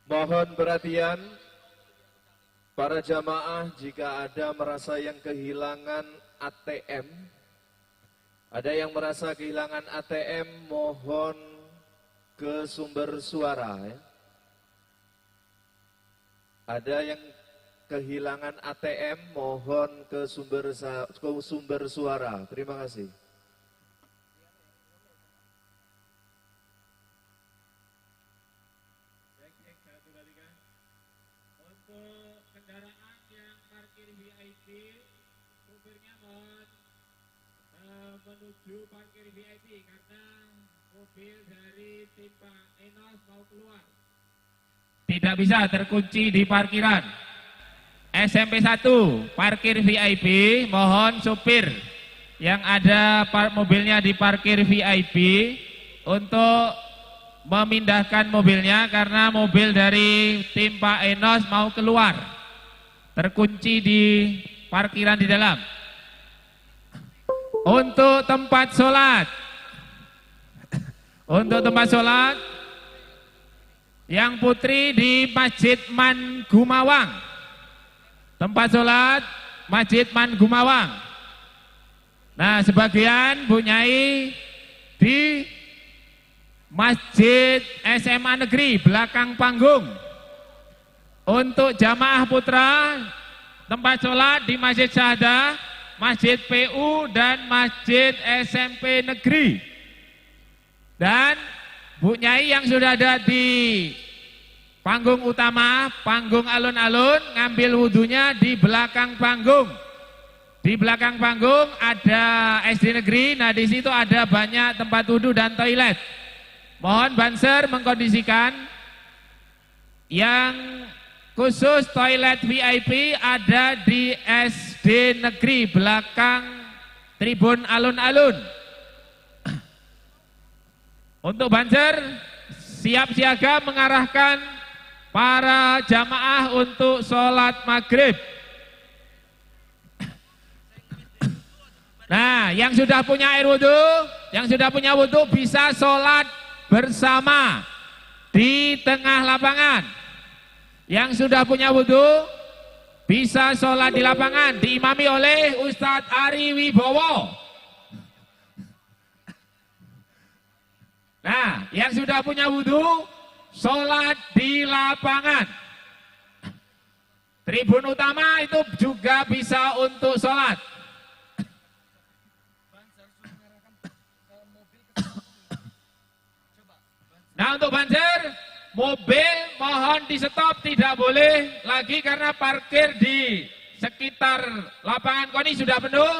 Mohon perhatian para jamaah, jika ada merasa yang kehilangan ATM, ada yang merasa kehilangan ATM, mohon ke sumber suara ya. Ada yang kehilangan ATM, mohon ke sumber suara. Terima kasih. Untuk kendaraan yang parkir VIP, supirnya mohon menuju parkir VIP karena mobil dari tim Pak Enos mau keluar. Tidak bisa terkunci di parkiran. SMP 1 parkir VIP, mohon supir yang ada mobilnya di parkir VIP untuk memindahkan mobilnya karena mobil dari tim Pak Enos mau keluar, terkunci di parkiran di dalam. Untuk tempat sholat, yang putri di Masjid Man Gumawang, tempat sholat Masjid Man Gumawang. Nah, sebagian Bu Nyai di Masjid SMA Negeri belakang panggung. Untuk jamaah putra, tempat sholat di Masjid Syahadah, Masjid PU dan Masjid SMP Negeri. Dan Bu Nyai yang sudah ada di panggung utama, panggung alun-alun, ngambil wudhunya di belakang panggung. Di belakang panggung ada SD Negeri, nah di situ ada banyak tempat wudhu dan toilet. Mohon banser mengkondisikan yang khusus toilet VIP ada di SD Negeri belakang tribun alun-alun. Untuk banser siap siaga mengarahkan para jamaah untuk sholat maghrib. Nah, yang sudah punya air wudhu, yang sudah punya wudhu bisa sholat bersama di tengah lapangan. Yang sudah punya wudhu bisa sholat di lapangan, diimami oleh Ustadz Ari Wibowo. Nah, yang sudah punya wudhu sholat di lapangan. Tribun utama itu juga bisa untuk sholat. Nah, untuk banjir, mobil mohon di stop, tidak boleh lagi karena parkir di sekitar lapangan KONI sudah penuh.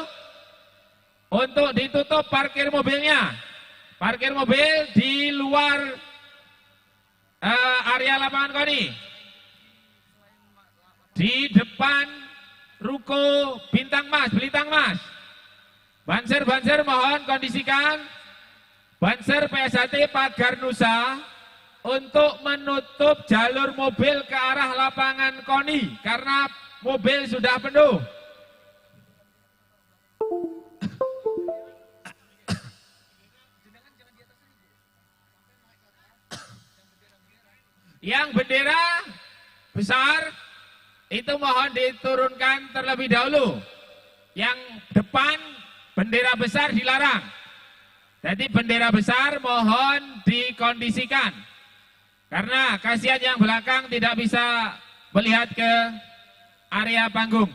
Untuk ditutup parkir mobilnya. Parkir mobil di luar area lapangan KONI. Di depan ruko Bintang Mas, Belitang Mas. Banser mohon kondisikan Banser PSHT Pagar Nusa untuk menutup jalur mobil ke arah lapangan KONI karena mobil sudah penuh. Yang bendera besar itu mohon diturunkan terlebih dahulu. Yang depan bendera besar dilarang. Jadi bendera besar mohon dikondisikan. Karena kasihan yang belakang tidak bisa melihat ke area panggung.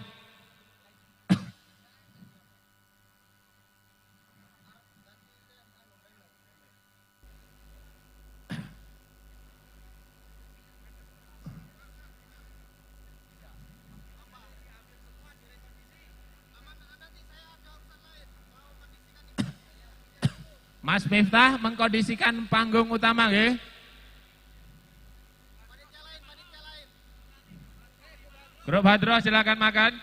Mas Miftah mengkondisikan panggung utama nggih. Grup Hadroh silakan makan.